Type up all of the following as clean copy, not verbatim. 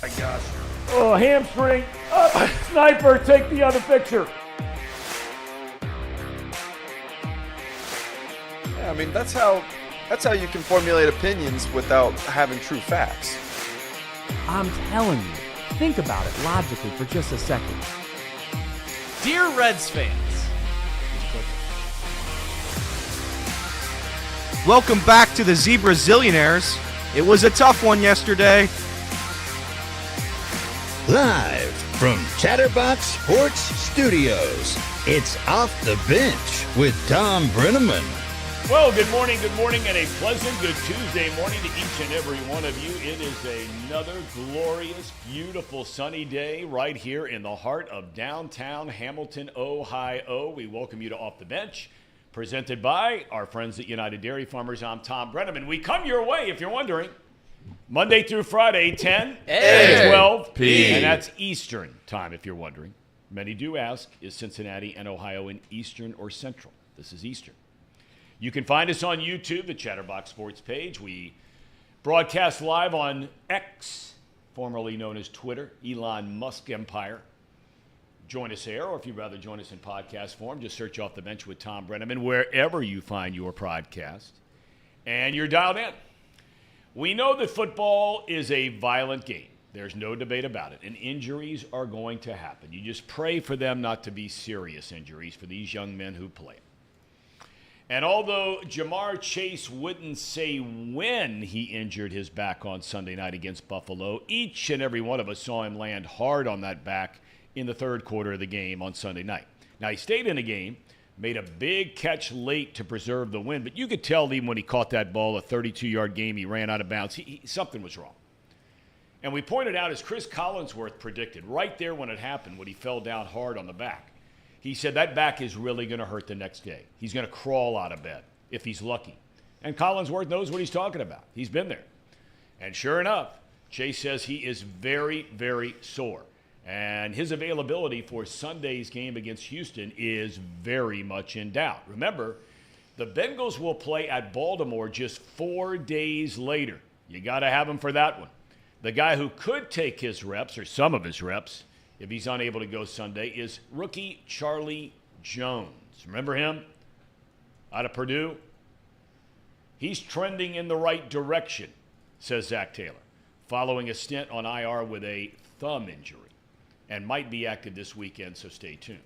my gosh. Oh, hamstring. Up. Sniper, take the other picture. Yeah, I mean, that's how you can formulate opinions without having true facts. I'm telling you, think about it logically for just a second. Dear Reds fans, welcome back to the Zebra Zillionaires. It was a tough one yesterday. Live from Chatterbox Sports Studios, it's Off the Bench with Thom Brennaman. Well, good morning, and a pleasant good Tuesday morning to each and every one of you. It is another glorious, beautiful, sunny day right here in the heart of downtown Hamilton, Ohio. We welcome you to Off the Bench, presented by our friends at United Dairy Farmers. I'm Thom Brennaman. We come your way, if you're wondering, Monday through Friday, 10 to 12 p.m. And that's Eastern time, if you're wondering. Many do ask, is Cincinnati and Ohio in Eastern or Central? This is Eastern. You can find us on YouTube, the Chatterbox Sports page. We broadcast live on X, formerly known as Twitter, Elon Musk Empire. Join us there, or if you'd rather join us in podcast form, just search Off the Bench with Thom Brennaman wherever you find your podcast. And you're dialed in. We know that football is a violent game. There's no debate about it. And injuries are going to happen. You just pray for them not to be serious injuries for these young men who play. And although Jamar Chase wouldn't say when he injured his back on Sunday night against Buffalo, each and every one of us saw him land hard on that back in the third quarter of the game on Sunday night. Now, he stayed in the game, made a big catch late to preserve the win, but you could tell even when he caught that ball, a 32-yard game, he ran out of bounds. Something was wrong. And we pointed out, as Chris Collinsworth predicted, right there when it happened, when he fell down hard on the back, he said that back is really going to hurt the next day. He's going to crawl out of bed if he's lucky. And Collinsworth knows what he's talking about. He's been there. And sure enough, Chase says he is very, very sore. And his availability for Sunday's game against Houston is very much in doubt. Remember, the Bengals will play at Baltimore just 4 days later. You got to have him for that one. The guy who could take his reps, or some of his reps, if he's unable to go Sunday, is rookie Charlie Jones. Remember him? Out of Purdue? He's trending in the right direction, says Zach Taylor, following a stint on IR with a thumb injury, and might be active this weekend, so stay tuned.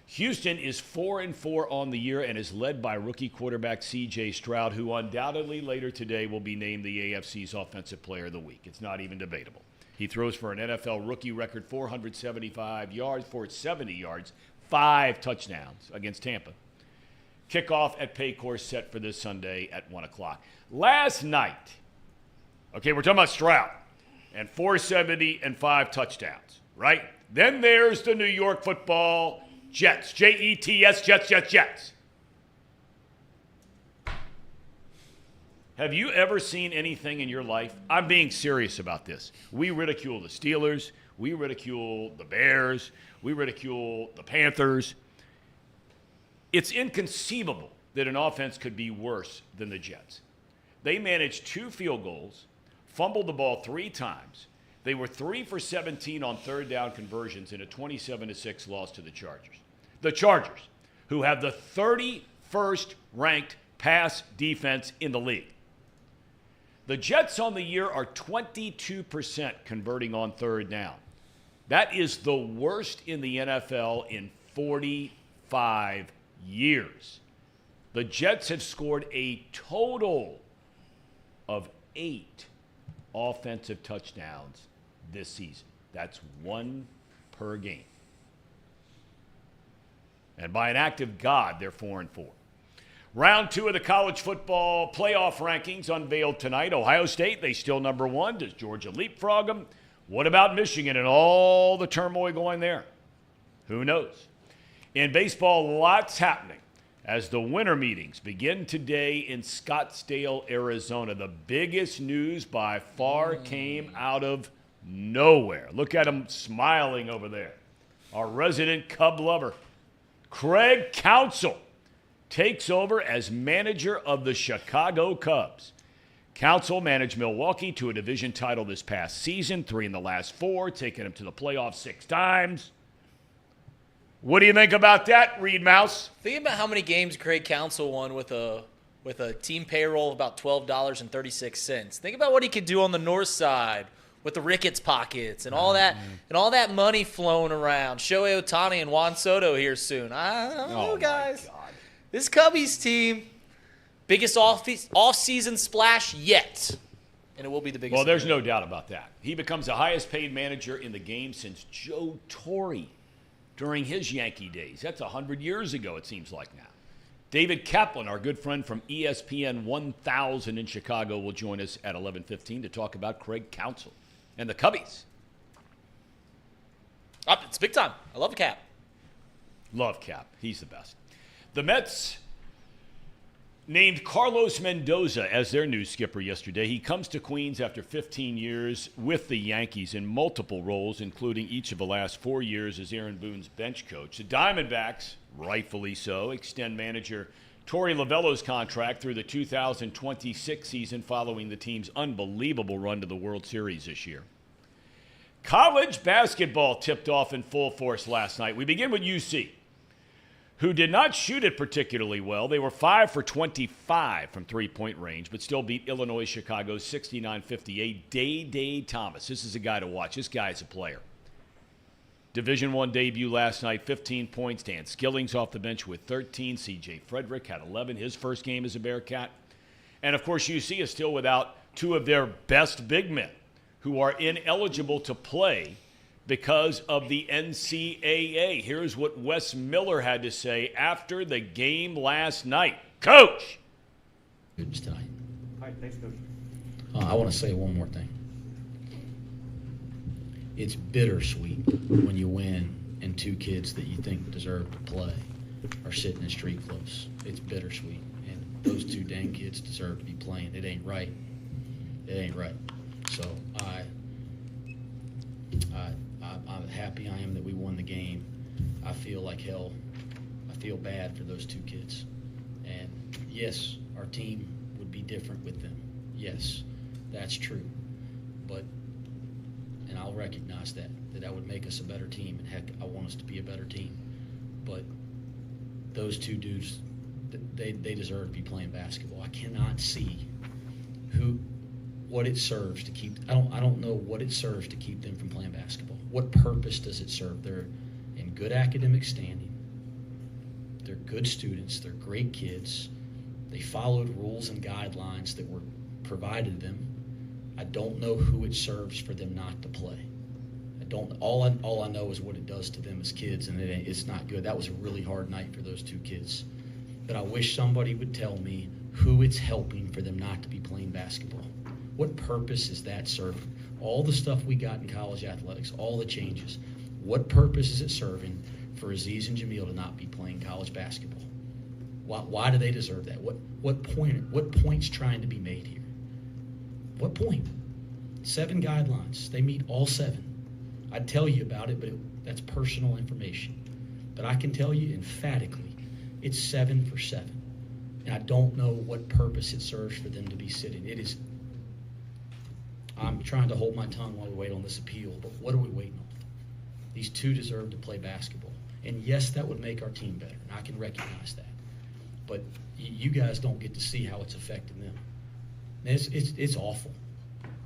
Houston is 4-4 on the year and is led by rookie quarterback C.J. Stroud, who undoubtedly later today will be named the AFC's Offensive Player of the Week. It's not even debatable. He throws for an NFL rookie record 475 yards, 470 yards, 5 touchdowns against Tampa. Kickoff at Paycor set for this Sunday at 1 o'clock. Last night, okay, we're talking about Stroud, and 470 and 5 touchdowns, right? Then there's the New York Football Jets, Jets, Jets. Have you ever seen anything in your life? I'm being serious about this. We ridicule the Steelers. We ridicule the Bears. We ridicule the Panthers. It's inconceivable that an offense could be worse than the Jets. They managed 2 field goals, fumbled the ball 3 times. They were 3 for 17 on third down conversions in a 27-6 loss to the Chargers. The Chargers, who have the 31st ranked pass defense in the league. The Jets on the year are 22% converting on third down. That is the worst in the NFL in 45 years. The Jets have scored a total of 8 offensive touchdowns this season. That's 1 per game. And by an act of God, they're 4-4. Round 2 of the college football playoff rankings unveiled tonight. Ohio State, they still number 1. Does Georgia leapfrog them? What about Michigan and all the turmoil going there? Who knows? In baseball, lots happening as the winter meetings begin today in Scottsdale, Arizona. The biggest news by far came out of nowhere. Look at him smiling over there. Our resident Cub lover, Craig Counsell, takes over as manager of the Chicago Cubs. Counsell managed Milwaukee to a division title this past season, 3 in the last 4, taking them to the playoffs 6 times. What do you think about that, Reed Mouse? Think about how many games Craig Counsell won with a team payroll of about $12.36. Think about what he could do on the north side with the Ricketts pockets and all that money flowing around. Shohei Ohtani and Juan Soto here soon. I don't know, guys. This Cubbies team, biggest off-season splash yet. And it will be the biggest. Well, there's no doubt about that. He becomes the highest paid manager in the game since Joe Torre during his Yankee days. That's 100 years ago, it seems like now. David Kaplan, our good friend from ESPN 1000 in Chicago, will join us at 11:15 to talk about Craig Counsell and the Cubbies. It's big time. I love Cap. Love Cap. He's the best. The Mets named Carlos Mendoza as their new skipper yesterday. He comes to Queens after 15 years with the Yankees in multiple roles, including each of the last 4 years as Aaron Boone's bench coach. The Diamondbacks, rightfully so, extend manager Torey Lovullo's contract through the 2026 season following the team's unbelievable run to the World Series this year. College basketball tipped off in full force last night. We begin with UC, who did not shoot it particularly well. They were 5 for 25 from three-point range, but still beat Illinois Chicago 69-58. Day Thomas. This is a guy to watch. This guy is a player. Division I debut last night, 15 points. Dan Skilling's off the bench with 13. C.J. Frederick had 11, his first game as a Bearcat. And, of course, UC is still without 2 of their best big men who are ineligible to play because of the NCAA. Here's what Wes Miller had to say after the game last night. Coach! Good tonight. All right, thanks, Coach. I want to say one more thing. It's bittersweet when you win and 2 kids that you think deserve to play are sitting in street clothes. It's bittersweet. And those 2 dang kids deserve to be playing. It ain't right. It ain't right. So I'm happy I am that we won the game. I feel like hell. I feel bad for those 2 kids. And yes, our team would be different with them. Yes, that's true. And I'll recognize that would make us a better team. And heck, I want us to be a better team. But those 2 dudes, they deserve to be playing basketball. I cannot see what it serves to keep. I don't know what it serves to keep them from playing basketball. What purpose does it serve? They're in good academic standing. They're good students. They're great kids. They followed rules and guidelines that were provided them. I don't know who it serves for them not to play. All I know is what it does to them as kids, and it's not good. That was a really hard night for those 2 kids. But I wish somebody would tell me who it's helping for them not to be playing basketball. What purpose is that serving? All the stuff we got in college athletics, all the changes, what purpose is it serving for Aziz and Jamil to not be playing college basketball? Why do they deserve that? What point's trying to be made here? What point? 7 guidelines. They meet all 7. I'd tell you about it, but that's personal information. But I can tell you emphatically, it's 7 for 7. And I don't know what purpose it serves for them to be sitting. I'm trying to hold my tongue while we wait on this appeal, but what are we waiting on? These 2 deserve to play basketball. And yes, that would make our team better, and I can recognize that. But you guys don't get to see how it's affecting them. It's awful.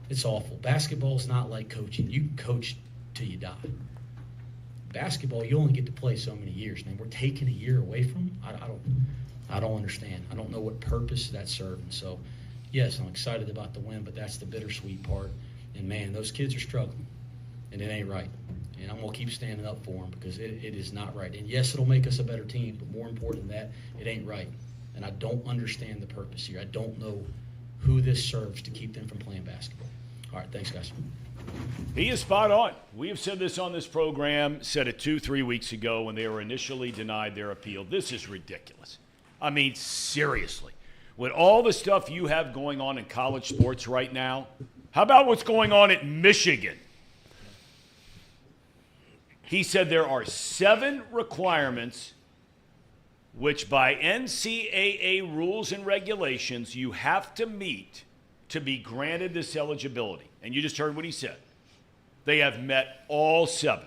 It's awful. Basketball is not like coaching. You can coach till you die. Basketball, you only get to play so many years. Man, we're taking a year away from them. I don't understand. I don't know what purpose that's serving. So, yes, I'm excited about the win, but that's the bittersweet part. And, man, those kids are struggling, and it ain't right. And I'm going to keep standing up for them because it is not right. And, yes, it'll make us a better team, but more important than that, it ain't right. And I don't understand the purpose here. I don't know who this serves to keep them from playing basketball. All right, thanks, guys. He is spot on. We have said this on this program, said it 2-3 weeks ago when they were initially denied their appeal. This is ridiculous. I mean, seriously. With all the stuff you have going on in college sports right now, how about what's going on at Michigan? He said there are 7 requirements which by NCAA rules and regulations you have to meet to be granted this eligibility, and you just heard what he said, they have met all 7.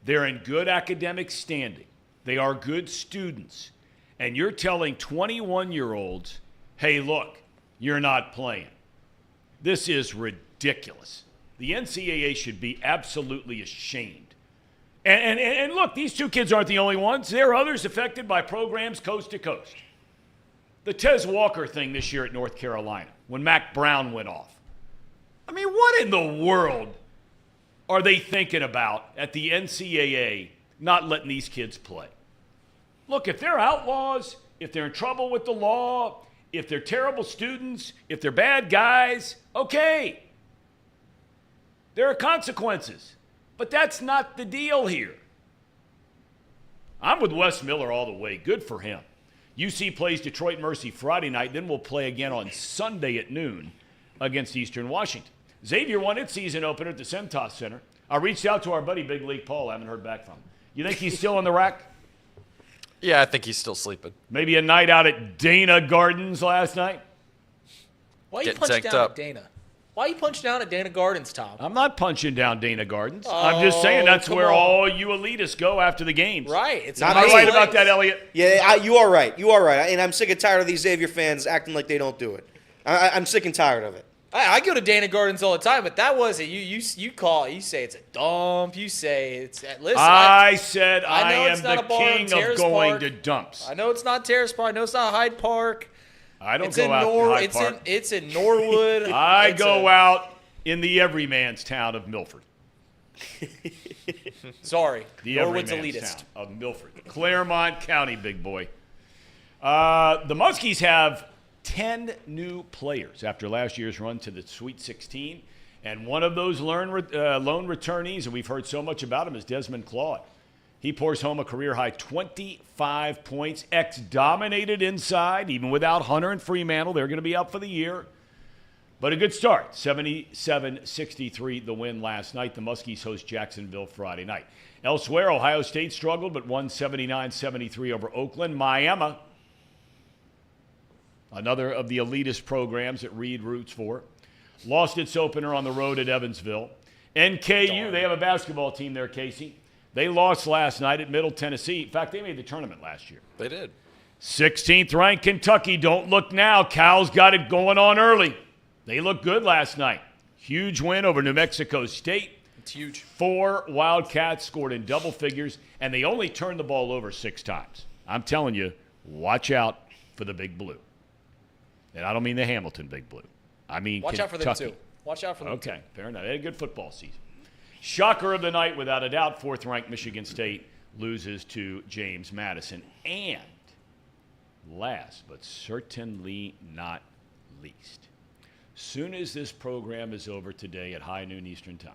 They're in good academic standing. They are good students. And you're telling 21-year-olds, hey, look, you're not playing. This is ridiculous. The NCAA should be absolutely ashamed. And look, these 2 kids aren't the only ones. There are others affected by programs coast to coast. The Tez Walker thing this year at North Carolina, when Mac Brown went off. I mean, what in the world are they thinking about at the NCAA not letting these kids play? Look, if they're outlaws, if they're in trouble with the law, if they're terrible students, if they're bad guys, okay. There are consequences. But that's not the deal here. I'm with Wes Miller all the way. Good for him. UC plays Detroit Mercy Friday night, then we'll play again on Sunday at noon against Eastern Washington. Xavier won its season opener at the Centos Center. I reached out to our buddy Big League Paul. I haven't heard back from him. You think he's still on the rack? Yeah, I think he's still sleeping. Maybe a night out at Dana Gardens last night? Why you Getting punch tanked down up. at Dana? Why you punch down at Dana Gardens, Tom? I'm not punching down Dana Gardens. I'm just saying that's come where on. all you elitists go after the games. Right. It's Not a Am I me. right nice about place. that, Elliot? Yeah, you are right. You are right. And I'm sick and tired of these Xavier fans acting like they don't do it. I'm sick and tired of it. I go to Dana Gardens all the time, but that wasn't you say it's a dump. You say it's listen. I said I I know am it's not the a bar in king of Terrace going Park. to dumps. I know it's not Terrace Park. I know it's not Hyde Park. I don't It's go in out to Hyde it's Park. it's in Norwood. I It's go out in the everyman's town of Milford. Sorry, The Norwood's everyman's elitist. town of Milford. Claremont County, big boy. The Muskies have 10 new players after last year's run to the Sweet 16. And one of those lone returnees, and we've heard so much about him, is Desmond Claude. He pours home a career-high 25 points. X dominated inside, even without Hunter and Fremantle. They're going to be out for the year. But a good start, 77-63 the win last night. The Muskies host Jacksonville Friday night. Elsewhere, Ohio State struggled, but won 79-73 over Oakland. Miami, another of the elitist programs that Reed roots for, lost its opener on the road at Evansville. NKU, they have a basketball team there, Casey. They lost last night at Middle Tennessee. In fact, they made the tournament last year. They did. 16th ranked Kentucky. Don't look now. Cal's got it going on early. They looked good last night. Huge win over New Mexico State. It's huge. 4 Wildcats scored in double figures, and they only turned the ball over 6 times. I'm telling you, watch out for the Big Blue. And I don't mean the Hamilton Big Blue. I mean Watch out for them Kentucky. too. Watch out for them. Okay, fair enough. They had a good football season. Shocker of the night, without a doubt, 4th-ranked Michigan State loses to James Madison. And last but certainly not least, soon as this program is over today at high noon Eastern Time,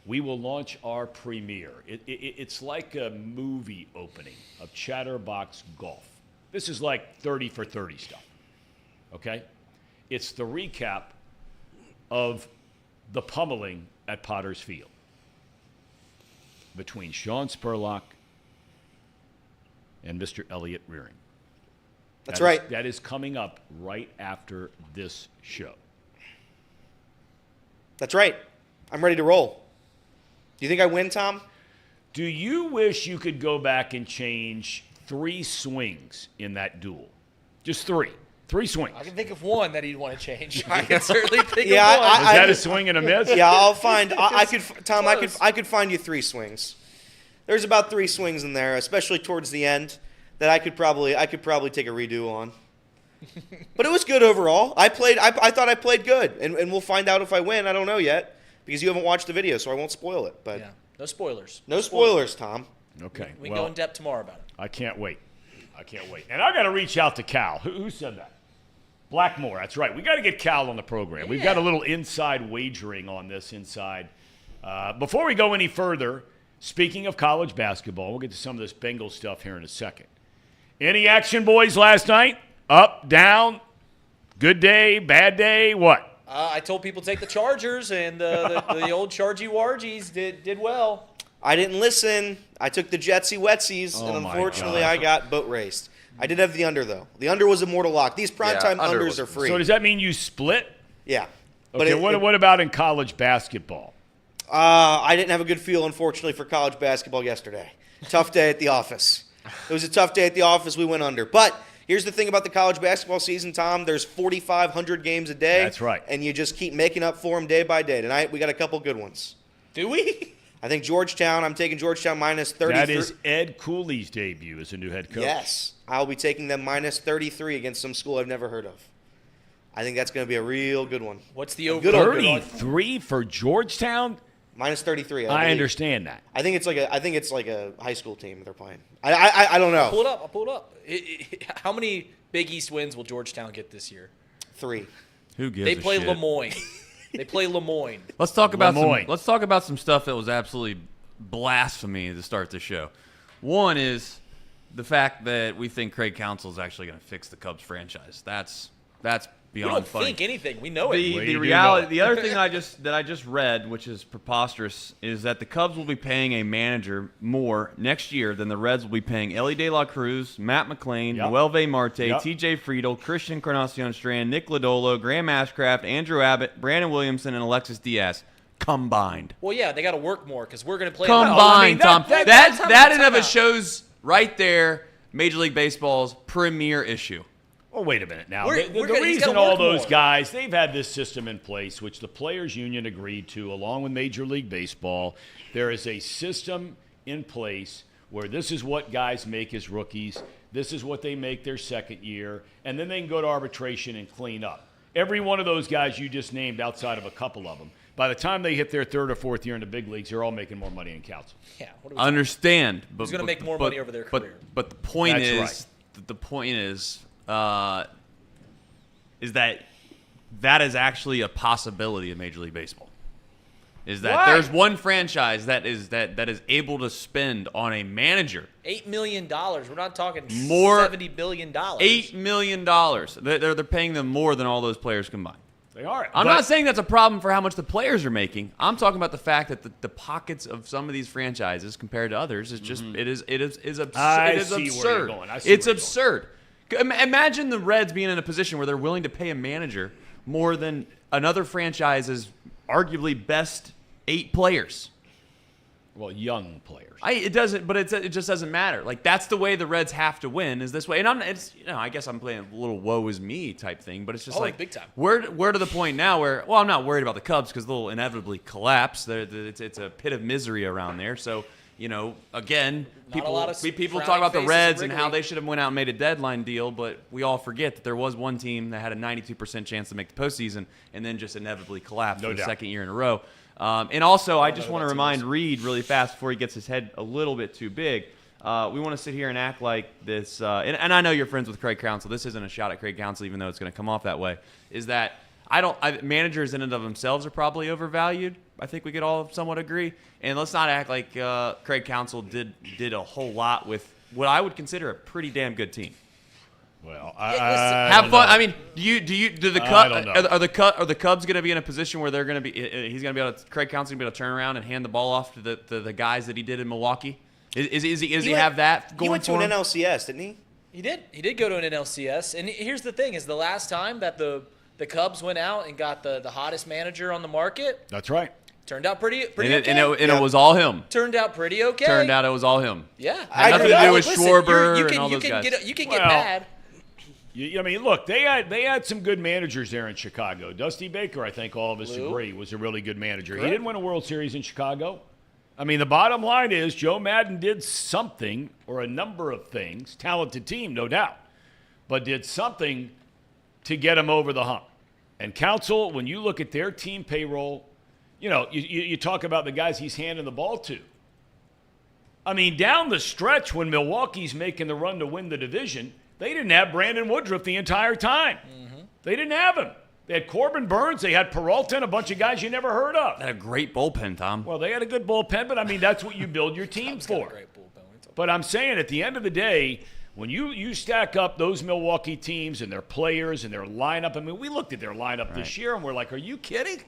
we will launch our premiere. It's like a movie opening of Chatterbox Golf. This is like 30 for 30 stuff, okay? It's the recap of the pummeling at Potter's Field between Sean Spurlock and Mr. Elliott Rearing. That's right. That is coming up right after this show. That's right. I'm ready to roll. Do you think I win, Tom? Do you wish you could go back and change 3 swings in that duel? Just 3. 3 swings. I can think of one that he'd want to change. I can certainly think Yeah, of one. Was that a swing and a miss? Yeah, I'll find. I could, Tom. Close. I could find you 3 swings. There's about 3 swings in there, especially towards the end, that I could probably take a redo on. But it was good overall. I thought I played good, and we'll find out if I win. I don't know yet because you haven't watched the video, so I won't spoil it. But Yeah, no spoilers. no spoilers, Tom. Okay. We can go in depth tomorrow about it. I can't wait. And I got to reach out to Cal. Who said that? Blackmore. That's right. We got to get Cal on the program. We've got a little inside wagering on this inside. Before we go any further, speaking of college basketball, we'll get to some of this Bengals stuff here in a second. Any action, boys, last night? Up, down, good day, bad day, what? I told people to take the Chargers, and the old Chargy Wargies did well. I didn't listen. I took the Jetsy Wetsies, Oh and my unfortunately, God. I got boat raced. I did have the under, though. The under was a mortal lock. These primetime under unders was- are free. So does that mean you split? Yeah. Okay, what about in college basketball? I didn't have a good feel, unfortunately, for college basketball yesterday. Tough day at the office. It was a tough day at the office. We went under. But here's the thing about the college basketball season, Tom. There's 4,500 games a day. That's right. And you just keep making up for them day by day. Tonight, we got a couple good ones. Do we? I think Georgetown, I'm taking Georgetown minus 33. That is Ed Cooley's debut as a new head coach. Yes. I'll be taking them minus 33 against some school I've never heard of. I think that's going to be a real good one. What's the A over? good old good one. 33 for Georgetown? Minus 33. I believe. understand that. I think it's like a high school team they're playing. I don't know. I'll pull it up. How many Big East wins will Georgetown get this year? 3. Who gives They a play shit? Lemoyne. They play Lemoyne. Let's talk about Lemoyne. some stuff that was absolutely blasphemy to start the show. One is the fact that we think Craig Counsell is actually going to fix the Cubs franchise. That's We beyond don't funny. think anything. We know it. Well, The you do reality, know. the other thing that I just read, which is preposterous, is that the Cubs will be paying a manager more next year than the Reds will be paying Ellie De La Cruz, Matt McClain, Yep. Noelve Marte, Yep. T.J. Friedel, Christian Carnacion Strand, Nick Lodolo, Graham Ashcraft, Andrew Abbott, Brandon Williamson, and Alexis Diaz combined. Well, yeah, they got to work more because we're going to play. Combined, Tom. that- That in of it timeout. shows right there Major League Baseball's premier issue. Well, wait a minute now. We're The gonna- he's reason gotta all work those more. guys, they've had this system in place, which the Players Union agreed to, along with Major League Baseball. There is a system in place where this is what guys make as rookies, this is what they make their second year, and then they can go to arbitration and clean up. Every one of those guys you just named, outside of a couple of them, by the time they hit their third or fourth year in the big leagues, they're all making more money than Counsell. Yeah. What are we talking Understand, but Who's gonna make more but- money over their career? But the point That's is, right. the point is that is actually a possibility in Major League Baseball. Is that Why? there's one franchise that is able to spend on a manager $8 million. We're not talking More- $70 billion. $8 million. They're paying them more than all those players combined. They are. I'm But- not saying that's a problem for how much the players are making. I'm talking about the fact that the pockets of some of these franchises compared to others is just it is absurd. I It is see where you're absurd. going. I see It's where you're absurd. Imagine the Reds being in a position where they're willing to pay a manager more than another franchise's arguably best 8 players. Well, young players. It doesn't, but it just doesn't matter. Like that's the way the Reds have to win is this way. And I guess I'm playing a little woe is me type thing, but it's just like big time. We're to the point now where I'm not worried about the Cubs because they'll inevitably collapse. It's a pit of misery around there. So again, Not a lot of people talk frowning about the faces Reds at and how Wrigley. they should have went out and made a deadline deal, but we all forget that there was one team that had a 92% chance to make the postseason and then just inevitably collapsed No for the doubt. second year in a row. And also, I just who want to that team remind is. Reed really fast before he gets his head a little bit too big. We want to sit here and act like this, and I know you're friends with Craig Counsell. This isn't a shot at Craig Counsell, even though it's going to come off that way. Is that managers in and of themselves are probably overvalued. I think we could all somewhat agree. And let's not act like Craig Counsell did a whole lot with what I would consider a pretty damn good team. Well, Have fun. I mean, do the I don't know. are the Cubs going to be in a position where they're going to be? He's going to be able to. Craig Counsell going to be able to turn around and hand the ball off to the guys that he did in Milwaukee. Is he have that going He went to for an him? NLCS, didn't he? He did. He did go to an NLCS. And here's the thing: is the last time that the Cubs went out and got the hottest manager on the market, That's right. turned out pretty And okay. it was all him. Turned out pretty okay. Turned out it was all him. Yeah. Had nothing to do with Listen, Schwarber you and can, all you those can guys. You can get Well, bad. I mean, look, they had some good managers there in Chicago. Dusty Baker, I think all of us Lou. agree, was a really good manager. He Correct. didn't win a World Series in Chicago. I mean, the bottom line is Joe Madden did something or a number of things, talented team, no doubt, but did something to get him over the hump. And Counsell, when you look at their team payroll, you talk about the guys he's handing the ball to. I mean, down the stretch when Milwaukee's making the run to win the division, they didn't have Brandon Woodruff the entire time. Mm-hmm. They didn't have him. They had Corbin Burns. They had Peralta and a bunch of guys you never heard of. Had a great bullpen, Tom. Well, they had a good bullpen, but, I mean, that's what you build your team Tom's got a for. great bullpen. What are you talking But I'm saying at the end of the day, when you stack up those Milwaukee teams and their players and their lineup, I mean, we looked at their lineup this year and we're like, are you kidding?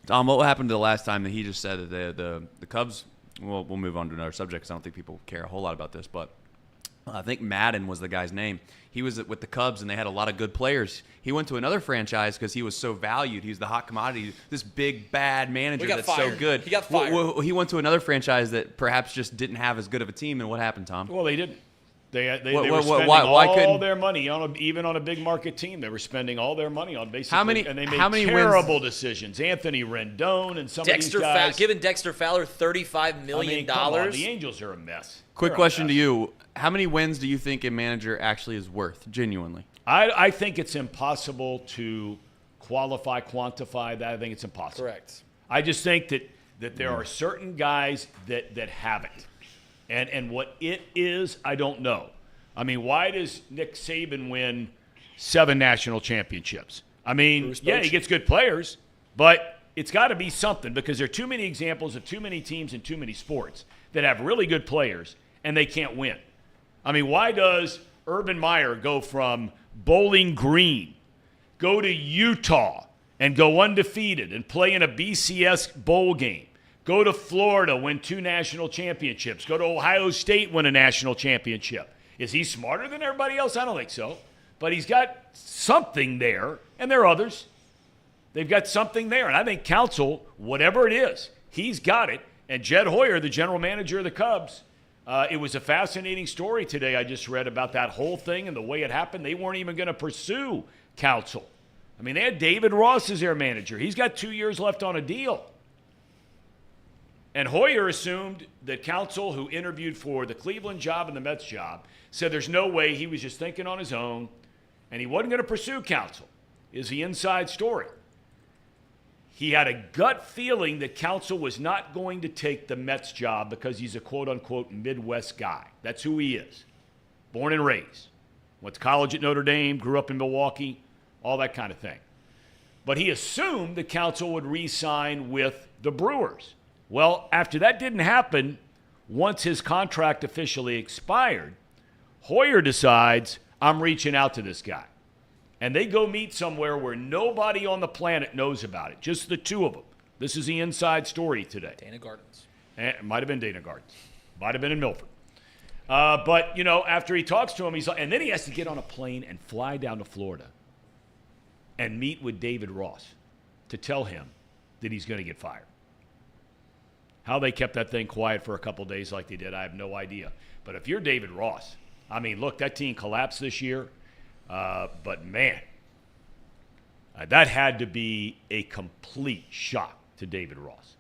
Tom, what happened to the last time that he just said that the Cubs? Well, we'll move on to another subject because I don't think people care a whole lot about this. But I think Madden was the guy's name. He was with the Cubs, and they had a lot of good players. He went to another franchise because he was so valued. He was the hot commodity, this big, bad manager that's fired. so good. He got fired. He went to another franchise that perhaps just didn't have as good of a team, and what happened, Tom? Well, they didn't. They Why- were spending why all couldn't- their money even on a big market team. They were spending all their money on basically, and they made wins- terrible decisions. Anthony Rendon and some of these guys. Giving Dexter Fowler $35 million. Come on, the Angels are a mess. Quick They're a question to mess. you. How many wins do you think a manager actually is worth, genuinely? I think it's impossible to quantify that. I think it's impossible. Correct. I just think that there are certain guys that have it. And what it is, I don't know. I mean, why does Nick Saban win 7 national championships? I mean, yeah, he gets good players, but it's got to be something because there are too many examples of too many teams in too many sports that have really good players and they can't win. I mean, why does Urban Meyer go from Bowling Green, go to Utah, and go undefeated and play in a BCS bowl game? Go to Florida, win 2 national championships. Go to Ohio State, win a national championship. Is he smarter than everybody else? I don't think so. But he's got something there, and there are others. They've got something there. And I think Counsell, whatever it is, he's got it. And Jed Hoyer, the general manager of the Cubs, it was a fascinating story today I just read about that whole thing and the way it happened. They weren't even going to pursue Counsell. I mean, they had David Ross as their manager. He's got 2 years left on a deal. And Hoyer assumed that Counsell, who interviewed for the Cleveland job and the Mets job, said there's no way, he was just thinking on his own, and he wasn't going to pursue Counsell, is the inside story. He had a gut feeling that Counsell was not going to take the Mets job because he's a quote-unquote Midwest guy. That's who he is. Born and raised. Went to college at Notre Dame, grew up in Milwaukee, all that kind of thing. But he assumed that Counsell would re-sign with the Brewers. Well, after that didn't happen, once his contract officially expired, Hoyer decides, I'm reaching out to this guy. And they go meet somewhere where nobody on the planet knows about it, just the two of them. This is the inside story today. Dana Gardens. It might have been Dana Gardens. Might have been in Milford. But, you know, after he talks to him, and then he has to get on a plane and fly down to Florida and meet with David Ross to tell him that he's going to get fired. How they kept that thing quiet for a couple days like they did, I have no idea. But if you're David Ross, I mean, look, that team collapsed this year. But, man, that had to be a complete shock to David Ross.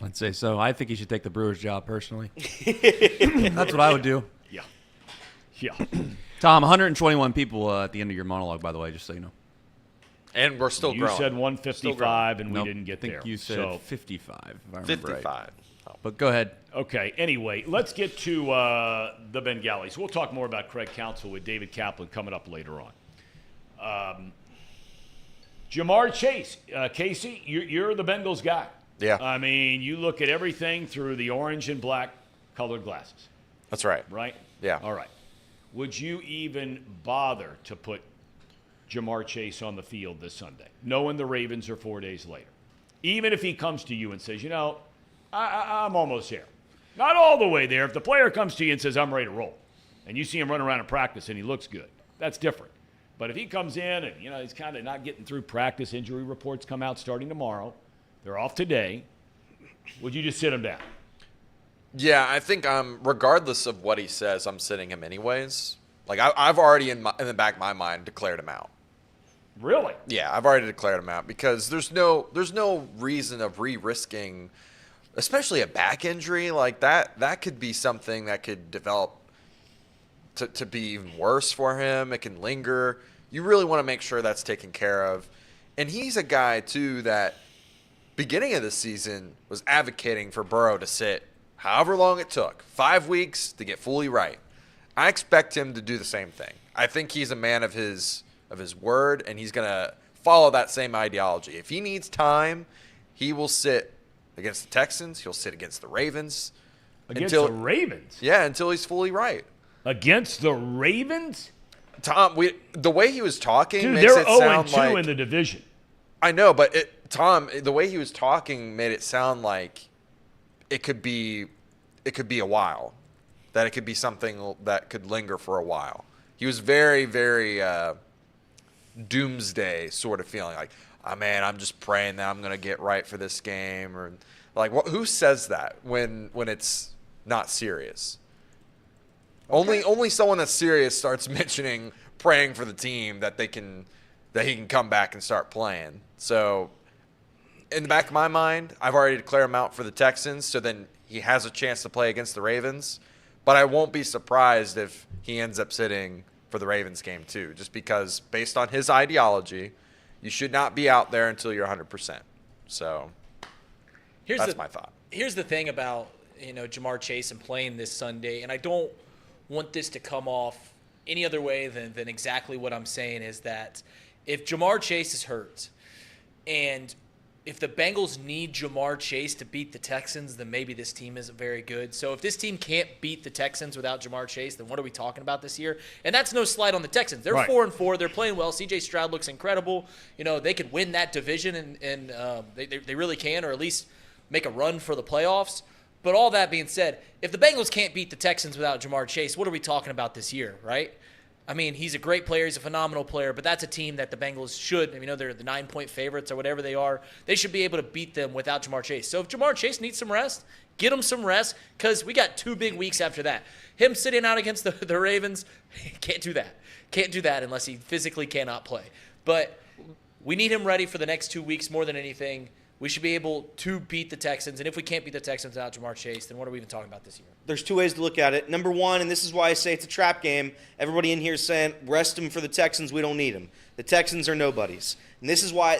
I'd say so. I think he should take the Brewers job personally. That's what I would do. Yeah. Yeah. Tom, 121 people at the end of your monologue, by the way, just so you know. And we're still growing. You said 155, and we Nope. didn't get I think there. you said So, 55, if I remember 55. right. But go ahead. okay, anyway, let's get to the Bengalis. We'll talk more about Craig Counsell with David Kaplan coming up later on. Jamar Chase. Casey, you're the Bengals guy. Yeah. I mean, you look at everything through the orange and black colored glasses, That's right. right? Yeah. All right. Would you even bother to put Jamar Chase on the field this Sunday, knowing the Ravens are 4 days later? Even if he comes to you and says, you know, I'm almost there. Not all the way there. If the player comes to you and says, I'm ready to roll, and you see him running around in practice and he looks good, that's different. But if he comes in and, you know, he's kind of not getting through practice, injury reports come out starting tomorrow, they're off today, would you just sit him down? Yeah, I think regardless of what he says, I'm sitting him anyways. Like I've already in the back of my mind declared him out. Really? Yeah, I've already declared him out because there's no reason of risking, especially a back injury like that. That could be something that could develop to be even worse for him. It can linger. You really want to make sure that's taken care of. And he's a guy too that beginning of the season was advocating for Burrow to sit however long it took, 5 weeks to get fully right. I expect him to do the same thing. I think he's a man of his word, and he's going to follow that same ideology. If he needs time, he will sit against the Texans. He'll sit against the Ravens. Against the Ravens? Yeah, until he's fully right. Against the Ravens? Tom, the way he was talking Dude, makes they're it sound 0-2 like, in the division. I know, but Tom, the way he was talking made it sound like it could be a while. that it could be something that could linger for a while. He was very, very doomsday sort of feeling, like, oh man, I'm just praying that I'm gonna get right for this game, or like, who says that when it's not serious? Okay. Only someone that's serious starts mentioning praying for the team that he can come back and start playing. So in the back of my mind, I've already declared him out for the Texans, so then he has a chance to play against the Ravens. But I won't be surprised if he ends up sitting for the Ravens game too, just because based on his ideology, you should not be out there until you're 100%. So that's my thought. Here's the thing about Jamar Chase and playing this Sunday, and I don't want this to come off any other way than exactly what I'm saying, is that if Jamar Chase is hurt and if the Bengals need Jamar Chase to beat the Texans, then maybe this team isn't very good. So if this team can't beat the Texans without Jamar Chase, then what are we talking about this year? And that's no slight on the Texans. They're 4-4. They're playing well. C.J. Stroud looks incredible. They could win that division, and they really can, or at least make a run for the playoffs. But all that being said, if the Bengals can't beat the Texans without Jamar Chase, what are we talking about this year, right? I mean, he's a great player. He's a phenomenal player, but that's a team that the Bengals should, they're the 9-point favorites or whatever they are. They should be able to beat them without Jamar Chase. So if Jamar Chase needs some rest, get him some rest, because we got 2 big weeks after that. Him sitting out against the Ravens, can't do that. Can't do that unless he physically cannot play. But we need him ready for the next 2 weeks more than anything. We should be able to beat the Texans. And if we can't beat the Texans without Jamar Chase, then what are we even talking about this year? There's 2 ways to look at it. Number one, and this is why I say it's a trap game, everybody in here is saying, rest him for the Texans, we don't need him. The Texans are nobodies. And this is why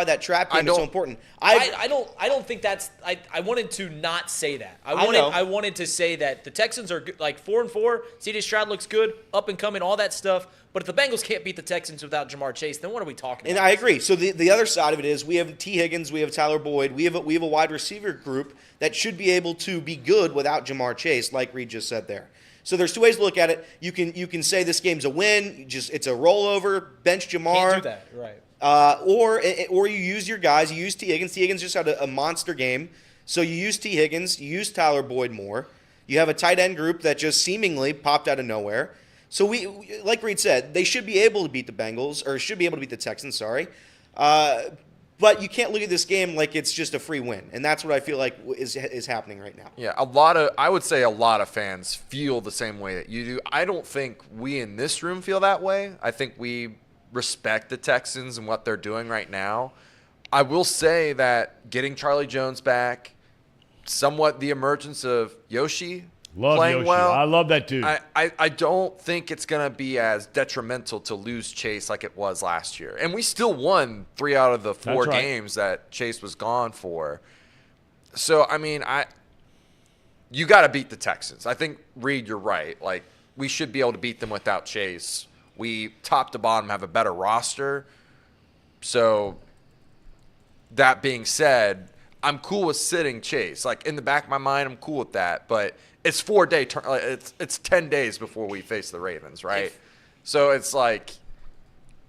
that trap game is so important. I don't think that's – I wanted to not say that. I wanted to say that the Texans are good, like 4-4. C.J. Stroud looks good, up and coming, all that stuff. But if the Bengals can't beat the Texans without Jamar Chase, then what are we talking about? And I agree. So the other side of it is we have T. Higgins, we have Tyler Boyd, we have a wide receiver group that should be able to be good without Jamar Chase, like Reed just said there. So there's 2 ways to look at it. You can say this game's a win, it's a rollover, bench Jamar. Can't do that, right? Or you use your guys. You use T. Higgins. T. Higgins just had a monster game. So you use T. Higgins. You use Tyler Boyd more. You have a tight end group that just seemingly popped out of nowhere. So we like Reed said, they should be able to beat the Bengals, or should be able to beat the Texans, sorry. But you can't look at this game like it's just a free win. And that's what I feel like is happening right now. Yeah, I would say a lot of fans feel the same way that you do. I don't think we in this room feel that way. I think we respect the Texans and what they're doing right now. I will say that getting Charlie Jones back, somewhat the emergence of Yoshi playing Yoshi. well. I love that dude. I don't think it's going to be as detrimental to lose Chase like it was last year. And we still won 3 out of the 4 games that Chase was gone for. So, you got to beat the Texans. I think, Reed, you're right. Like, we should be able to beat them without Chase. We, top to bottom, have a better roster. So, that being said, I'm cool with sitting Chase. Like, in the back of my mind, I'm cool with that. But it's 4-day turn. It's 10 days before we face the Ravens, right? So it's like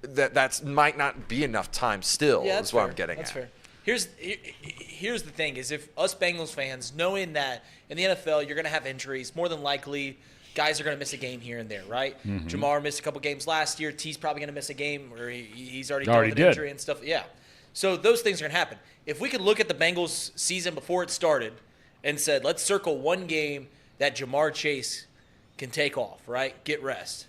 that's might not be enough time still. Yeah, is what I'm getting at. That's fair. Here's the thing: is if us Bengals fans, knowing that in the NFL you're going to have injuries, more than likely guys are going to miss a game here and there, right? Mm-hmm. Jamar missed a couple games last year. T's probably going to miss a game, or he's already dealt with an injury and stuff. Yeah. So those things are going to happen. If we could look at the Bengals season before it started and said, let's circle one game that Jamar Chase can take off, right? Get rest.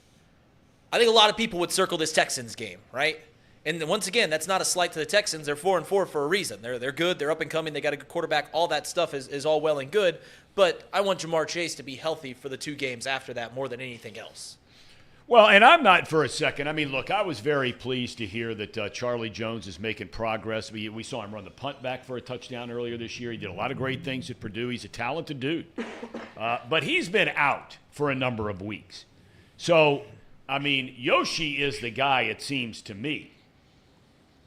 I think a lot of people would circle this Texans game, right? And once again, that's not a slight to the Texans. They're 4-4 for a reason. They're good. They're up and coming. They got a good quarterback. All that stuff is all well and good. But I want Jamar Chase to be healthy for the 2 games after that more than anything else. Well, and I'm not for a second. I mean, look, I was very pleased to hear that Charlie Jones is making progress. We saw him run the punt back for a touchdown earlier this year. He did a lot of great things at Purdue. He's a talented dude. But he's been out for a number of weeks. So, I mean, Yoshi is the guy, it seems to me.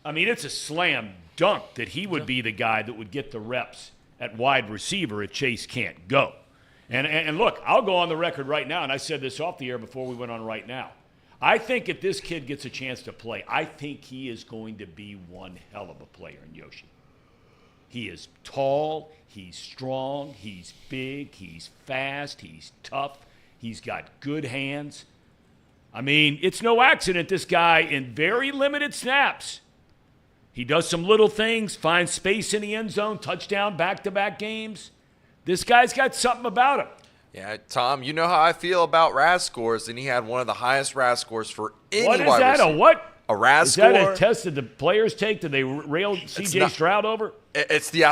I mean, it's a slam dunk that he would be the guy that would get the reps at wide receiver if Chase can't go. And look, I'll go on the record right now, and I said this off the air before we went on right now. I think if this kid gets a chance to play, I think he is going to be one hell of a player in Yoshi. He is tall, he's strong, he's big, he's fast, he's tough, he's got good hands. I mean, it's no accident this guy, in very limited snaps, he does some little things, finds space in the end zone, touchdown, back-to-back games. This guy's got something about him. Yeah, Tom, you know how I feel about RAS scores, and he had one of the highest RAS scores for any What is wide that? receiver. A what? A RAS Is score? that a test that the players take? Did they rail C.J. Stroud over? It's the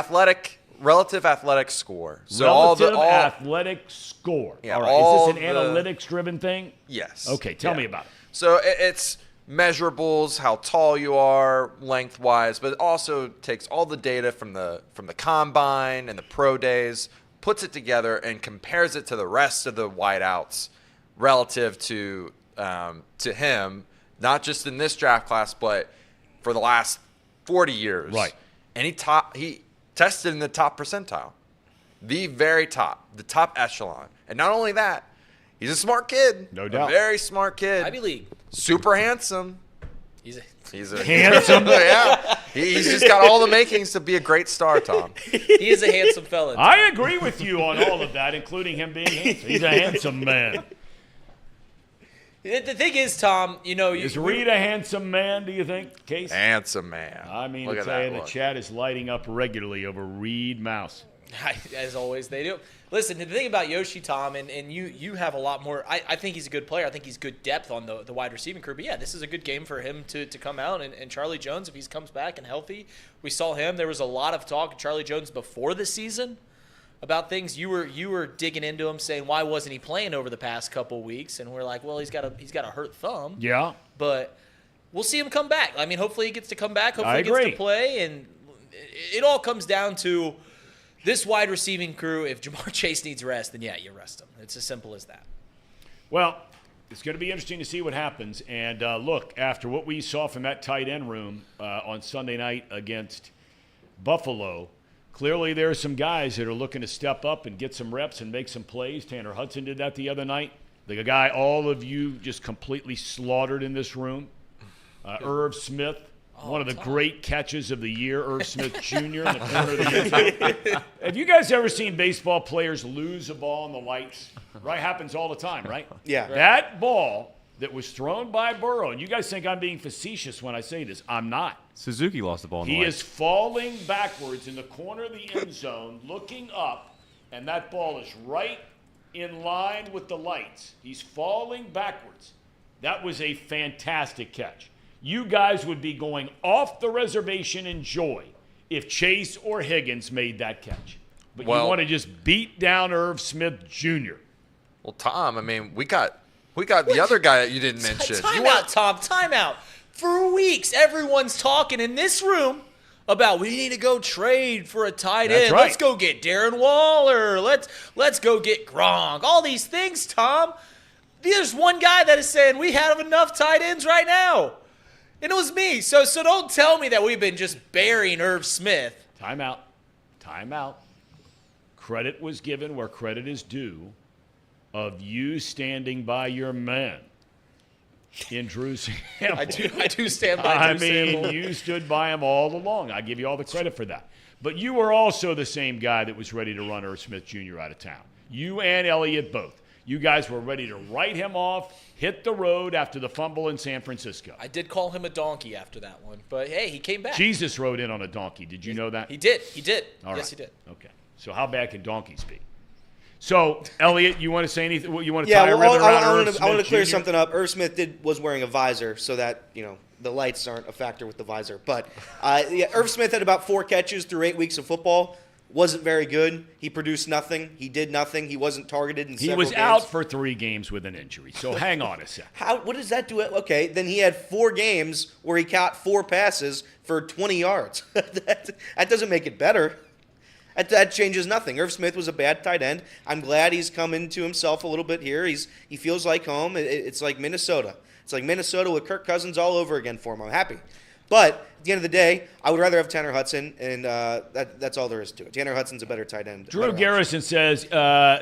relative athletic score. So Relative athletic score. Yeah, all right. all Is this an analytics-driven thing? Yes. Okay, tell me about it. So it's measurables, how tall you are, lengthwise, but it also takes all the data from the combine and the pro days, puts it together, and compares it to the rest of the wideouts relative to him, not just in this draft class, but for the last 40 years. Right. And he tested in the top percentile, the very top, the top echelon. And not only that, he's a smart kid. No doubt. A very smart kid. Ivy League. Super handsome. He's a handsome. Yeah. He's just got all the makings to be a great star, Tom. He is a handsome fella. I agree with you on all of that, including him being handsome. He's a handsome man. The thing is, Tom, Is Reed a handsome man, do you think, Case? Handsome man. I mean, Look to at tell you, that the look. chat is lighting up regularly over Reed Mouse. As always, they do. Listen, the thing about Yoshi, Tom, and you have a lot more. I think he's a good player. I think he's good depth on the wide receiving crew. But, yeah, this is a good game for him to come out. And Charlie Jones, if he comes back and healthy, we saw him. There was a lot of talk of Charlie Jones before the season about things. You were digging into him, saying, why wasn't he playing over the past couple weeks? And we're like, well, he's got a hurt thumb. Yeah. But we'll see him come back. I mean, hopefully he gets to come back. Hopefully I he gets agree. to play. And it all comes down to this wide receiving crew. If Jamar Chase needs rest, then, yeah, you rest him. It's as simple as that. Well, it's going to be interesting to see what happens. And, look, after what we saw from that tight end room on Sunday night against Buffalo, clearly there are some guys that are looking to step up and get some reps and make some plays. Tanner Hudson did that the other night. The guy all of you just completely slaughtered in this room. Irv Smith, one of the great catches of the year, Irv Smith Jr. in the corner of the end zone. Have you guys ever seen baseball players lose a ball in the lights? Right? Happens all the time, right? Yeah. That ball that was thrown by Burrow, and you guys think I'm being facetious when I say this. I'm not. Suzuki lost the ball in the He light. is falling backwards in the corner of the end zone, looking up, and that ball is right in line with the lights. He's falling backwards. That was a fantastic catch. You guys would be going off the reservation in joy if Chase or Higgins made that catch. But you want to just beat down Irv Smith Jr. Well, Tom, I mean, we got the other guy that you didn't mention. Time out, Tom. Time out. For weeks, everyone's talking in this room about we need to go trade for a tight That's end. right. Let's go get Darren Waller. Let's go get Gronk. All these things, Tom. There's one guy that is saying we have enough tight ends right now. And it was me. So don't tell me that we've been just burying Irv Smith. Time out. Time out. Credit was given where credit is due of you standing by your man in Drew Sample. I do stand by Drew Sample. You stood by him all along. I give you all the credit for that. But you were also the same guy that was ready to run Irv Smith Jr. out of town. You and Elliott both. You guys were ready to write him off, hit the road after the fumble in San Francisco. I did call him a donkey after that one. But, hey, he came back. Jesus rode in on a donkey. Did you know that? He did. All yes, right. he did. Okay. So how bad can donkeys be? So, Elliot, you want to say anything? You want to Yeah, tie a well, ribbon around I Irv want to Smith clear Jr.? something up. Irv Smith was wearing a visor so that, the lights aren't a factor with the visor. But, Irv Smith had about 4 catches through 8 weeks of football. Wasn't very good. He produced nothing. He did nothing. He wasn't targeted in several games. He was out for 3 games with an injury. So hang on a sec. What does that do? Okay, then he had 4 games where he caught 4 passes for 20 yards. That doesn't make it better. That changes nothing. Irv Smith was a bad tight end. I'm glad he's come into himself a little bit here. He feels like home. It's like Minnesota. It's like Minnesota with Kirk Cousins all over again for him. I'm happy. But at the end of the day, I would rather have Tanner Hudson, and that's all there is to it. Tanner Hudson's a better tight end. Drew Garrison says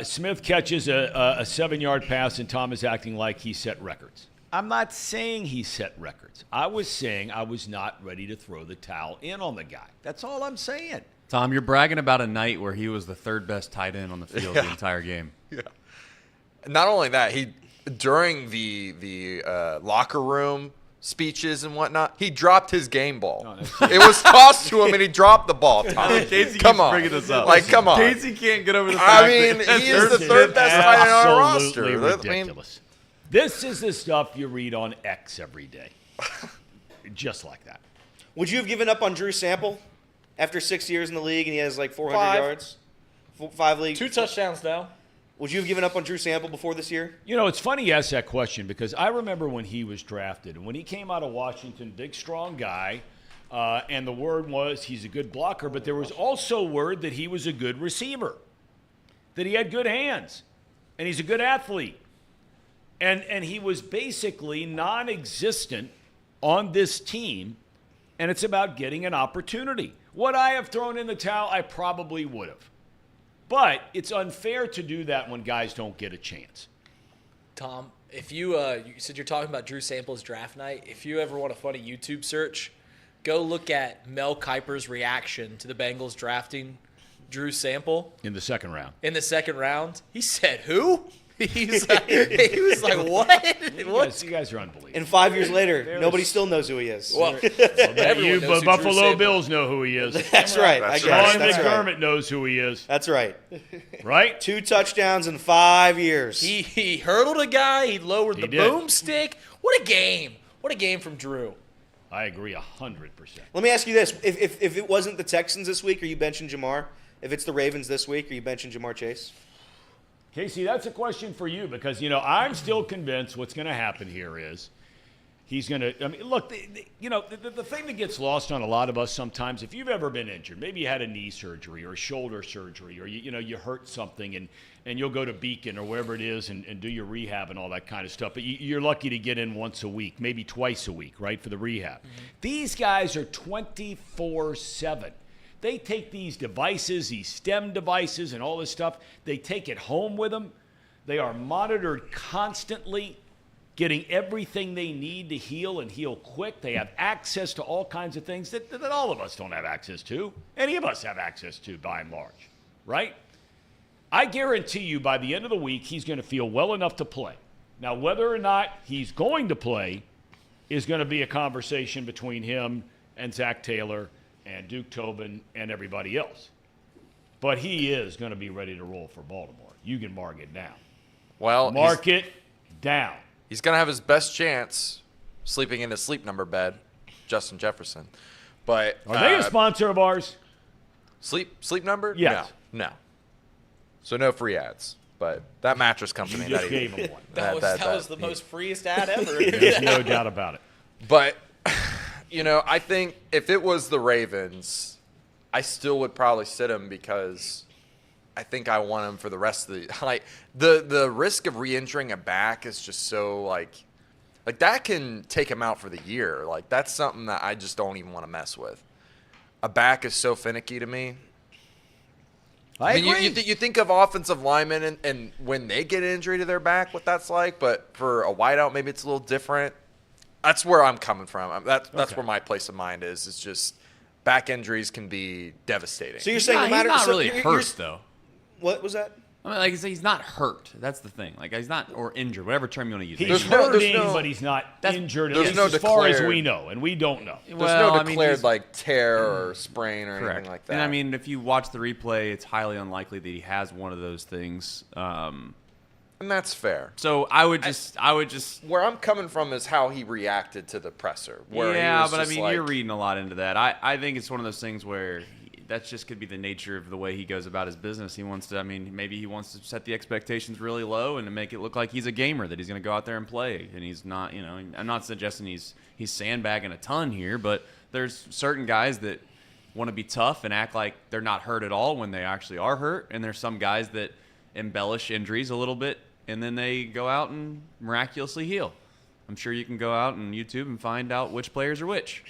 Smith catches a 7-yard pass, and Tom is acting like he set records. I'm not saying he set records. I was saying I was not ready to throw the towel in on the guy. That's all I'm saying. Tom, you're bragging about a night where he was the third best tight end on the field the entire game. Yeah. Not only that, during the locker room speeches and whatnot, he dropped his game ball. It was tossed to him, and he dropped the ball. Tom. Casey come keeps on, bringing this up. Like, come on. Casey can't get over the fact I mean, that he is the third best tight end on our roster. Absolutely ridiculous. This is the stuff you read on X every day. Just like that. Would you have given up on Drew Sample after 6 years in the league and he has like 400 5. yards? 5 leagues. 2 touchdowns now. Would you have given up on Drew Sample before this year? You know, it's funny you ask that question because I remember when he was drafted. And when he came out of Washington, big, strong guy, and the word was he's a good blocker, but there was also word that he was a good receiver, that he had good hands, and he's a good athlete. And he was basically non-existent on this team, and it's about getting an opportunity. Would I have thrown in the towel? I probably would have. But it's unfair to do that when guys don't get a chance. Tom, if you said you're talking about Drew Sample's draft night, if you ever want a funny YouTube search, go look at Mel Kiper's reaction to the Bengals drafting Drew Sample. In the second round. In the second round, he said, "Who?" He was like, "What?" You guys are unbelievable. And 5 years later, nobody still knows who he is. Well, You everyone knows who Buffalo Drew Sample- Bills know who he is. That's right. That's I right. guess. Sean That's McDermott right. knows who he is. That's right. Right? 2 touchdowns in 5 years. He hurdled a guy. He lowered the did. boomstick. What a game! What a game from Drew. I agree 100%. Let me ask you this. If it wasn't the Texans this week, are you benching Jamar? If it's the Ravens this week, are you benching Jamar Chase? Casey, that's a question for you because, I'm still convinced what's going to happen here is he's going to – I mean, look, the thing that gets lost on a lot of us sometimes, if you've ever been injured, maybe you had a knee surgery or a shoulder surgery or, you hurt something and you'll go to Beacon or wherever it is and do your rehab and all that kind of stuff. But you're lucky to get in once a week, maybe twice a week, right, for the rehab. Mm-hmm. These guys are 24/7. They take these devices, these STEM devices and all this stuff, they take it home with them. They are monitored constantly, getting everything they need to heal and heal quick. They have access to all kinds of things that all of us don't have access to. Any of us have access to, by and large, right? I guarantee you by the end of the week, he's going to feel well enough to play. Now, whether or not he's going to play is going to be a conversation between him and Zach Taylor and Duke Tobin and everybody else. But he is going to be ready to roll for Baltimore. You can mark it down. Well, Mark it down. he's going to have his best chance sleeping in a sleep number bed, Justin Jefferson. But Are they a sponsor of ours? sleep number? Yes. No. So no free ads. But that mattress company. You just that gave him one. That was the most freest ad ever. There's no doubt about it. But, I think if it was the Ravens, I still would probably sit him because I think I want him for the rest of the risk of re-injuring a back is just so like that can take him out for the year. Like that's something that I just don't even want to mess with. A back is so finicky to me. I mean, you think of offensive linemen and when they get injury to their back, what that's like. But for a wideout, maybe it's a little different. That's where I'm coming from. That's where my place of mind is. It's just back injuries can be devastating. So you're saying no matter he's not so really you're- hurt though. What was that? I mean, like I say, he's not hurt. That's the thing. Like he's not or injured, whatever term you want to use. He's There's no- hurting, there's no- but he's not injured. there's At no least as far as declared- we know, and we don't know. There's no declared he's- tear or sprain or Correct. anything like that. And I mean, if you watch the replay, it's highly unlikely that he has one of those things. and that's fair. So I would just. Where I'm coming from is how he reacted to the presser. Where he Yeah, was but I just mean, like, you're reading a lot into that. I think it's one of those things where that just could be the nature of the way he goes about his business. He wants to. I mean, maybe he wants to set the expectations really low and to make it look like he's a gamer, that he's going to go out there and play, and he's not. I'm not suggesting he's sandbagging a ton here, but there's certain guys that want to be tough and act like they're not hurt at all when they actually are hurt, and there's some guys that embellish injuries a little bit and then they go out and miraculously heal. I'm sure you can go out on YouTube and find out which players are which.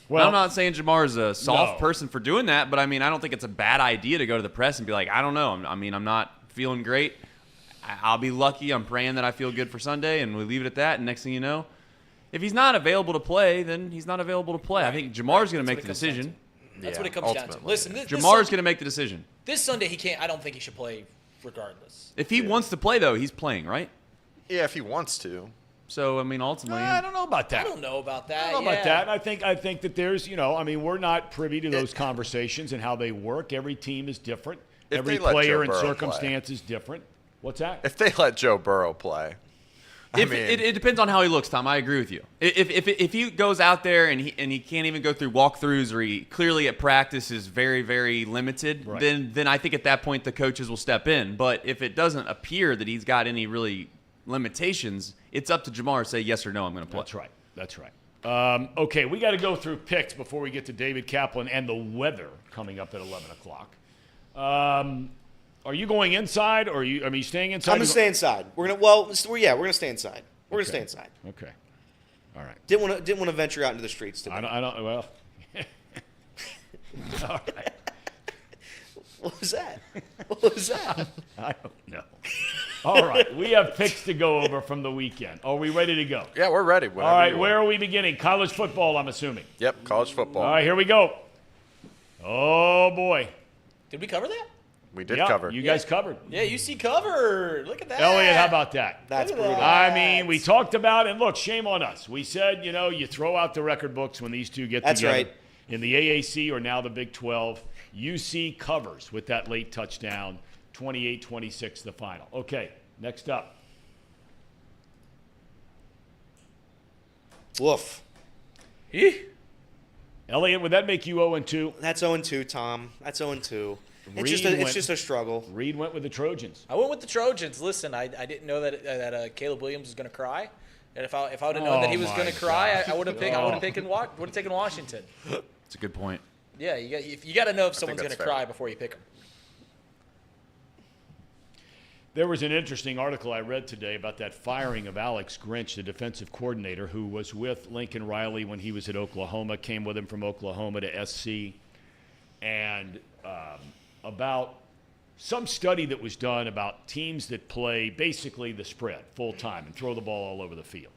Well, I'm not saying Jamar's a soft person for doing that, but I mean, I don't think it's a bad idea to go to the press and be like, I don't know. I mean, I'm not feeling great. I'll be lucky. I'm praying that I feel good for Sunday, and we leave it at that. And next thing you know, if he's not available to play, then he's not available to play. I think Jamar's going to make the decision. That's Yeah, what it comes down to. ultimately, Listen, yeah. Jamar's going to make the decision. This Sunday he can't. I don't think he should play regardless. If he wants to play, though, he's playing, right? Yeah, if he wants to. So, I mean, ultimately. I don't know about that. I don't know about that. I don't know about that. And I think that there's, we're not privy to those conversations and how they work. Every team is different. If Every they let player Joe and Burrow circumstance is different. What's that? If they let Joe Burrow play. It depends on how he looks, Tom. I agree with you. If he goes out there and he can't even go through walkthroughs, or he clearly at practice is very, very limited, Right. then I think at that point the coaches will step in. But if it doesn't appear that he's got any really limitations, it's up to Jamar to say yes or no, I'm going to play. That's right. Okay, we got to go through picks before we get to David Kaplan and the weather coming up at 11 o'clock. Are you going inside, or are you staying inside? I'm gonna stay inside. We're gonna stay inside. We're gonna stay inside. Okay. All right. Didn't want to venture out into the streets today. I don't. Well. All right. What was that? What was that? I don't know. All right, we have picks to go over from the weekend. Are we ready to go? Yeah, we're ready. All right, where are we beginning? College football, I'm assuming. Yep, college football. All right, here we go. Oh, boy. Did we cover that? We did Yeah, cover. You guys covered. Yeah, UC covered. Look at that. Elliot, how about that? That's Look at brutal. that. I mean, we talked about, and look, shame on us. We said, you throw out the record books when these two get That's together. right. In the AAC or now the Big 12, UC covers with that late touchdown, 28-26 the final. Okay, next up. Woof. Elliot, would that make you 0-2? That's 0-2, Tom. That's 0-2. Reed It's just a struggle. Reed went with the Trojans. I went with the Trojans. Listen, I didn't know that Caleb Williams was going to cry. And if I would have known that he was going to cry, I would have taken Washington. That's a good point. Yeah, you got to know if someone's going to that's cry fair. before you pick them. There was an interesting article I read today about that firing of Alex Grinch, the defensive coordinator, who was with Lincoln Riley when he was at Oklahoma, came with him from Oklahoma to SC, and about some study that was done about teams that play basically the spread full time and throw the ball all over the field.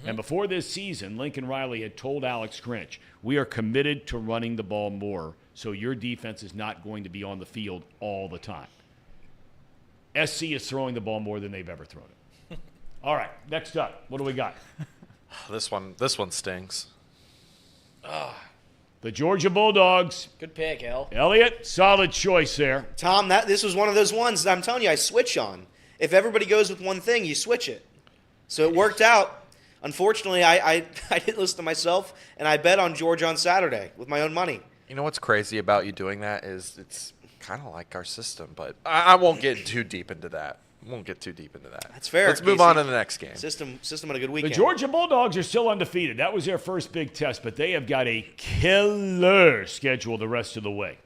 And before this season, Lincoln Riley had told Alex Grinch, we are committed to running the ball more, so your defense is not going to be on the field all the time. SC is throwing the ball more than they've ever thrown it. All right, next up, what do we got? This one stings. The Georgia Bulldogs. Good pick, El. Elliot, solid choice there. Tom, this was one of those ones that I'm telling you I switch on. If everybody goes with one thing, you switch it. So it worked out. Unfortunately, I didn't listen to myself, and I bet on Georgia on Saturday with my own money. You know what's crazy about you doing that is it's kind of like our system, but I won't get too deep into that. That's fair. Let's move Casey. on to the next game. System had a good The weekend. Georgia Bulldogs are still undefeated. That was their first big test, but they have got a killer schedule the rest of the way.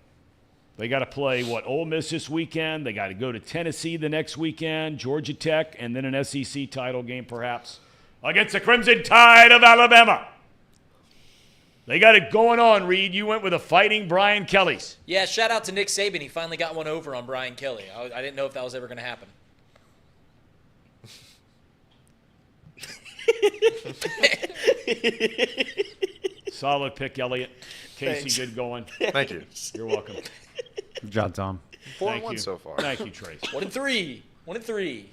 They got to play, Ole Miss this weekend. They got to go to Tennessee the next weekend, Georgia Tech, and then an SEC title game perhaps against the Crimson Tide of Alabama. They got it going on, Reed. You went with a fighting Brian Kelly's. Yeah, shout out to Nick Saban. He finally got one over on Brian Kelly. I didn't know if that was ever going to happen. Solid pick, Elliot. Casey, Thanks. good going. Thank you. You're welcome. Good job, Tom. Thank 4-1 you so far. Thank you, Trace. 1-3. 1-3.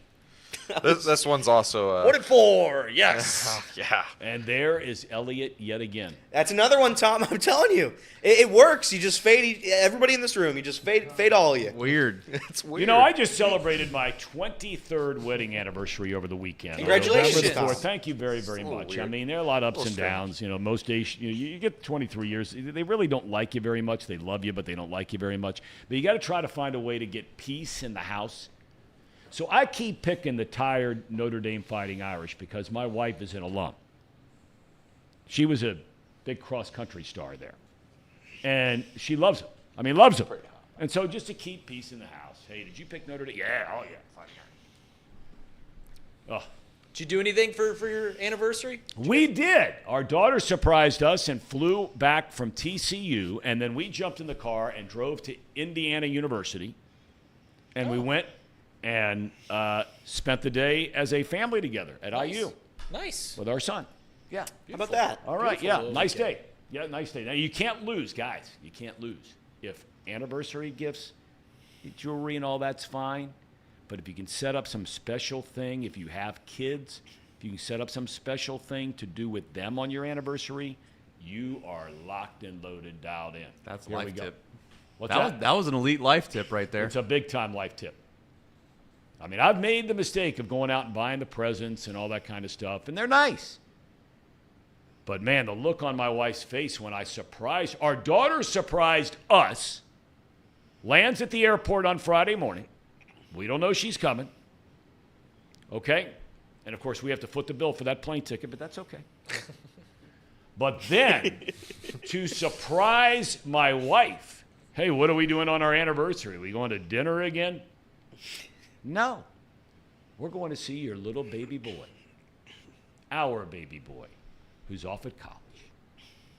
This one's also 1-4. Yes. yeah. And there is Elliot yet again. That's another one, Tom. I'm telling you, it works. You just fade everybody in this room. You just fade all of you. Weird. It's weird. You know, I just celebrated my 23rd wedding anniversary over the weekend. Congratulations, November the 4th. Tom. Thank you very, very a little much. weird. I mean, there are a lot of ups and strange. downs. You know, most days you get 23 years. They really don't like you very much. They love you, but they don't like you very much. But you got to try to find a way to get peace in the house. So I keep picking the tired Notre Dame Fighting Irish because my wife is an alum. She was a big cross-country star there. And she loves him. I mean, loves him. And so just to keep peace in the house. Hey, did you pick Notre Dame? Yeah, oh yeah. Oh, Did you do anything for your anniversary? we did. Our daughter surprised us and flew back from TCU, and then we jumped in the car and drove to Indiana University. And we went and spent the day as a family together at IU Nice. with our son. Yeah. How about that? All right, Beautiful yeah, little nice weekend. day. Yeah, nice day. Now, you can't lose, guys. You can't lose. If anniversary gifts, jewelry and all that's fine. But if you can set up some special thing, if you have kids, if you can set up some special thing to do with them on your anniversary, you are locked and loaded, dialed in. That's a Here we life go. tip. What's That was an elite life tip right there. It's a big-time life tip. I mean, I've made the mistake of going out and buying the presents and all that kind of stuff, and they're nice. But, man, the look on my wife's face when our daughter surprised us, lands at the airport on Friday morning. We don't know she's coming. Okay? And, of course, we have to foot the bill for that plane ticket, but that's okay. But then, to surprise my wife, hey, what are we doing on our anniversary? Are we going to dinner again? No. We're going to see your little baby boy, our baby boy, who's off at college.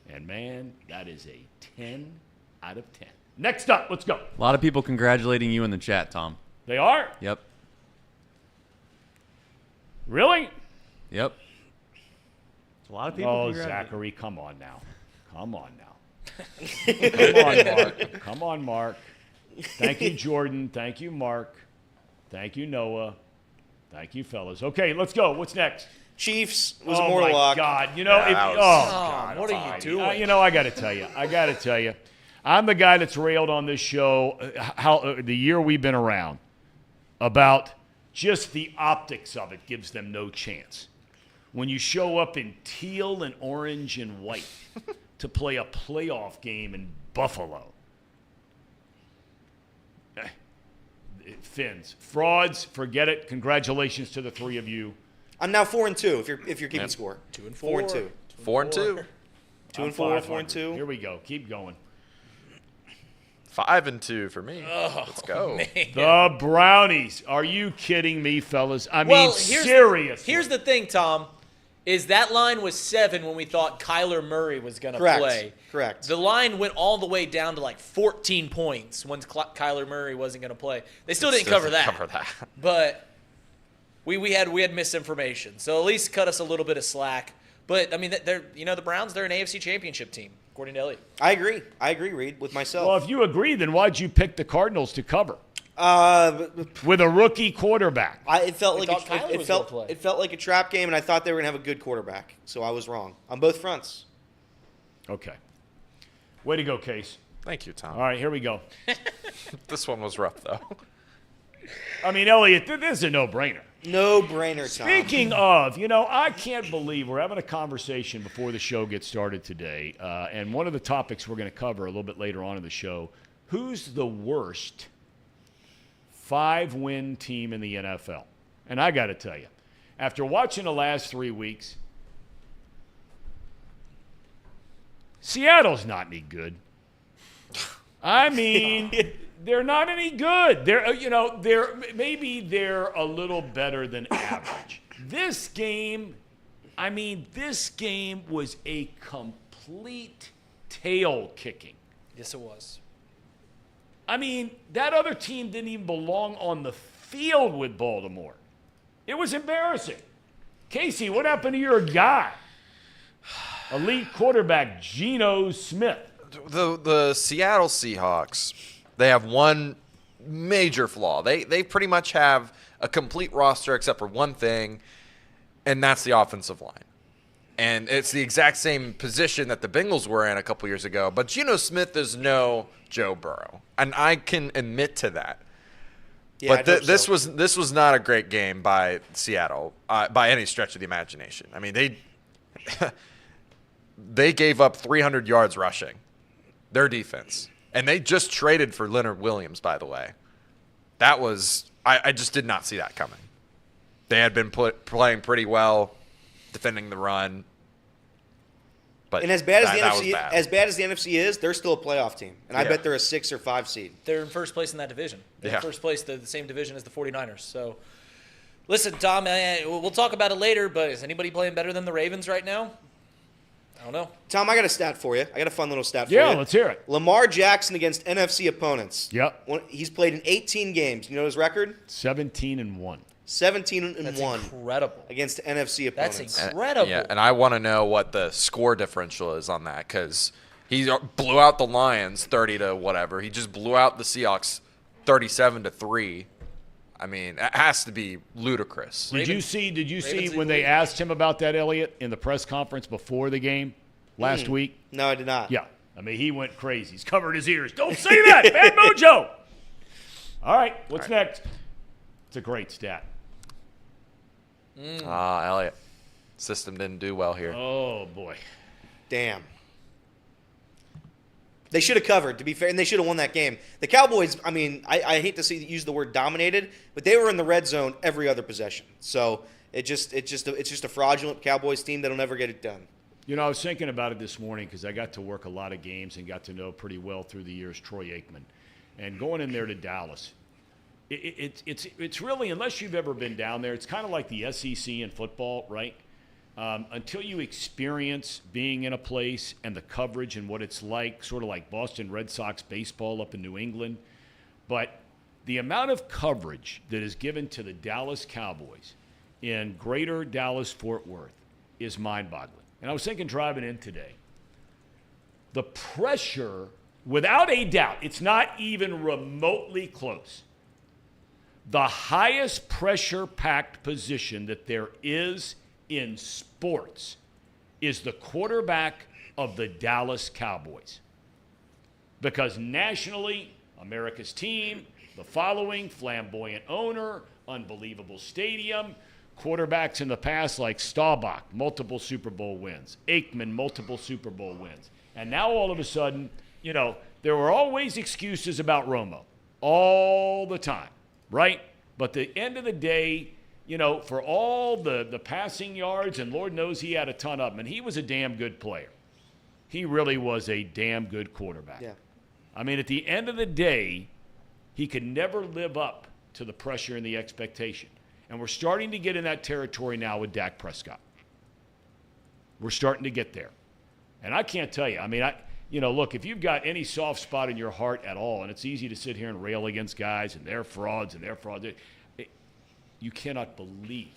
And, man, that is a 10 out of 10. Next up, let's go. A lot of people congratulating you in the chat, Tom. They are? Yep. Really? Yep. A lot of people. Oh, Zachary, come on now. Come on now. Come on, Mark. Come on, Mark. Thank you, Jordan. Thank you, Mark. Thank you, Noah. Thank you, fellas. Okay, let's go. What's next? Chiefs was Oh, more my lock. God. You know, God, what are you doing? you know, I got to tell you. I'm the guy that's railed on this show the year we've been around about just the optics of it gives them no chance. When you show up in teal and orange and white to play a playoff game in Buffalo. Fins. Frauds, forget it. Congratulations to the three of you. I'm now 4-2 if you're keeping score. 2-4. 4-2. 4-2. 2-4, 4-2. Here we go. Keep going. 5-2 for me. Let's go. The Brownies. Are you kidding me, fellas? I mean, Well, seriously. here's the thing, Tom, is that line was 7 when we thought Kyler Murray was going to play. Correct. The line went all the way down to like 14 points when Kyler Murray wasn't going to play. They still didn't cover that. But we had misinformation. So at least cut us a little bit of slack. But I mean, the Browns, they're an AFC Championship team, according to Elliot. I agree, Reed, with myself. Well, if you agree, then why'd you pick the Cardinals to cover? With a rookie quarterback. It felt like Kyler was gonna play. it felt like a trap game, and I thought they were gonna have a good quarterback. So I was wrong on both fronts. Okay. Way to go, Case. Thank you, Tom. All right, here we go. This one was rough, though. I mean, Elliot, this is a no-brainer. No brainer, Tom. Speaking of, I can't believe we're having a conversation before the show gets started today, and one of the topics we're going to cover a little bit later on in the show, who's the worst 5-win team in the NFL? And I got to tell you, after watching the last 3 weeks, Seattle's not any good. I mean, they're not any good. They're a little better than average. This game was a complete tail kicking. Yes, it was. I mean, that other team didn't even belong on the field with Baltimore. It was embarrassing. Casey, what happened to your guy? Elite quarterback Geno Smith. The Seattle Seahawks, they have one major flaw. They pretty much have a complete roster except for one thing, and that's the offensive line. And it's the exact same position that the Bengals were in a couple years ago. But Geno Smith is no Joe Burrow, and I can admit to that. Yeah, but this was not a great game by Seattle by any stretch of the imagination. I mean, they gave up 300 yards rushing, their defense. And they just traded for Leonard Williams, by the way. That was – I just did not see that coming. They had been playing pretty well, defending the run. But and as bad as the NFC is, they're still a playoff team. And I bet they're a 6 or 5 seed. They're in first place in that division. They're in first place, the same division as the 49ers. So, listen, Tom, we'll talk about it later, but is anybody playing better than the Ravens right now? I don't know. Tom, I got a stat for you. I got a fun little stat for Yeah, you. let's hear it. Lamar Jackson against NFC opponents. Yep. He's played in 18 games. You know his record? 17-1. 17-1 That's incredible. against NFC opponents. That's incredible. Yeah, and I want to know what the score differential is on that because he blew out the Lions 30 to whatever. He just blew out the Seahawks 37-3. I mean, it has to be ludicrous. Did you see Ravens when they asked him about that, Elliott, in the press conference before the game last week? No, I did not. Yeah. I mean, he went crazy. He's covered his ears. Don't say that. Bad mojo. All right. What's next? It's a great stat. Elliott. System didn't do well here. Oh, boy. Damn. They should have covered, to be fair, and they should have won that game. The Cowboys, I mean, I hate to use the word dominated, but they were in the red zone every other possession. So it's just a fraudulent Cowboys team that'll never get it done. You know, I was thinking about it this morning because I got to work a lot of games and got to know pretty well through the years Troy Aikman. And going in there to Dallas, it's really, unless you've ever been down there, it's kind of like the SEC in football, right? Until you experience being in a place and the coverage and what it's like, sort of like Boston Red Sox baseball up in New England. But the amount of coverage that is given to the Dallas Cowboys in greater Dallas-Fort Worth is mind-boggling. And I was thinking driving in today, the pressure, without a doubt, it's not even remotely close. The highest pressure-packed position that there is in sports is the quarterback of the Dallas Cowboys. Because nationally, America's team, the following, flamboyant owner, unbelievable stadium, quarterbacks in the past like Staubach, multiple Super Bowl wins, Aikman, multiple Super Bowl wins. And now all of a sudden, you know, there were always excuses about Romo, all the time, right? But at the end of the day, you know, for all the passing yards, and Lord knows he had a ton of them, and he was a damn good player. He really was a damn good quarterback. Yeah. I mean, at the end of the day, he could never live up to the pressure and the expectation. And we're starting to get in that territory now with Dak Prescott. We're starting to get there. And I can't tell you, I mean, look, if you've got any soft spot in your heart at all, and it's easy to sit here and rail against guys and they're frauds, you cannot believe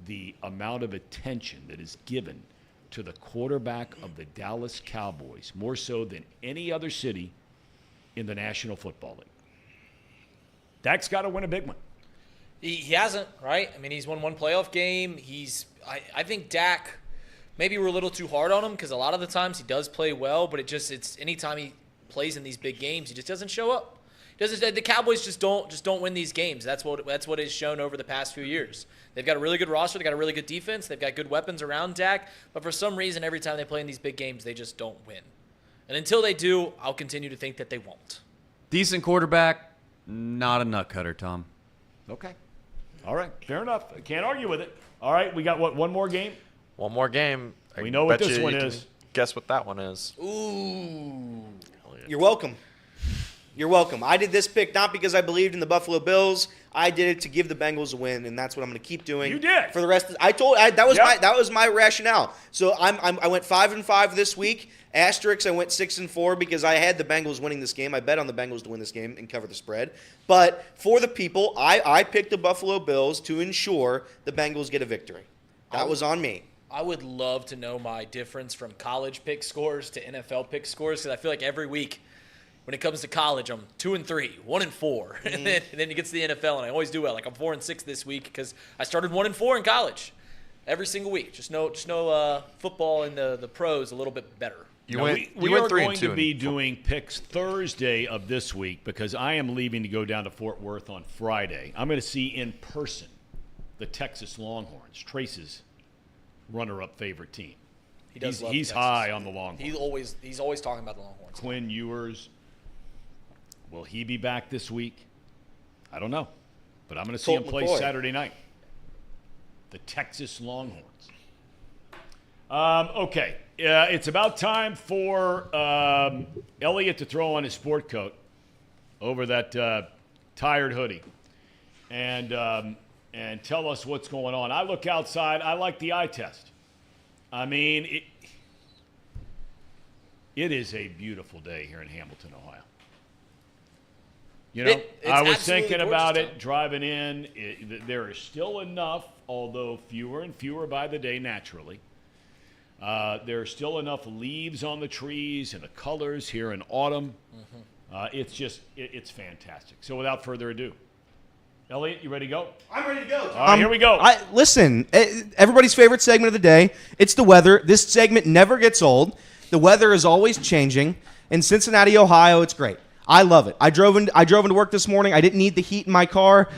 the amount of attention that is given to the quarterback of the Dallas Cowboys, more so than any other city in the National Football League. Dak's got to win a big one. He hasn't, right? I mean, he's won one playoff game. I think Dak, maybe we're a little too hard on him because a lot of the times he does play well, but it's anytime he plays in these big games, he just doesn't show up. The Cowboys just don't win these games. That's what is shown over the past few years. They've got a really good roster. They've got a really good defense. They've got good weapons around Dak. But for some reason, every time they play in these big games, they just don't win. And until they do, I'll continue to think that they won't. Decent quarterback, not a nut cutter, Tom. Okay. All right. Fair enough. I can't argue with it. All right. We got, one more game? One more game. We know what this one you is. can guess what that one is. Ooh. You're welcome. You're welcome. I did this pick not because I believed in the Buffalo Bills. I did it to give the Bengals a win, and that's what I'm going to keep doing. You did. For the rest of that was my rationale. So I went 5-5 this week. Asterisk, I went 6-4 because I had the Bengals winning this game. I bet on the Bengals to win this game and cover the spread. But for the people, I picked the Buffalo Bills to ensure the Bengals get a victory. That was on me. I would love to know my difference from college pick scores to NFL pick scores because I feel like every week when it comes to college, I'm 2-3, 1-4, and then it gets to the NFL, and I always do well. Like I'm 4-6 this week because I started 1-4 in college every single week. Just know football and the pros a little bit better. We are going to be doing picks Thursday of this week because I am leaving to go down to Fort Worth on Friday. I'm going to see in person the Texas Longhorns, Trace's runner-up favorite team. He's high on the Longhorns. He's always talking about the Longhorns. Quinn Ewers. Will he be back this week? I don't know. But I'm going to see him play Saturday night. The Texas Longhorns. Okay. It's about time for Elliott to throw on his sport coat over that tired hoodie and tell us what's going on. I look outside. I like the eye test. I mean, it is a beautiful day here in Hamilton, Ohio. You know, It's I was absolutely thinking gorgeous, about Tom. it driving in. There is still enough, although fewer and fewer by the day naturally. There are still enough leaves on the trees and the colors here in autumn. It's fantastic. So without further ado, Elliot, you ready to go? I'm ready to go. All right, here we go. Listen, everybody's favorite segment of the day. It's the weather. This segment never gets old. The weather is always changing. In Cincinnati, Ohio, it's great. I love it. I drove into work this morning. I didn't need the heat in my car.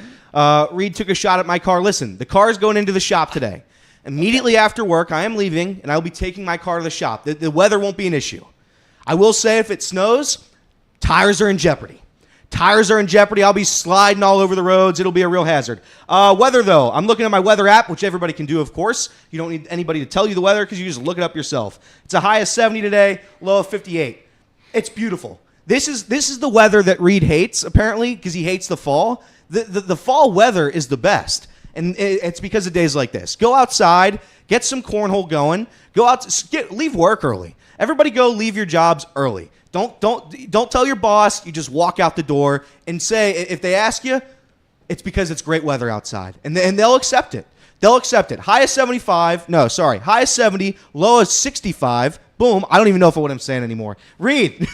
Reed took a shot at my car. Listen, the car is going into the shop today. Immediately after work, I am leaving, and I will be taking my car to the shop. The weather won't be an issue. I will say if it snows, tires are in jeopardy. Tires are in jeopardy. I'll be sliding all over the roads. It'll be a real hazard. Weather, though. I'm looking at my weather app, which everybody can do, of course. You don't need anybody to tell you the weather because you just look it up yourself. It's a high of 70 today, low of 58. It's beautiful. This is the weather that Reed hates, apparently, because he hates the fall. The fall weather is the best, and it's because of days like this. Go outside, get some cornhole going. Go out, leave work early. Everybody go leave your jobs early. Don't tell your boss. You just walk out the door and say, if they ask you, it's because it's great weather outside, and they'll accept it. They'll accept it. High of 75. No, sorry. High of 70. Low of 65. Boom. I don't even know what I'm saying anymore. Reed.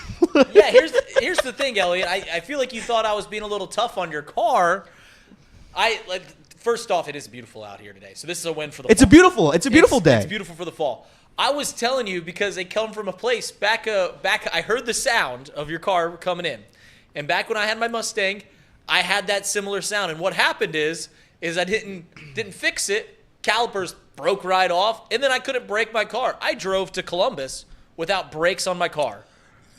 Yeah, here's the thing, Elliot. I feel like you thought I was being a little tough on your car. First off, it is beautiful out here today, so this is a win for the fall. It's a beautiful day. It's beautiful for the fall. I was telling you because they come from a place back. I heard the sound of your car coming in, and back when I had my Mustang, I had that similar sound. And what happened is I didn't fix it. Calipers broke right off, and then I couldn't brake my car. I drove to Columbus without brakes on my car.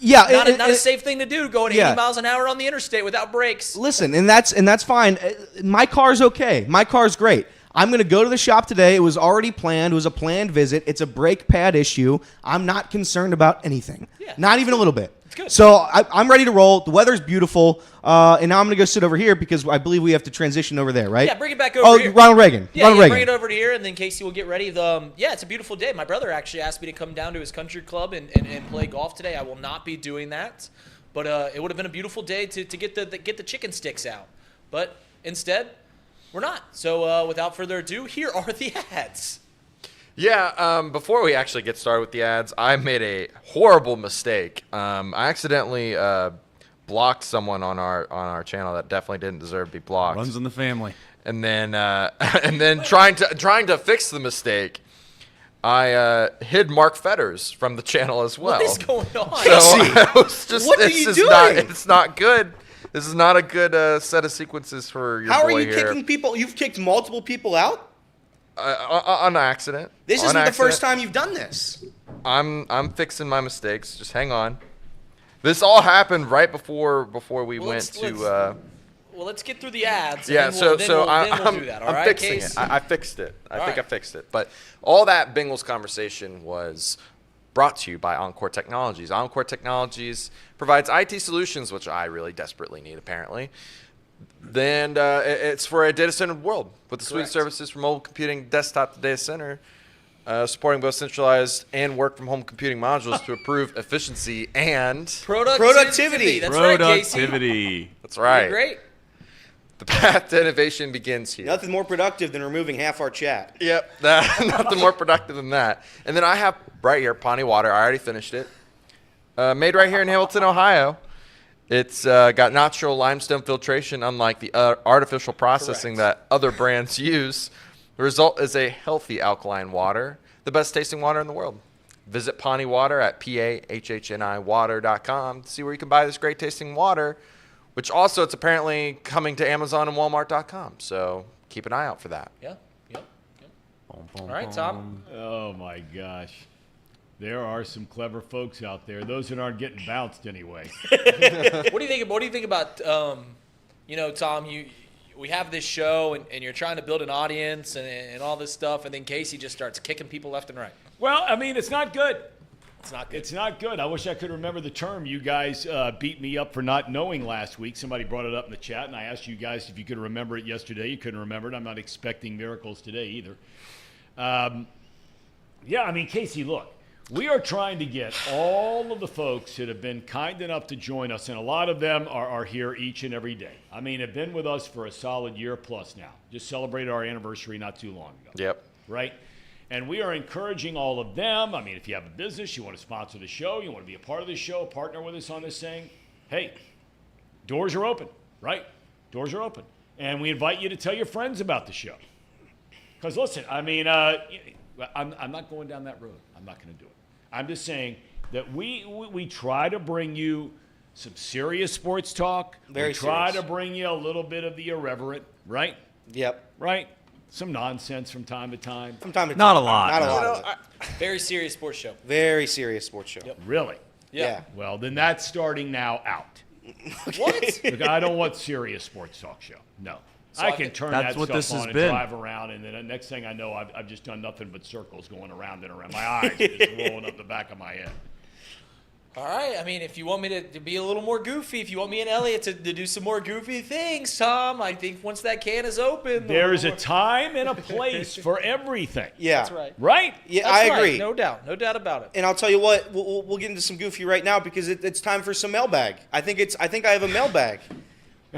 Yeah, not a safe thing to do, going 80 miles an hour on the interstate without brakes. Listen, and that's fine. My car's okay. My car's great. I'm going to go to the shop today. It was already planned. It was a planned visit. It's a brake pad issue. I'm not concerned about anything. Yeah, not even a little bit. It's good. So I'm ready to roll. The weather's beautiful. And now I'm going to go sit over here because I believe we have to transition over there, right? Yeah, bring it back over here. Ronald Reagan. Ronald Reagan. Bring it over to here, and then Casey will get ready. It's a beautiful day. My brother actually asked me to come down to his country club and play golf today. I will not be doing that, but it would have been a beautiful day to get the chicken sticks out. But instead, we're not. So without further ado, here are the ads. Yeah, before we actually get started with the ads, I made a horrible mistake. I accidentally blocked someone on our channel that definitely didn't deserve to be blocked. Runs in the family. And then trying to fix the mistake, I hid Mark Fetters from the channel as well. What is going on? So I was just, What are you doing? It's not good. This is not a good set of sequences for your How boy are you here. kicking people? You've kicked multiple people out? On accident. This On isn't the accident. first time you've done this. I'm fixing my mistakes. Just hang on. This all happened right before we went to. Well, let's get through the ads. Yeah, and then we'll I'm do that. All I'm right, fixing Case? it. I fixed it. I think right. I fixed it. But all that Bengals conversation was brought to you by Encore Technologies. Encore Technologies provides IT solutions, which I really desperately need, apparently. Then it's for a data center world with the suite of services from mobile computing, desktop to data center, supporting both centralized and work from home computing modules to improve efficiency and Productivity. That's right, Casey. Productivity. That's right. You're great. The path to innovation begins here. Nothing more productive than removing half our chat. Yep, nothing more productive than that. And then I have right here Pawnee Water. I already finished it. Made right here in Hamilton, Ohio. It's got natural limestone filtration, unlike the artificial processing that other brands use. The result is a healthy alkaline water, the best tasting water in the world. Visit Pawnee Water at PAHHNIwater.com to see where you can buy this great tasting water, which also it's apparently coming to Amazon and Walmart.com. So keep an eye out for that. Yeah. Yep. All right, Tom. Oh my gosh. There are some clever folks out there. Those that aren't getting bounced anyway. What do you think about Tom, we have this show and you're trying to build an audience and all this stuff, and then Casey just starts kicking people left and right. Well, I mean, it's not good. It's not good. It's not good. I wish I could remember the term. You guys beat me up for not knowing last week. Somebody brought it up in the chat, and I asked you guys if you could remember it yesterday. You couldn't remember it. I'm not expecting miracles today either. Yeah, I mean, Casey, look. We are trying to get all of the folks that have been kind enough to join us, and a lot of them are here each and every day. I mean, have been with us for a solid year plus now. Just celebrated our anniversary not too long ago. Yep. Right? And we are encouraging all of them. I mean, if you have a business, you want to sponsor the show, you want to be a part of the show, partner with us on this thing, hey, doors are open, right? Doors are open. And we invite you to tell your friends about the show. Because listen, I mean, I'm not going down that road. I'm not going to do it. I'm just saying that we try to bring you some serious sports talk. Very try serious. to bring you a little bit of the irreverent, right? Yep. Right? Some nonsense from time to time. From time to time. Not a lot. Not a lot of it. Very serious sports show. Very serious sports show. Yep. Really? Yeah. Well, then that's starting now out. What? Look, I don't want serious sports talk show. No. So I I can can- turn That's that what stuff this has on and been. drive around, and then the next thing I know, I've just done nothing but circles going around and around. My eyes are just rolling up the back of my head. All right. I mean, if you want me to be a little more goofy, if you want me and Elliot to do some more goofy things, Tom, I think once that can is open. There's a time and a place for everything. Yeah. That's right. Right? Yeah, That's I right. agree. No doubt. No doubt about it. And I'll tell you what, we'll get into some goofy right now because it's time for some mailbag. I think I have a mailbag.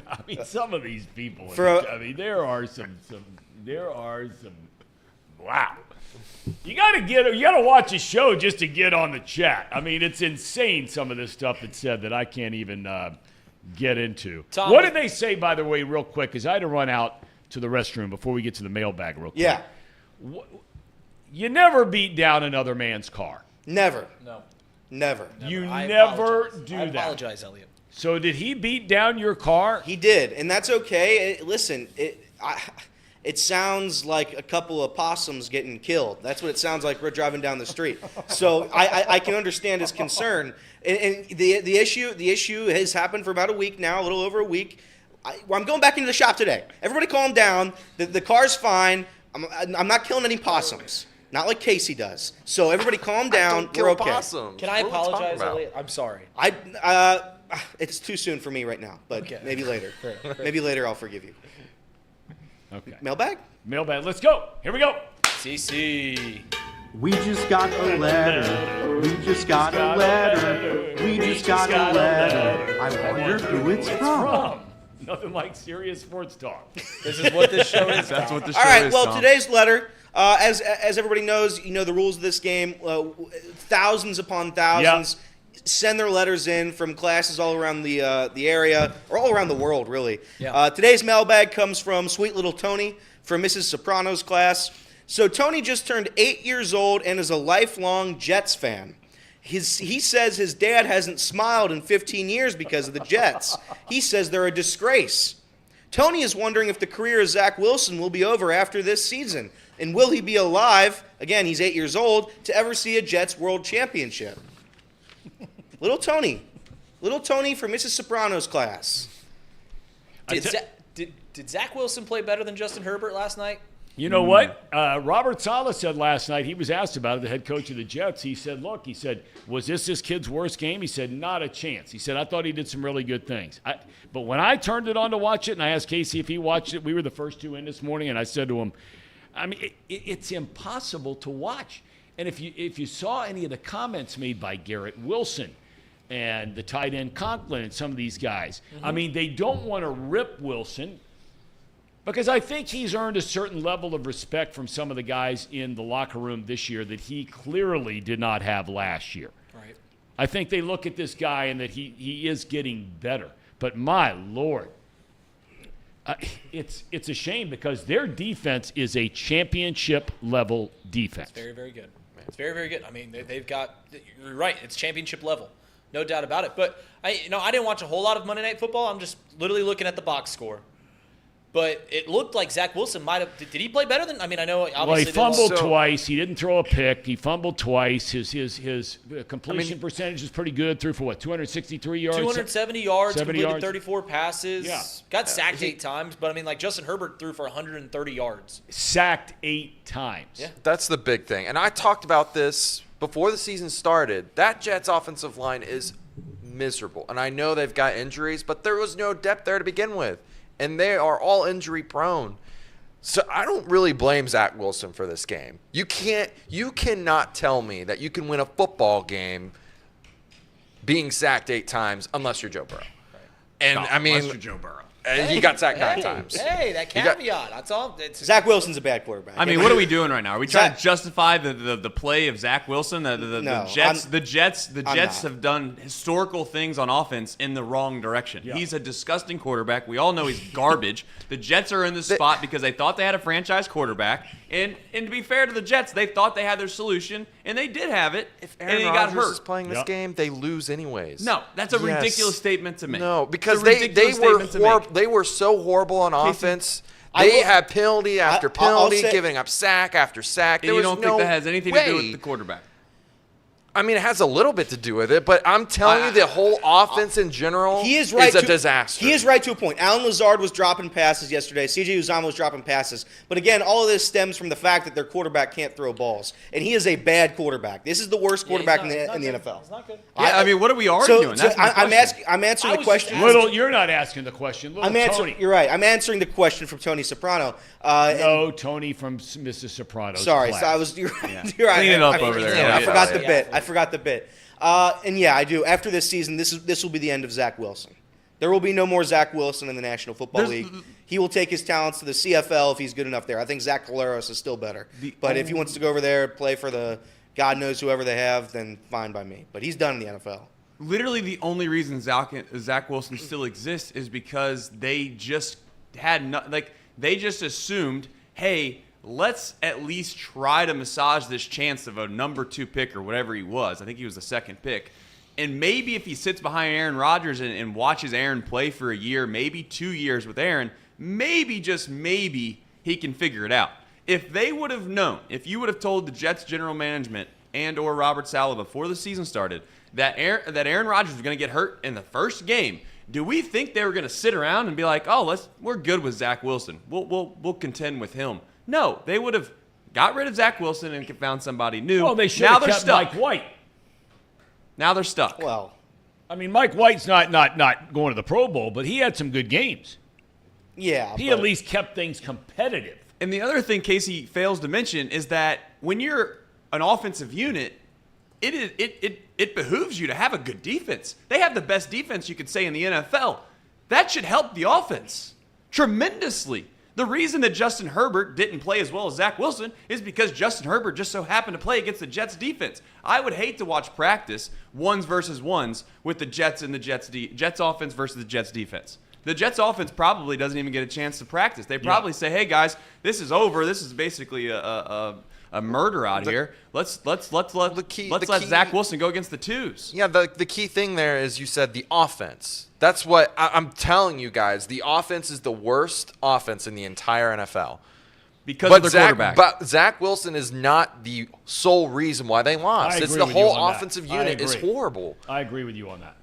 I mean, some of these people. For I mean, there are some. Wow. You gotta watch a show just to get on the chat. I mean, it's insane some of this stuff that's said that I can't even get into. Tom, what did they say, by the way, real quick? Because I had to run out to the restroom before we get to the mailbag real quick. Yeah. You never beat down another man's car. Never. No. Never. You I never apologize. do I that. apologize, Elliot. So did he beat down your car? He did, and that's okay. Listen, it sounds like a couple of possums getting killed. That's what it sounds like. We're driving down the street, so I can understand his concern. And the issue has happened for about a week now, a little over a week. I'm going back into the shop today. Everybody, calm down. The car's fine. I'm not killing any possums. Not like Casey does. So everybody, calm down. Don't kill We're okay. possums. Can I What are we talking apologize, about? Elliot? I'm sorry. It's too soon for me right now, but Okay. maybe later. Maybe later I'll forgive you. Okay. Mailbag? Mailbag. Let's go. Here we go. CC. We just got a letter. We just got a letter. We just got a letter. I wonder who it's from. Nothing like serious sports talk. This is what this show is. That's what the show All right. is. Well, Tom. today's letter, as everybody knows, you know the rules of this game. Thousands upon thousands send their letters in from classes all around the area, or all around the world, really. Yeah. Today's mailbag comes from sweet little Tony from Mrs. Soprano's class. So Tony just turned 8 years old and is a lifelong Jets fan. He says his dad hasn't smiled in 15 years because of the Jets. He says they're a disgrace. Tony is wondering if the career of Zach Wilson will be over after this season. And will he be alive, again, he's 8 years old, to ever see a Jets world championship? Little Tony from Mrs. Soprano's class. Did Zach Wilson play better than Justin Herbert last night? You know what? Robert Saleh said last night, he was asked about it, the head coach of the Jets. He said, look, was this kid's worst game? He said, not a chance. He said, I thought he did some really good things. But when I turned it on to watch it, and I asked Casey if he watched it, we were the first two in this morning, and I said to him, I mean, it's impossible to watch. And if you saw any of the comments made by Garrett Wilson and the tight end Conklin and some of these guys, I mean, they don't want to rip Wilson because I think he's earned a certain level of respect from some of the guys in the locker room this year that he clearly did not have last year. Right. I think they look at this guy and that he is getting better. But my Lord, it's a shame because their defense is a championship level defense. It's very, very good. It's very, very good. I mean, they've got. You're right. It's championship level, no doubt about it. But I didn't watch a whole lot of Monday Night Football. I'm just literally looking at the box score. But it looked like Zach Wilson might have. Did he play better than? I mean, I know obviously. Well, he fumbled So- twice. He didn't throw a pick. He fumbled twice. His completion percentage is pretty good. Threw for what, 263 yards? 270 yards, 70 completed yards. 34 passes. Yeah. Got sacked 8 times, but I mean, like Justin Herbert threw for 130 yards. Sacked 8 times. Yeah. That's the big thing. And I talked about this before the season started. That Jets offensive line is miserable. And I know they've got injuries, but there was no depth there to begin with. And they are all injury prone. So I don't really blame Zach Wilson for this game. You cannot tell me that you can win a football game being sacked 8 times unless you're Joe Burrow. And unless you're Joe Burrow. He got sacked 9 times. Hey, that caveat. That's all. Zach Wilson's a bad quarterback. I mean, what are we doing right now? Are we trying to justify the play of Zach Wilson? The Jets have done historical things on offense in the wrong direction. Yeah. He's a disgusting quarterback. We all know he's garbage. The Jets are in this spot because they thought they had a franchise quarterback. And to be fair to the Jets, they thought they had their solution, and they did have it. If and Aaron he got Rodgers hurt. is playing this game, they lose anyways. No, that's a ridiculous statement to make. No, because they were so horrible on offense. They had penalty after penalty, giving up sack after sack. And you don't think that has anything to do with the quarterback? I mean, it has a little bit to do with it, but I'm telling you, the whole offense in general is a disaster. He is right to a point. Alan Lazard was dropping passes yesterday. C.J. Uzomah was dropping passes. But again, all of this stems from the fact that their quarterback can't throw balls. And he is a bad quarterback. This is the worst quarterback in the NFL. It's not good. Yeah, I mean, what are we arguing? I'm answering the question. You're not asking the question. Tony. You're right. I'm answering the question from Tony Soprano. Tony from Mrs. Soprano's Sorry, class. so I was. You're right. Clean it up over there. I forgot the bit. I forgot the bit. And yeah, I do. After this season, this will be the end of Zach Wilson. There will be no more Zach Wilson in the National Football League. He will take his talents to the CFL if he's good enough there. I think Zach Collaros is still better. But if he wants to go over there, play for the God knows whoever they have, then fine by me. But he's done in the NFL. Literally the only reason Zach Wilson still exists is because they just they just assumed, hey, let's at least try to massage this chance of a number 2 pick or whatever he was. I think he was the 2nd pick. And maybe if he sits behind Aaron Rodgers and watches Aaron play for a year, maybe 2 years with Aaron, maybe, just maybe, he can figure it out. If they would have known, if you would have told the Jets general management and or Robert Saleh before the season started that Aaron Rodgers was going to get hurt in the first game, do we think they were going to sit around and be like, oh, we're good with Zach Wilson. We'll contend with him? No, they would have got rid of Zach Wilson and found somebody new. Well, they should have kept Mike White. Now they're stuck. Well, I mean, Mike White's not going to the Pro Bowl, but he had some good games. Yeah. He at least kept things competitive. And the other thing Casey fails to mention is that when you're an offensive unit, it behooves you to have a good defense. They have the best defense you could say in the NFL. That should help the offense tremendously. The reason that Justin Herbert didn't play as well as Zach Wilson is because Justin Herbert just so happened to play against the Jets defense. I would hate to watch practice ones versus ones with the Jets and the Jets offense versus the Jets defense. The Jets offense probably doesn't even get a chance to practice. They probably say, "Hey guys, this is over. This is basically a murder out here. Let's let Zach Wilson go against the twos." Yeah, the key thing there is you said the offense. That's what I'm telling you guys. The offense is the worst offense in the entire NFL. Because of their quarterback. But Zach Wilson is not the sole reason why they lost. It's the whole offensive unit is horrible. I agree with you on that.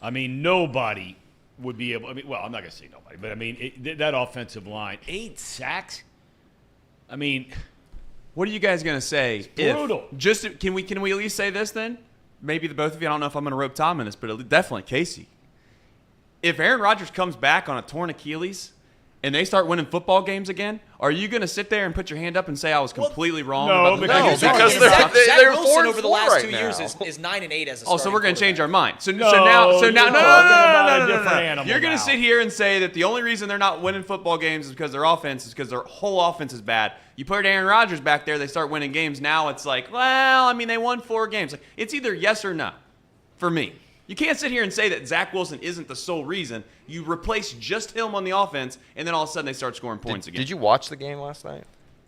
I mean, nobody would be able – I'm not going to say nobody, but, I mean, that offensive line, 8 sacks? I mean – what are you guys going to say? It's brutal. Can we at least say this then? Maybe the both of you. I don't know if I'm going to rope Tom in this, but definitely Casey. If Aaron Rodgers comes back on a torn Achilles and they start winning football games again, are you going to sit there and put your hand up and say I was completely wrong? No, because Zach they're Wilson over the last right 2 years is 9-8 as a so we're going to change our mind. So No, You're going to sit here and say that the only reason they're not winning football games is because their offense is because their whole offense is bad. You put Aaron Rodgers back there, they start winning games. Now it's like, well, I mean, they won 4 games. Like, it's either yes or no for me. You can't sit here and say that Zach Wilson isn't the sole reason. You replace just him on the offense, and then all of a sudden they start scoring points again. Did you watch the game last night?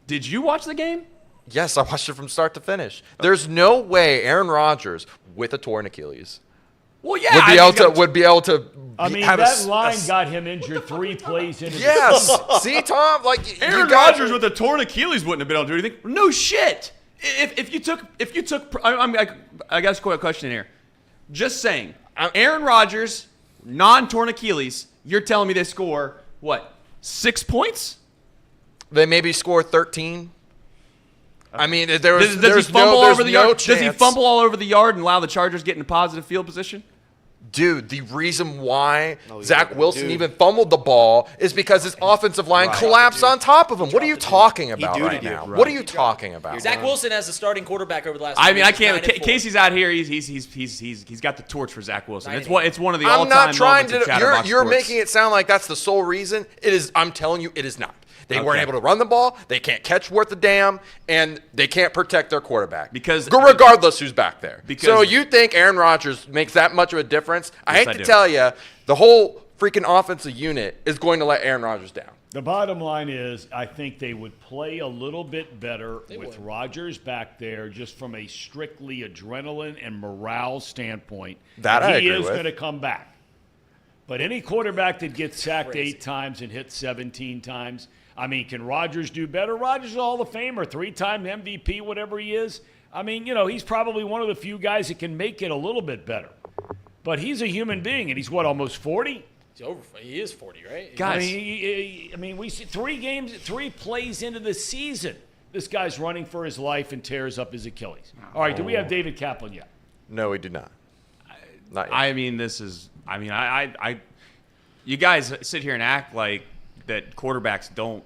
Did you watch the game? Yes, I watched it from start to finish. There's no way Aaron Rodgers with a torn Achilles would be able to. I mean, that line got him injured 3 plays into Yes. See, Tom, like Aaron Rodgers with a torn Achilles wouldn't have been able to do anything. No shit. If you took, I got a question here. Just saying, Aaron Rodgers, non-torn Achilles. You're telling me they score what? 6 points? They maybe score 13. I mean, Does he fumble all over the yard and allow the Chargers get into positive field position? Dude, the reason why No, he Zach didn't. Wilson Dude. even fumbled the ball is because his offensive line Right. collapsed on top of him. What are you talking about duded right you. now? Right. What are you talking about? Zach Wilson as the starting quarterback over the last. I few mean, I years is can't. 9-4. Casey's out here. He's got the torch for Zach Wilson. It's 9-8. one. It's one of the I'm all-time not trying moments of to. Chatterbox You're Sports. making it sound like that's the sole reason. It is. I'm telling you, it is not. They weren't Okay. able to run the ball. They can't catch worth a damn, and they can't protect their quarterback. Because- regardless who's back there. Because- So you think Aaron Rodgers makes that much of a difference? I Yes, hate I to do. tell you, the whole freaking offensive unit is going to let Aaron Rodgers down. The bottom line is, I think they would play a little bit better with would. Rodgers back there, just from a strictly adrenaline and morale standpoint. That I he agree is with. going to come back. But any quarterback that gets sacked Crazy. 8 times and hit 17 times, I mean, can Rodgers do better? Rodgers is a Hall of Famer, 3-time MVP, whatever he is. I mean, he's probably one of the few guys that can make it a little bit better. But he's a human being, and he's what, almost 40? He's over. He is 40, right? Guys. I mean, we see 3 plays into the season. This guy's running for his life and tears up his Achilles. All right, do we have David Kaplan yet? No, we do not. Not yet. I mean, you guys sit here and act like that quarterbacks don't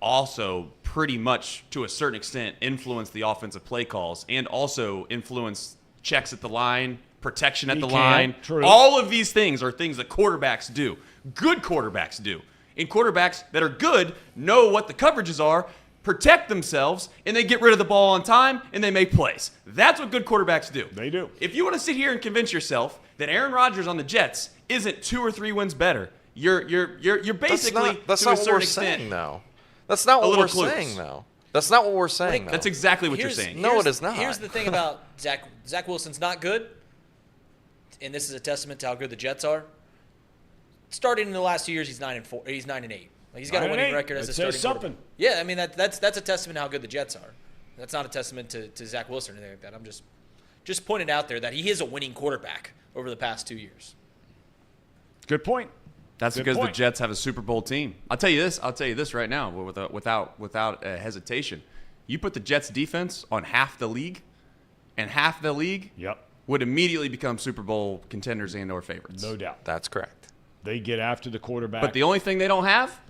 also pretty much, to a certain extent, influence the offensive play calls and also influence checks at the line, protection at He the can, line. true. All of these things are things that quarterbacks do. Good quarterbacks do. And quarterbacks that are good know what the coverages are, protect themselves, and they get rid of the ball on time, and they make plays. That's what good quarterbacks do. They do. If you want to sit here and convince yourself that Aaron Rodgers on the Jets isn't 2 or 3 wins better, you're basically that's to a not what certain we're extent. saying, though. That's not what little we're clueless. saying, though. That's not what we're saying, though. That's exactly what you're Here's- saying. No, here's- it is not. Here's the thing about Zach Wilson's not good, and this is a testament to how good the Jets are. Starting in the last 2 years, he's 9-4. He's 9-8. Like, he's got a 9-8. winning record as a That starting says quarterback. something. Yeah, I mean that's a testament to how good the Jets are. That's not a testament to Zach Wilson or anything like that. I'm just pointing out there that he is a winning quarterback over the past 2 years. Good point. That's Good because point. the Jets have a Super Bowl team. I'll tell you this right now, without hesitation. You put the Jets defense on half the league, and half the league Yep, would immediately become Super Bowl contenders and/or favorites. no doubt. That's correct. They get after the quarterback. But the only thing they don't have,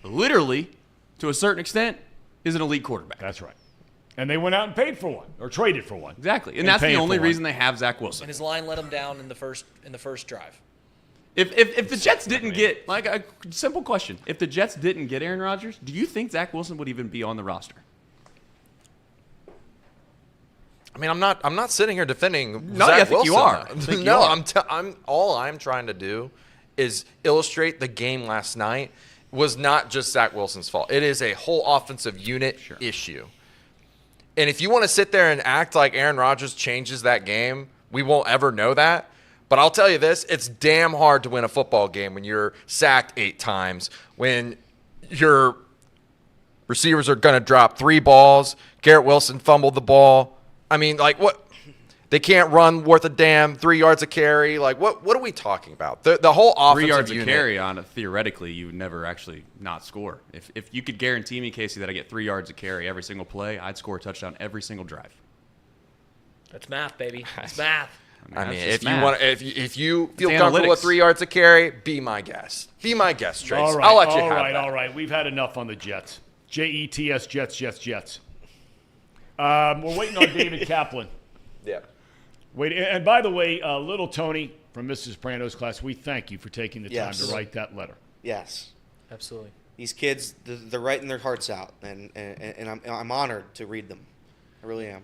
literally, to a certain extent, is an elite quarterback. That's right. And they went out and paid for one, or traded for one. Exactly, and that's the paid only for one. reason they have Zach Wilson. And his line let him down in the first drive. If the Jets didn't get, like, a simple question, if the Jets didn't get Aaron Rodgers, do you think Zach Wilson would even be on the roster? I mean, I'm not sitting here defending No, Zach I think you Wilson. are. I think you No, are. I'm all I'm trying to do is illustrate the game last night was not just Zach Wilson's fault. It is a whole offensive unit issue. And if you want to sit there and act like Aaron Rodgers changes that game, we won't ever know that. But I'll tell you this, it's damn hard to win a football game when you're sacked 8 times, when your receivers are going to drop 3 balls, Garrett Wilson fumbled the ball. I mean, like, what? They can't run worth a damn 3 yards a carry. Like, what are we talking about? The whole offensive 3 yards unit. a carry on it, theoretically, you would never actually not score. If you could guarantee me, Casey, that I get 3 yards a carry every single play, I'd score a touchdown every single drive. That's math, baby. It's math. I mean, that's just if you math. want, if you feel It's comfortable with analytics. 3 yards a carry, be my guest. Be my guest, Trace. All right, I'll let you all have right, that. all right. We've had enough on the Jets. Jets, Jets. We're waiting on David Kaplan. Yeah. Wait, and by the way, little Tony from Mrs. Brando's class, we thank you for taking the time Yes. to write that letter. Yes. Absolutely. These kids, they're writing their hearts out, and I'm honored to read them. I really am.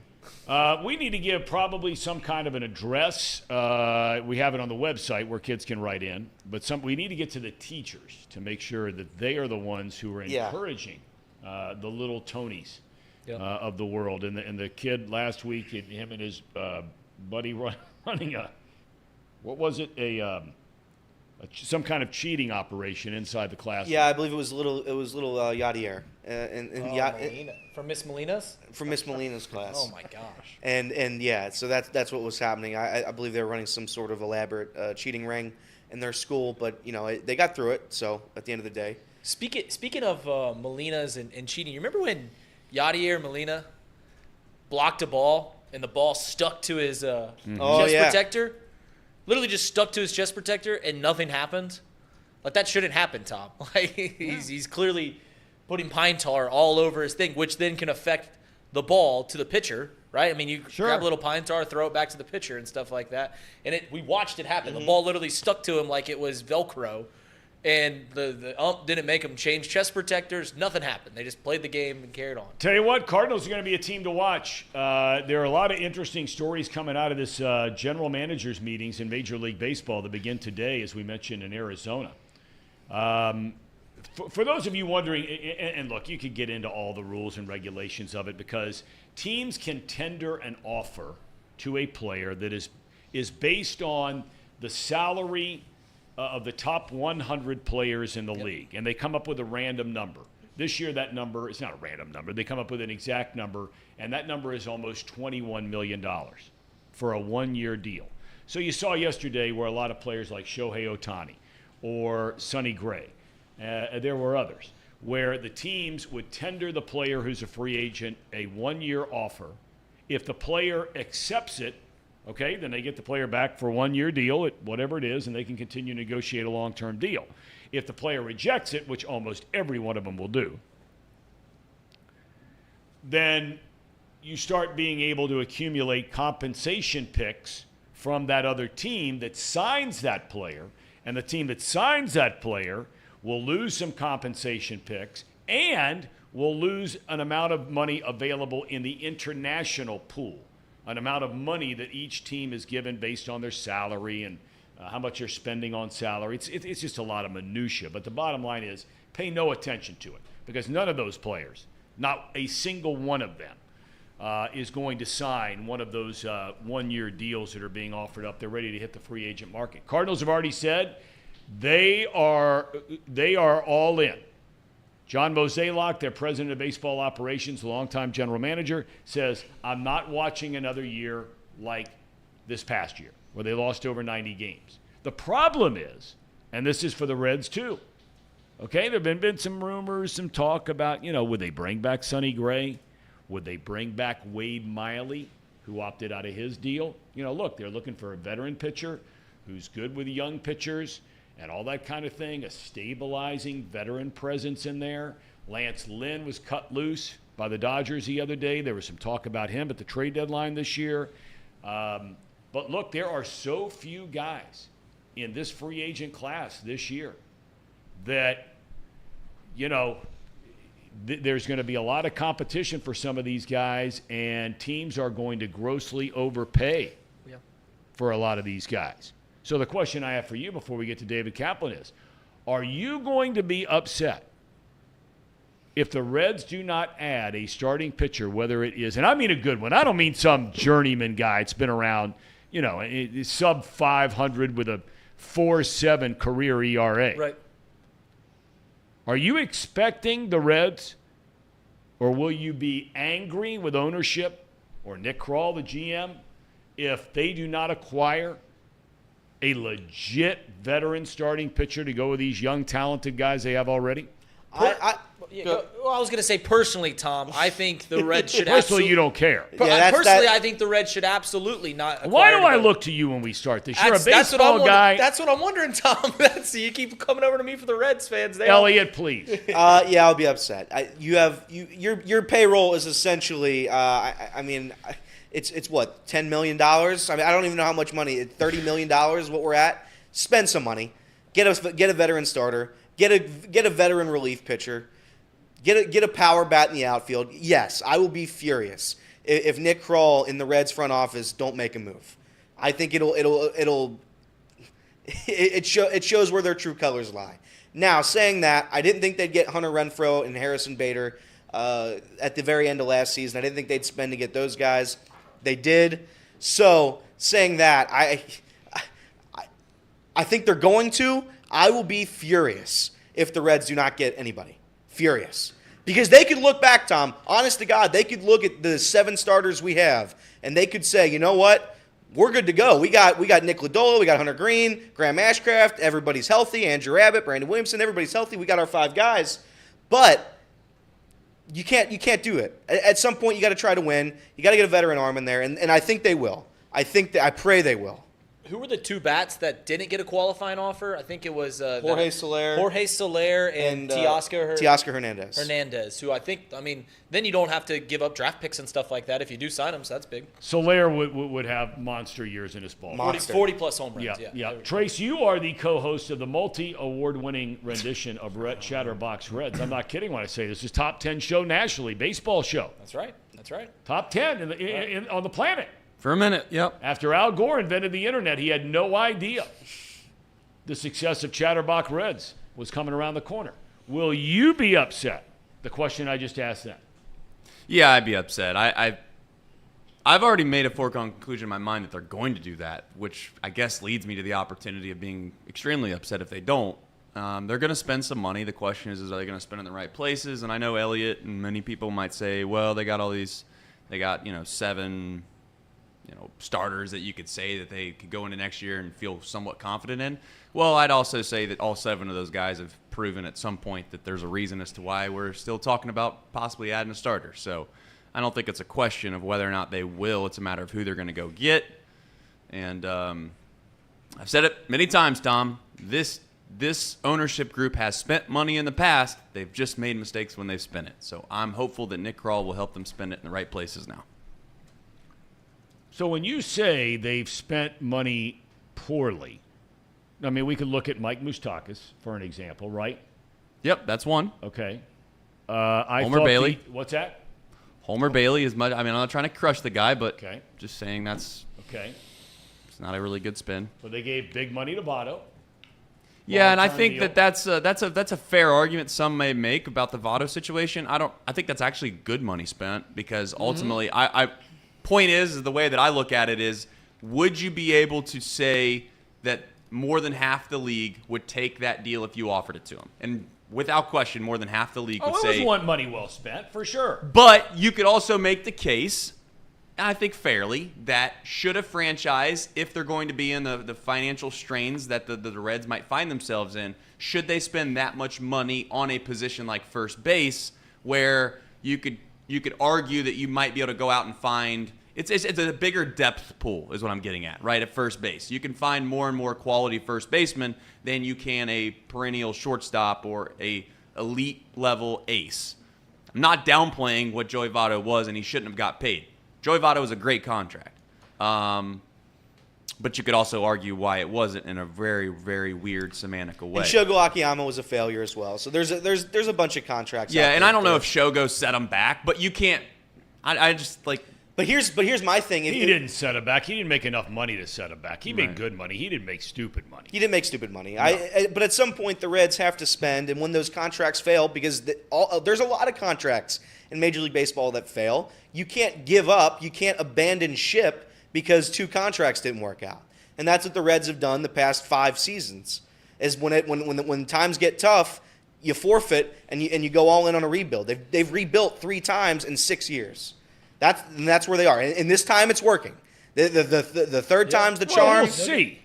We need to give probably some kind of an address. We have it on the website where kids can write in, but we need to get to the teachers to make sure that they are the ones who are Yeah. encouraging the little Tonys Yeah. of the world. And the kid last week, him and his buddy running what was it? Some kind of cheating operation inside the classroom. Yeah, I believe it was little Yadier, From Miss Molina's? from Miss Molina's class. Oh my gosh. And yeah, so that's what was happening. I believe they were running some sort of elaborate cheating ring in their school, but they got through it. So at the end of the day, Speaking of Molina's and cheating, you remember when Yadier Molina blocked a ball and the ball stuck to his chest Oh, yeah. protector? literally just stuck to his chest protector and nothing happened. Like, that shouldn't happen, Tom. Like, he's clearly putting pine tar all over his thing, which then can affect the ball to the pitcher, right? I mean, you grab a little pine tar, throw it back to the pitcher and stuff like that. And we watched it happen. The ball literally stuck to him like it was Velcro. And the ump didn't make them change chest protectors. Nothing happened. They just played the game and carried on. Tell you what, Cardinals are going to be a team to watch. There are a lot of interesting stories coming out of this general managers meetings in Major League Baseball that begin today, as we mentioned, in Arizona. For those of you wondering, and look, you could get into all the rules and regulations of it, because teams can tender an offer to a player that is based on the salary of the top 100 players in the league, and they come up with a random number. This year, that number is not a random number. They come up with an exact number, and that number is almost $21 million for a one-year deal. So you saw yesterday where a lot of players like Shohei Ohtani or Sonny Gray, there were others, where the teams would tender the player who's a free agent a one-year offer. If the player accepts it, okay, then they get the player back for a one-year deal at whatever it is, and they can continue to negotiate a long-term deal. If the player rejects it, which almost every one of them will do, then you start being able to accumulate compensation picks from that other team that signs that player, and the team that signs that player will lose some compensation picks and will lose an amount of money available in the international pool. An amount of money that each team is given based on their salary and how much they're spending on salary. It's just a lot of minutia. But the bottom line is, pay no attention to it, because none of those players, not a single one of them, is going to sign one of those one-year deals that are being offered up. They're ready to hit the free agent market. Cardinals have already said they are all in. John Mozeliak, their president of baseball operations, longtime general manager, says, I'm not watching another year like this past year, where they lost over 90 games. The problem is, and this is for the Reds too, okay, there have been some rumors, some talk about, would they bring back Sonny Gray? Would they bring back Wade Miley, who opted out of his deal? Look, they're looking for a veteran pitcher who's good with young pitchers and all that kind of thing, a stabilizing veteran presence in there. Lance Lynn was cut loose by the Dodgers the other day. There was some talk about him at the trade deadline this year. But look, there are so few guys in this free agent class this year that, there's going to be a lot of competition for some of these guys, and teams are going to grossly overpay for a lot of these guys. So the question I have for you before we get to David Kaplan is, are you going to be upset if the Reds do not add a starting pitcher, whether it is, and I mean a good one, I don't mean some journeyman guy that's been around, sub 500 with a 4.7 career ERA. Right. Are you expecting the Reds, or will you be angry with ownership or Nick Kroll, the GM, if they do not acquire a legit veteran starting pitcher to go with these young, talented guys they have already? I was going to say personally, Tom, I think the Reds should personally, you don't care. I think the Reds should absolutely not. Why do I look to you when we start this? You're a baseball guy. That's what I'm wondering, Tom. You keep coming over to me for the Reds fans. Elliot, please. Yeah, I'll be upset. Your payroll is essentially, it's what, $10 million? I mean, I don't even know how much money. $30 million is what we're at. Spend some money. Get a veteran starter. Get a veteran relief pitcher. Get a power bat in the outfield. Yes, I will be furious if Nick Kroll in the Reds front office don't make a move. I think it shows where their true colors lie. Now, saying that, I didn't think they'd get Hunter Renfroe and Harrison Bader at the very end of last season. I didn't think they'd spend to get those guys. They did. So, saying that, I think they're going to. I will be furious if the Reds do not get anybody. Furious. Because they could look back, Tom, honest to God, they could look at the 7 starters we have, and they could say, you know what? We're good to go. We got Nick Lodolo, we got Hunter Green, Graham Ashcraft, everybody's healthy, Andrew Abbott, Brandon Williamson, everybody's healthy. We got our 5 guys. But you can't do it. At some point, you got to try to win. You got to get a veteran arm in there, and I think they will. I pray they will. who were the two bats that didn't get a qualifying offer? I think it was Jorge Soler and Teoscar Hernandez. Who then you don't have to give up draft picks and stuff like that if you do sign them, so that's big. Soler would have monster years in his ball. 40-plus home runs, yeah. Trace, you are the co-host of the multi-award-winning rendition of Red Chatterbox Reds. I'm not kidding when I say this is top 10 show nationally, baseball show. That's right. Top 10 on the planet. For a minute, yep. After Al Gore invented the internet, he had no idea the success of Chatterbox Reds was coming around the corner. Will you be upset? The question I just asked them. Yeah, I'd be upset. I've already made a foregone conclusion in my mind that they're going to do that, which I guess leads me to the opportunity of being extremely upset if they don't. They're going to spend some money. The question is are they going to spend it in the right places? And I know Elliott and many people might say, well, they got 7 starters that you could say that they could go into next year and feel somewhat confident in. Well, I'd also say that all 7 of those guys have proven at some point that there's a reason as to why we're still talking about possibly adding a starter. So I don't think it's a question of whether or not they will. It's a matter of who they're going to go get. And I've said it many times, Tom. This ownership group has spent money in the past. They've just made mistakes when they've spent it. So I'm hopeful that Nick Krall will help them spend it in the right places now. So when you say they've spent money poorly, I mean, we could look at Mike Moustakas for an example, right? Yep, that's one. Okay. Homer Bailey. What's that? Homer Bailey is much. I mean, I'm not trying to crush the guy, but just saying it's not a really good spin. But they gave big money to Votto. Yeah, and I think that's a fair argument some may make about the Votto situation. I think that's actually good money spent because ultimately, point is the way that I look at it is, would you be able to say that more than half the league would take that deal if you offered it to them? And without question, more than half the league would say. It was one money well spent, for sure. But you could also make the case, and I think fairly, that should a franchise, if they're going to be in the financial strains that the Reds might find themselves in, should they spend that much money on a position like first base where you could argue that you might be able to go out and find it's a bigger depth pool is what I'm getting at, right, at first base. You can find more and more quality first basemen than you can a perennial shortstop or a elite level ace. I'm not downplaying what Joey Votto was, and he shouldn't have got paid. Joey Votto was a great contract. But you could also argue why it wasn't in a very, very weird semantical way. And Shogo Akiyama was a failure as well. So there's a bunch of contracts. Yeah, and I don't know if Shogo set him back, but you can't. I just like. But here's my thing. He didn't set him back. He didn't make enough money to set him back. He made good money. He didn't make stupid money. He didn't make stupid money. No. But at some point, the Reds have to spend, and when those contracts fail, because there's a lot of contracts in Major League Baseball that fail, you can't give up. You can't abandon ship because 2 contracts didn't work out. And that's what the Reds have done the past 5 seasons. Is when times get tough, you forfeit and you go all in on a rebuild. They've rebuilt 3 times in 6 years. That's where they are. And this time it's working. The third time's the charm. We'll see.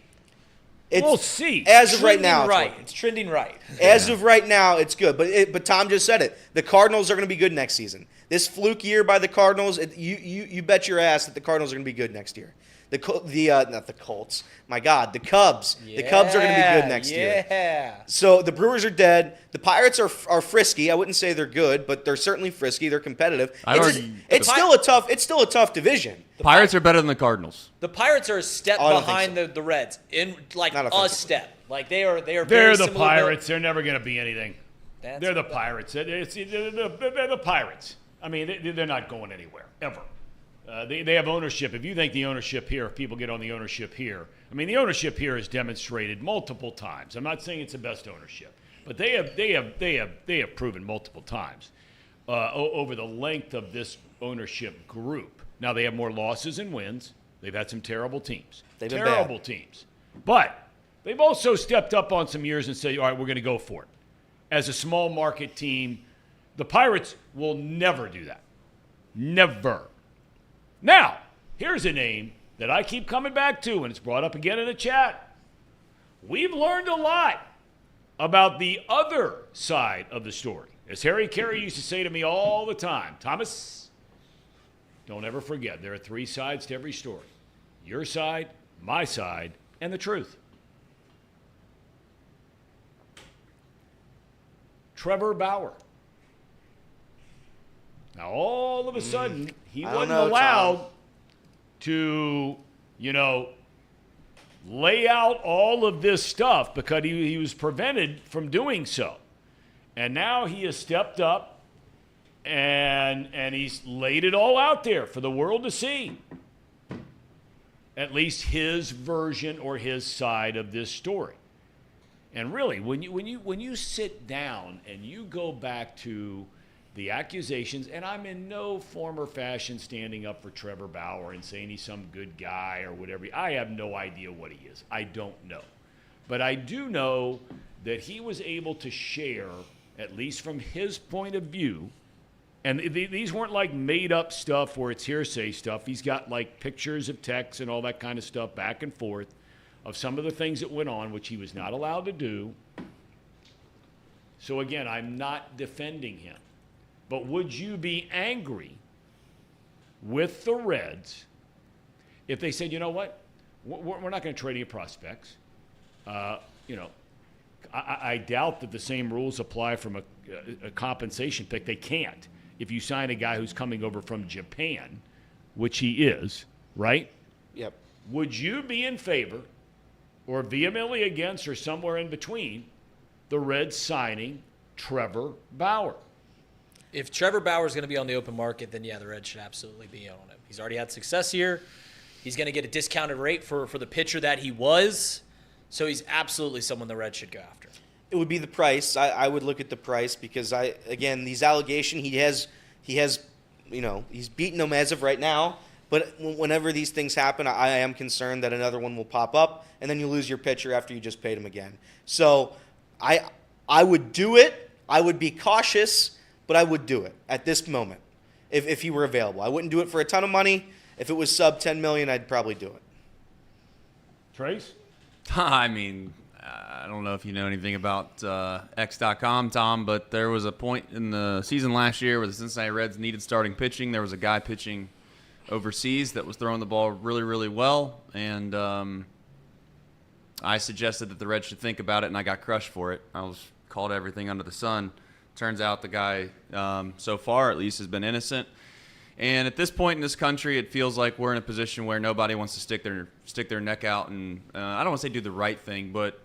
We'll see. As of right now, it's trending right. As of right now, it's good. But Tom just said it. The Cardinals are going to be good next season. This fluke year by the Cardinals, you bet your ass that the Cardinals are going to be good next year. Not the Colts. My God, the Cubs. Yeah, the Cubs are going to be good next year. Yeah. So the Brewers are dead. The Pirates are frisky. I wouldn't say they're good, but they're certainly frisky. They're competitive. It's still a tough division. The Pirates are better than the Cardinals. The Pirates are a step behind the Reds in a step. Like they are. They're the Pirates. They're never going to be anything. They're the Pirates. They're the Pirates. I mean, they're not going anywhere ever. They have ownership. If you think the ownership here, if people get on the ownership here, I mean, the ownership here is demonstrated multiple times. I'm not saying it's the best ownership, but they have proven multiple times over the length of this ownership group. Now they have more losses and wins. They've had some terrible teams, teams, but they've also stepped up on some years and said, all right, we're going to go for it. As a small market team, the Pirates will never do that. Never. Now, here's a name that I keep coming back to, and it's brought up again in the chat. We've learned a lot about the other side of the story. As Harry Carey used to say to me all the time, Thomas, don't ever forget, there are 3 sides to every story. Your side, my side, and the truth. Trevor Bauer. Now, all of a sudden, he I don't wasn't know, allowed Tom. to, lay out all of this stuff because he was prevented from doing so. And now he has stepped up and he's laid it all out there for the world to see. At least his version or his side of this story. And really, when you sit down and you go back to the accusations, and I'm in no form or fashion standing up for Trevor Bauer and saying he's some good guy or whatever. I have no idea what he is. I don't know. But I do know that he was able to share, at least from his point of view, and these weren't like made up stuff where it's hearsay stuff. He's got like pictures of texts and all that kind of stuff back and forth of some of the things that went on, which he was not allowed to do. So again, I'm not defending him. But would you be angry with the Reds if they said, you know what, we're not going to trade any prospects? I doubt that the same rules apply from a compensation pick. They can't. If you sign a guy who's coming over from Japan, which he is, right? Yep. Would you be in favor or vehemently against or somewhere in between the Reds signing Trevor Bauer? If Trevor Bauer is going to be on the open market, then yeah, the Reds should absolutely be on him. He's already had success here. He's going to get a discounted rate for the pitcher that he was. So he's absolutely someone the Reds should go after. It would be the price. I would look at the price because these allegations he has, he's beaten them as of right now. But whenever these things happen, I am concerned that another one will pop up, and then you lose your pitcher after you just paid him again. So I would do it. I would be cautious, but I would do it at this moment if he were available. I wouldn't do it for a ton of money. If it was sub $10 million, I'd probably do it. Trace? I mean, I don't know if you know anything about X.com, Tom, but there was a point in the season last year where the Cincinnati Reds needed starting pitching. There was a guy pitching overseas that was throwing the ball really, really well, and I suggested that the Reds should think about it, and I got crushed for it. I was called everything under the sun. Turns out the guy, so far at least, has been innocent. And at this point in this country, it feels like we're in a position where nobody wants to stick their neck out and I don't want to say do the right thing, but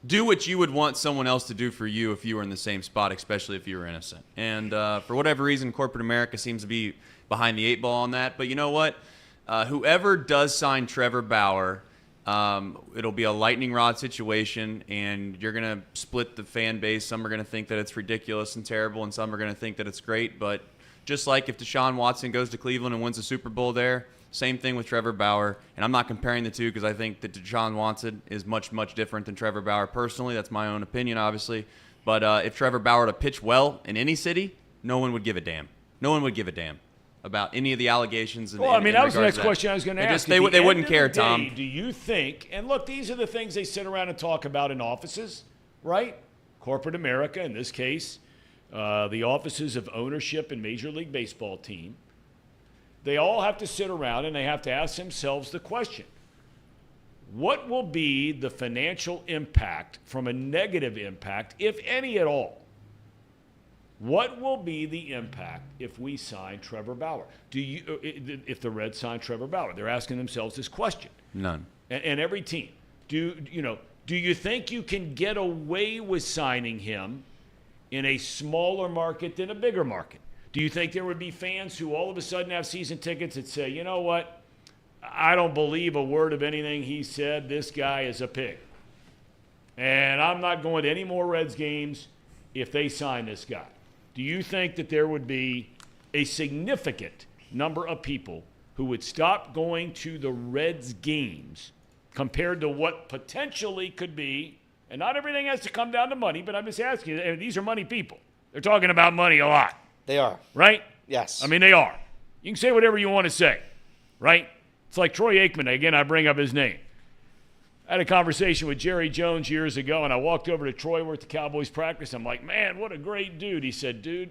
do what you would want someone else to do for you if you were in the same spot, especially if you were innocent. And for whatever reason, corporate America seems to be behind the eight ball on that. But you know what? Whoever does sign Trevor Bauer, it'll be a lightning rod situation, and you're going to split the fan base. Some are going to think that it's ridiculous and terrible, and some are going to think that it's great. But just like if Deshaun Watson goes to Cleveland and wins a Super Bowl there, same thing with Trevor Bauer. And I'm not comparing the two because I think that Deshaun Watson is much, much different than Trevor Bauer personally. That's my own opinion, obviously. But if Trevor Bauer were to pitch well in any city, no one would give a damn. No one would give a damn about any of the allegations. Well, I mean, that was the next question I was going to ask. They wouldn't care, Tom. Do you think, and look, these are the things they sit around and talk about in offices, right? Corporate America, in this case, the offices of ownership in Major League Baseball team. They all have to sit around and they have to ask themselves the question, what will be the financial impact from a negative impact, if any at all? What will be the impact if we sign Trevor Bauer? If the Reds sign Trevor Bauer? They're asking themselves this question. None. And every team. Do you think you can get away with signing him in a smaller market than a bigger market? Do you think there would be fans who all of a sudden have season tickets that say, you know what, I don't believe a word of anything he said. This guy is a pig. And I'm not going to any more Reds games if they sign this guy. Do you think that there would be a significant number of people who would stop going to the Reds games compared to what potentially could be, and not everything has to come down to money, but I'm just asking you, these are money people. They're talking about money a lot. They are. Right? Yes. I mean, they are. You can say whatever you want to say, right? It's like Troy Aikman. Again, I bring up his name. I had a conversation with Jerry Jones years ago, and I walked over to Troy. We're at the Cowboys practice. I'm like, man, what a great dude. He said, dude,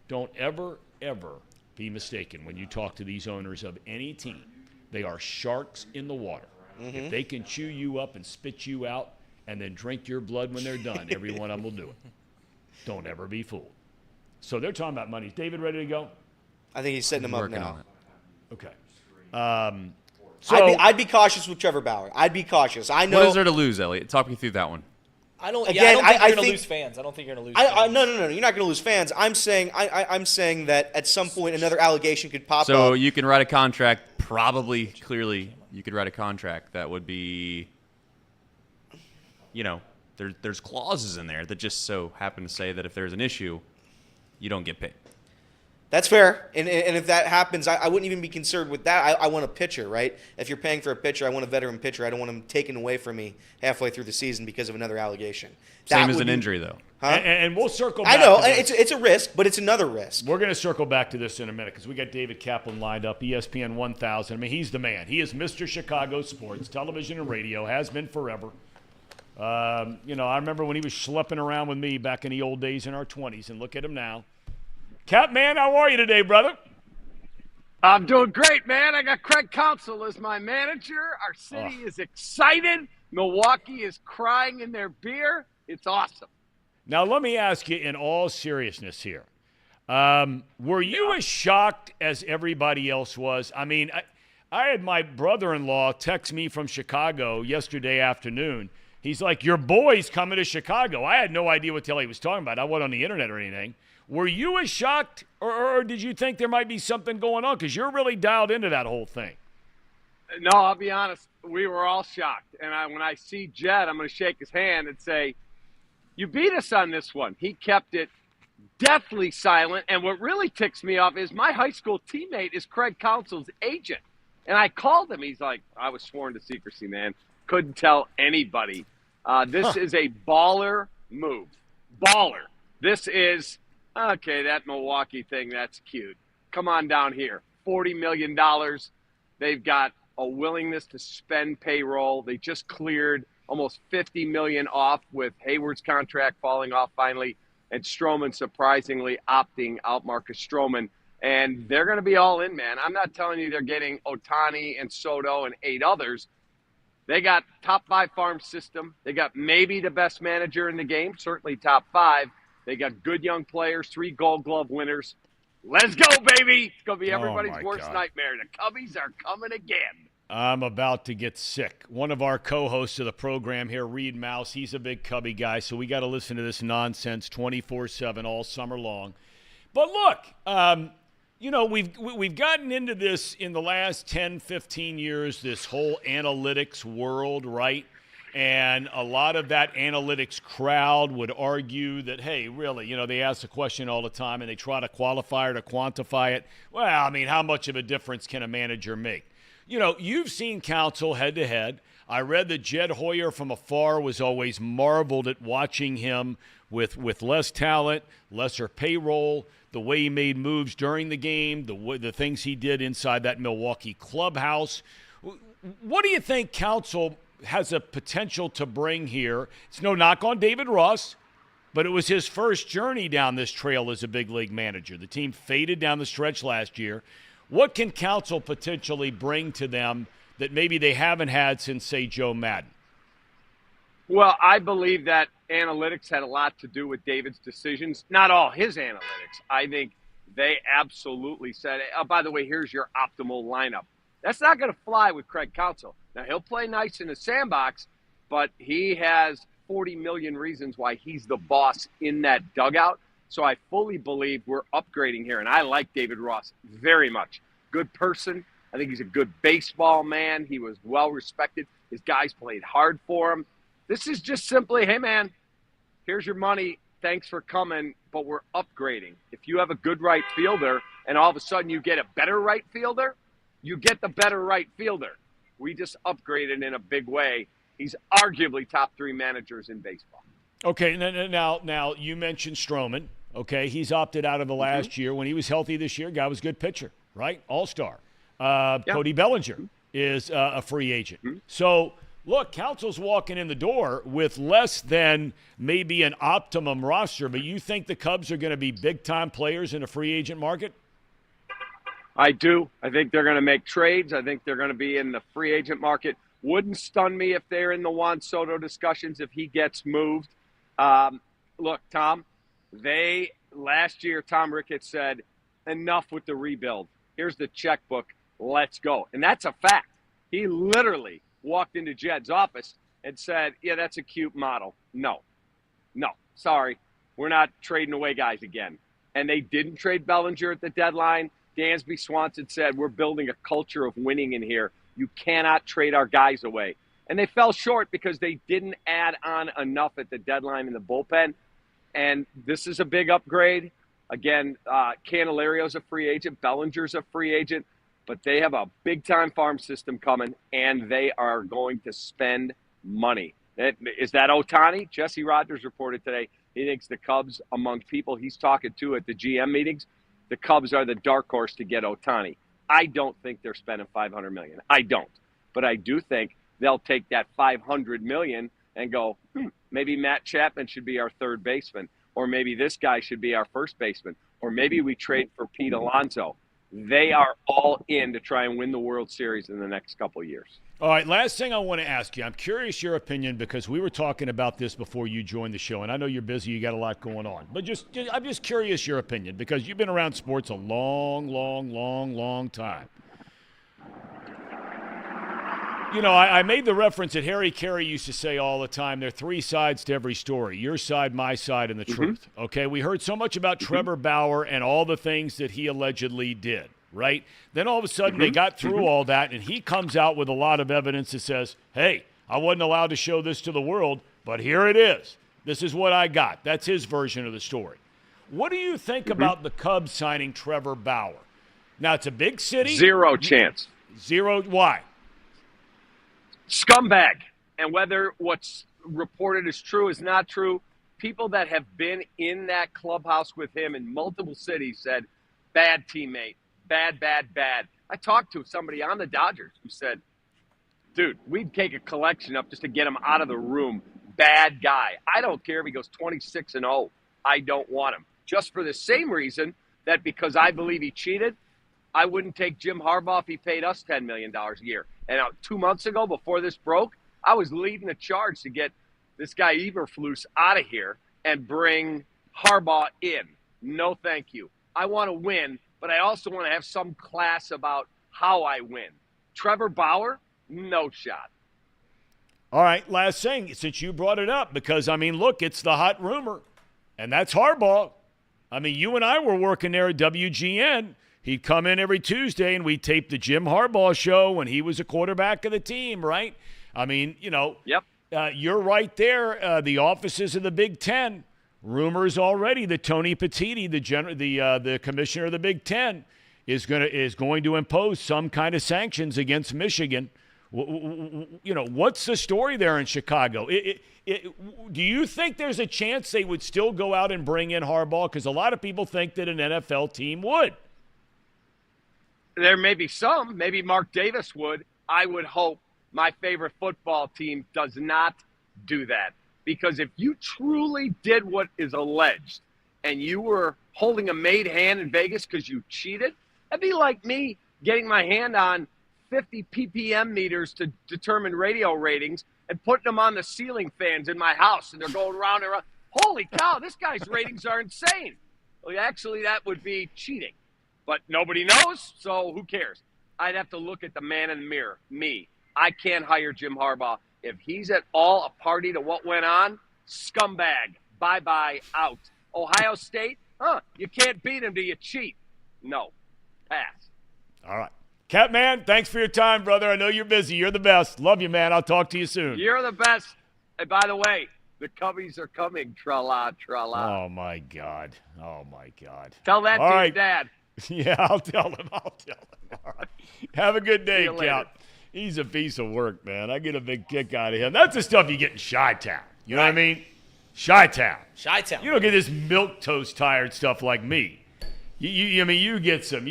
don't ever, ever be mistaken when you talk to these owners of any team. They are sharks in the water. If they can chew you up and spit you out and then drink your blood when they're done, every one of them will do it. Don't ever be fooled. So they're talking about money. Is David ready to go? I think he's setting him up now. Okay. So I'd be cautious with Trevor Bauer. I'd be cautious. I know. What is there to lose, Elliot? Talk me through that one. I don't think I you're going to think- lose fans. I don't think you're going to lose fans. No. You're not going to lose fans. I'm saying that at some point another allegation could pop up. So you can write a contract. Clearly, you could write a contract that would be, there's clauses in there that just so happen to say that if there's an issue, you don't get paid. That's fair. And if that happens, I wouldn't even be concerned with that. I want a pitcher, right? If you're paying for a pitcher, I want a veteran pitcher. I don't want him taken away from me halfway through the season because of another allegation. Same as an injury, though. Huh? And we'll circle back. I know. to this. It's a risk, but it's another risk. We're going to circle back to this in a minute because we got David Kaplan lined up, ESPN 1000. I mean, he's the man. He is Mr. Chicago sports, television and radio, has been forever. I remember when he was schlepping around with me back in the old days in our 20s, and look at him now. Cap, man, how are you today, brother? I'm doing great, man. I got Craig Counsell as my manager. Our city is excited. Milwaukee is crying in their beer. It's awesome. Now, let me ask you in all seriousness here. Were you as shocked as everybody else was? I mean, I had my brother-in-law text me from Chicago yesterday afternoon. He's like, your boy's coming to Chicago. I had no idea what the hell he was talking about. I wasn't on the internet or anything. Were you as shocked, or did you think there might be something going on? Because you're really dialed into that whole thing. No, I'll be honest. We were all shocked. And when I see Jed, I'm going to shake his hand and say, you beat us on this one. He kept it deathly silent. And what really ticks me off is my high school teammate is Craig Counsell's agent. And I called him. He's like, I was sworn to secrecy, man. Couldn't tell anybody. This is a baller move. Baller. This is, okay, that Milwaukee thing, that's cute. Come on down here. $40 million. They've got a willingness to spend payroll. They just cleared almost $50 million off with Hayward's contract falling off finally, and Stroman surprisingly opting out Marcus Stroman. And they're going to be all in, man. I'm not telling you they're getting Ohtani and Soto and 8 others. They got top 5 farm system. They got maybe the best manager in the game, certainly top 5. They got good young players, 3 Gold Glove winners. Let's go, baby. It's going to be everybody's worst nightmare. The Cubbies are coming again. I'm about to get sick. One of our co-hosts of the program here, Reed Mouse, he's a big Cubby guy, so we got to listen to this nonsense 24/7 all summer long. But look, we've gotten into this in the last 10, 15 years, this whole analytics world, right? And a lot of that analytics crowd would argue that, hey, really, they ask the question all the time and they try to qualify or to quantify it. Well, I mean, how much of a difference can a manager make? You've seen Counsell head-to-head. I read that Jed Hoyer from afar was always marveled at watching him with less talent, lesser payroll, the way he made moves during the game, the things he did inside that Milwaukee clubhouse. What do you think Counsell has a potential to bring here? It's no knock on David Ross, but it was his first journey down this trail as a big league manager. The team faded down the stretch last year. What can Counsell potentially bring to them that maybe they haven't had since, say, Joe Madden? Well, I believe that analytics had a lot to do with David's decisions. Not all his analytics. I think they absolutely said, oh, by the way, here's your optimal lineup. That's not going to fly with Craig Counsell. Now, he'll play nice in the sandbox, but he has 40 million reasons why he's the boss in that dugout. So I fully believe we're upgrading here, and I like David Ross very much. Good person. I think he's a good baseball man. He was well-respected. His guys played hard for him. This is just simply, hey, man, here's your money. Thanks for coming, but we're upgrading. If you have a good right fielder and all of a sudden you get a better right fielder, you get the better right fielder. We just upgraded in a big way. He's arguably top 3 managers in baseball. Okay, now you mentioned Stroman. Okay, he's opted out of the last year. When he was healthy this year, guy was a good pitcher, right? All-star. Cody Bellinger is a free agent. So, look, Counsell's walking in the door with less than maybe an optimum roster, but you think the Cubs are going to be big-time players in a free agent market? I do. I think they're going to make trades. I think they're going to be in the free agent market Wouldn't stun me if they're in the Juan Soto discussions if he gets moved. Look, Tom, last year, Tom Ricketts said, enough with the rebuild. Here's the checkbook. Let's go. And that's a fact. He literally walked into Jed's office and said, yeah, that's a cute model. No, sorry. We're not trading away guys again. And they didn't trade Bellinger at the deadline. Dansby Swanson said, we're building a culture of winning in here. You cannot trade our guys away. And they fell short because they didn't add on enough at the deadline in the bullpen. And this is a big upgrade. Again, Cannelario's a free agent. Bellinger's a free agent. But they have a big-time farm system coming, and they are going to spend money. Is that Ohtani? Jesse Rogers reported today he thinks the Cubs, among people he's talking to at the GM meetings, the Cubs are the dark horse to get Ohtani. I don't think they're spending $500 million. I don't. But I do think they'll take that $500 million and go, maybe Matt Chapman should be our third baseman, or maybe this guy should be our first baseman, or maybe we trade for Pete Alonso. They are all in to try and win the World Series in the next couple of years. All right, last thing I want to ask you. I'm curious your opinion because we were talking about this before you joined the show, and I know you're busy. You got a lot going on. But I'm just curious your opinion because you've been around sports a long time. You know, I made the reference that Harry Carey used to say all the time, there are three sides to every story, your side, my side, and the truth. Okay, we heard so much about Trevor Bauer and all the things that he allegedly did, right? Then all of a sudden they got through all that, and he comes out with a lot of evidence that says, hey, I wasn't allowed to show this to the world, but here it is. This is what I got. That's his version of the story. What do you think about the Cubs signing Trevor Bauer? Now, it's a big city. Zero chance. Zero. Why? Scumbag. And whether what's reported is true is not true, people that have been in that clubhouse with him in multiple cities said, bad teammate, bad. I talked to somebody on the Dodgers who said, dude, we'd take a collection up just to get him out of the room. Bad guy. I don't care if he goes 26-0. I don't want him. Just for the same reason that because I believe he cheated, I wouldn't take Jim Harbaugh if he paid us $10 million a year. And 2 months ago, before this broke, I was leading the charge to get this guy Eberflus out of here and bring Harbaugh in. No, thank you. I want to win, but I also want to have some class about how I win. Trevor Bauer, no shot. All right, last thing, since you brought it up, because, I mean, look, it's the hot rumor, and that's Harbaugh. I mean, you and I were working there at WGN. He'd come in every Tuesday, and we'd tape the Jim Harbaugh show when he was a quarterback of the team, right? I mean, you know, yep. You're right there. The offices of the Big Ten. Rumors already that Tony Petitti, the commissioner of the Big Ten, is going to impose some kind of sanctions against Michigan. You know, what's the story there in Chicago? Do you think there's a chance they would still go out and bring in Harbaugh? Because a lot of people think that an NFL team would. There may be some. Maybe Mark Davis would. I would hope my favorite football team does not do that. Because if you truly did what is alleged and you were holding a made hand in Vegas because you cheated, that'd be like me getting my hand on 50 ppm meters to determine radio ratings and putting them on the ceiling fans in my house, and they're going round and round. Holy cow, this guy's ratings are insane. Well, actually, that would be cheating. But nobody knows, so who cares? I'd have to look at the man in the mirror, me. I can't hire Jim Harbaugh. If he's at all a party to what went on, scumbag, bye-bye, out. Ohio State, you can't beat him till you cheat. No, pass. All right. Catman, thanks for your time, brother. I know you're busy. You're the best. Love you, man. I'll talk to you soon. You're the best. And by the way, the Cubbies are coming. Tra-la, tra-la. Oh, my God. Oh, my God. Tell that all to right. your dad. Yeah, I'll tell him. All right. Have a good day, See you later. Cap. He's a piece of work, man. I get a big kick out of him. That's the stuff you get in Chi-Town. You know what I mean? Chi-Town. Chi-Town. You don't get this milquetoast tired stuff like me. You get some,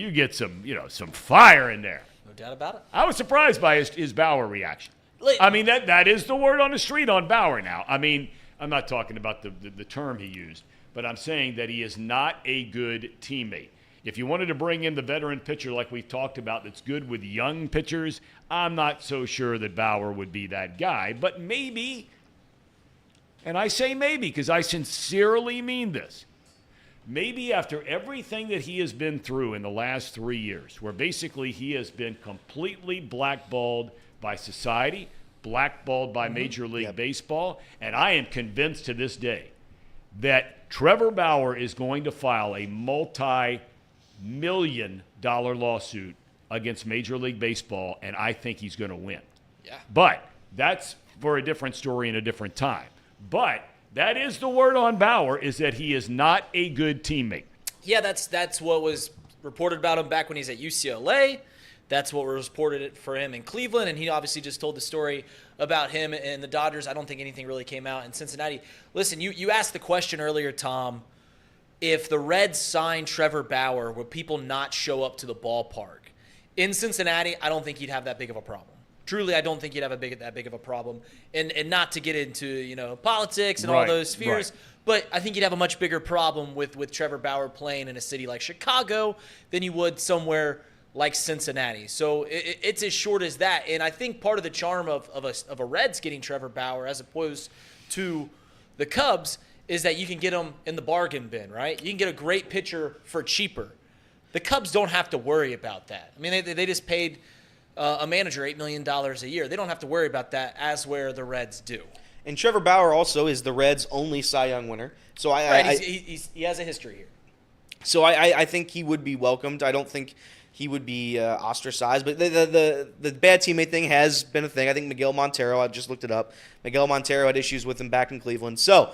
some fire in there. No doubt about it. I was surprised by his Bauer reaction. I mean, that is the word on the street on Bauer now. I mean, I'm not talking about the term he used, but I'm saying that he is not a good teammate. If you wanted to bring in the veteran pitcher like we've talked about that's good with young pitchers, I'm not so sure that Bauer would be that guy. But maybe, and I say maybe because I sincerely mean this, maybe after everything that he has been through in the last 3 years, where basically he has been completely blackballed by society, blackballed by Major League Baseball, and I am convinced to this day that Trevor Bauer is going to file a multi-million-dollar lawsuit against Major League Baseball, and I think he's going to win. Yeah. But that's for a different story and a different time. But that is the word on Bauer, is that he is not a good teammate. Yeah, that's what was reported about him back when he's at UCLA. That's what was reported for him in Cleveland, and he obviously just told the story about him and the Dodgers. I don't think anything really came out in Cincinnati. Listen, you asked the question earlier, Tom, if the Reds signed Trevor Bauer, would people not show up to the ballpark? In Cincinnati, I don't think he'd have that big of a problem. Truly, I don't think he'd have that big of a problem. And not to get into, politics and all those spheres, but I think you'd have a much bigger problem with Trevor Bauer playing in a city like Chicago than you would somewhere like Cincinnati. So it's as short as that. And I think part of the charm of a Reds getting Trevor Bauer as opposed to the Cubs is that you can get him in the bargain bin, right? You can get a great pitcher for cheaper. The Cubs don't have to worry about that. I mean, they just paid a manager $8 million a year. They don't have to worry about that, as where the Reds do. And Trevor Bauer also is the Reds' only Cy Young winner. So he has a history here. So I think he would be welcomed. I don't think he would be ostracized. But the bad teammate thing has been a thing. I think Miguel Montero, I just looked it up. Miguel Montero had issues with him back in Cleveland. So,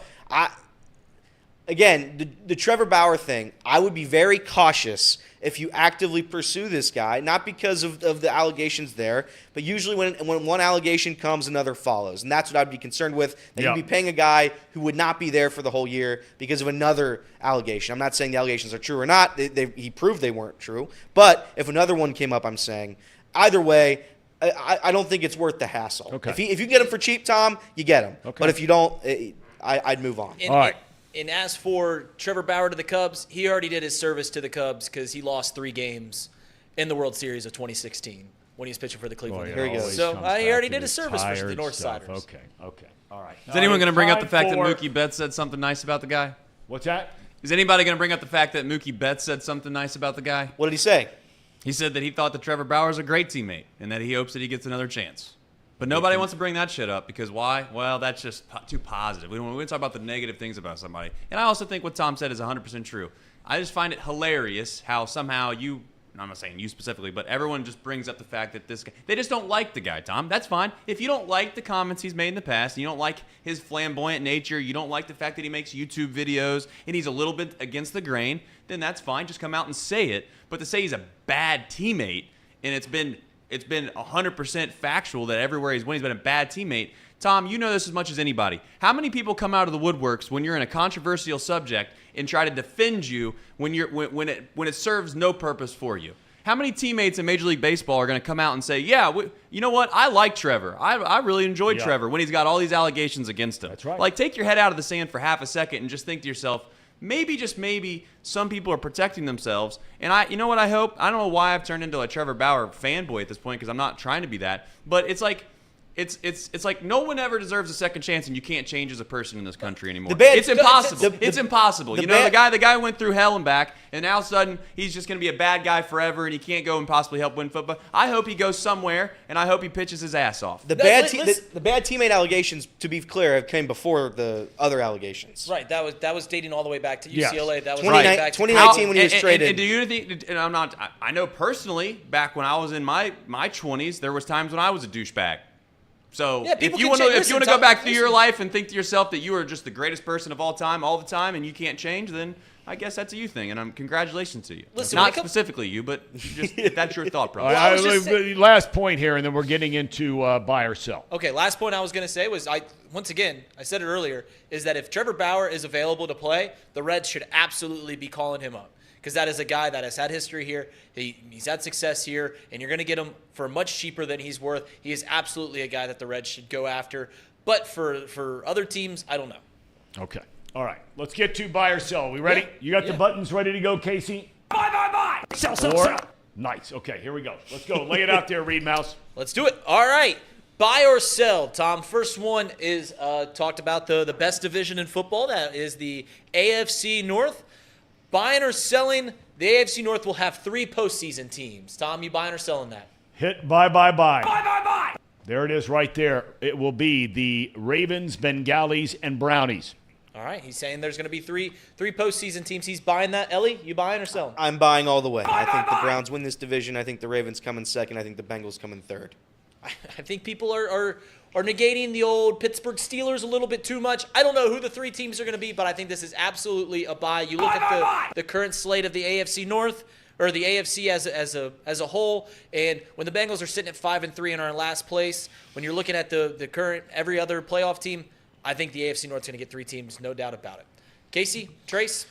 again, the Trevor Bauer thing, I would be very cautious if you actively pursue this guy, not because of the allegations there, but usually when one allegation comes, another follows. And that's what I'd be concerned with, that you'd be paying a guy who would not be there for the whole year because of another allegation. I'm not saying the allegations are true or not. He proved they weren't true. But if another one came up, I'm saying, either way, I don't think it's worth the hassle. Okay. If you get him for cheap, Tom, you get him. Okay. But if you don't, I'd move on. All right. And as for Trevor Bauer to the Cubs, he already did his service to the Cubs because he lost 3 games in the World Series of 2016 when he was pitching for the Cleveland Indians. So he already did his service for the Northsiders. Okay. All right. Is anyone going to bring up the fact that Mookie Betts said something nice about the guy? What's that? Is anybody going to bring up the fact that Mookie Betts said something nice about the guy? What did he say? He said that he thought that Trevor Bauer is a great teammate and that he hopes that he gets another chance. But nobody wants to bring that shit up because why? Well, that's just too positive. We want to talk about the negative things about somebody. And I also think what Tom said is 100% true. I just find it hilarious how somehow I'm not saying you specifically, but everyone just brings up the fact that this guy, they just don't like the guy, Tom. That's fine. If you don't like the comments he's made in the past, and you don't like his flamboyant nature, you don't like the fact that he makes YouTube videos, and he's a little bit against the grain, then that's fine. Just come out and say it. But to say he's a bad teammate, and it's been 100% factual that everywhere he's been a bad teammate. Tom, you know this as much as anybody. How many people come out of the woodworks when you're in a controversial subject and try to defend you when it serves no purpose for you? How many teammates in Major League Baseball are going to come out and say, yeah, you know what? I like Trevor. I really enjoyed Trevor when he's got all these allegations against him. That's right. Like, take your head out of the sand for half a second and just think to yourself, maybe, just maybe, some people are protecting themselves. And you know what I hope? I don't know why I've turned into a Trevor Bauer fanboy at this point because I'm not trying to be that. But it's like no one ever deserves a second chance, and you can't change as a person in this country anymore. It's impossible. It's impossible. The guy went through hell and back, and now all of a sudden he's just going to be a bad guy forever, and he can't go and possibly help win football. I hope he goes somewhere, and I hope he pitches his ass off. The bad teammate allegations, to be clear, came before the other allegations. Right. That was dating all the way back to UCLA. Yes. That was 2019 when he was traded. And do you think? And I know personally, back when I was in my 20s, there was times when I was a douchebag. So if you want to go back through your life and think to yourself that you are just the greatest person of all time, and you can't change, then I guess that's a you thing, and congratulations to you. Listen, not specifically you, but that's your thought process. Last point here, and then we're getting into buy or sell. Okay, last point I was going to say was, I said it earlier, is that if Trevor Bauer is available to play, the Reds should absolutely be calling him up. Because that is a guy that has had history here. He's had success here, and you're going to get him for much cheaper than he's worth. He is absolutely a guy that the Reds should go after. But for other teams, I don't know. Okay. All right. Let's get to buy or sell. Are we ready? You got the buttons ready to go, Casey? Buy, buy, buy! Sell. Nice. Okay, here we go. Let's go. Lay it out there, Reed Mouse. Let's do it. All right. Buy or sell, Tom. First one is talked about the best division in football. That is the AFC North. Buying or selling, the AFC North will have 3 postseason teams. Tom, you buying or selling that? Hit buy. Buy. There it is right there. It will be the Ravens, Bengalis, and Brownies. All right. He's saying there's going to be three postseason teams. He's buying that. Ellie, you buying or selling? I'm buying all the way. I think the Browns win this division. I think the Ravens come in second. I think the Bengals come in third. I think people are negating the old Pittsburgh Steelers a little bit too much. I don't know who the 3 teams are going to be, but I think this is absolutely a buy. You look at the current slate of the AFC North, or the AFC as a whole, and when the Bengals are sitting at 5-3 and are in last place, when you're looking at the current every other playoff team, I think the AFC North's going to get 3 teams, no doubt about it. Casey, Trace,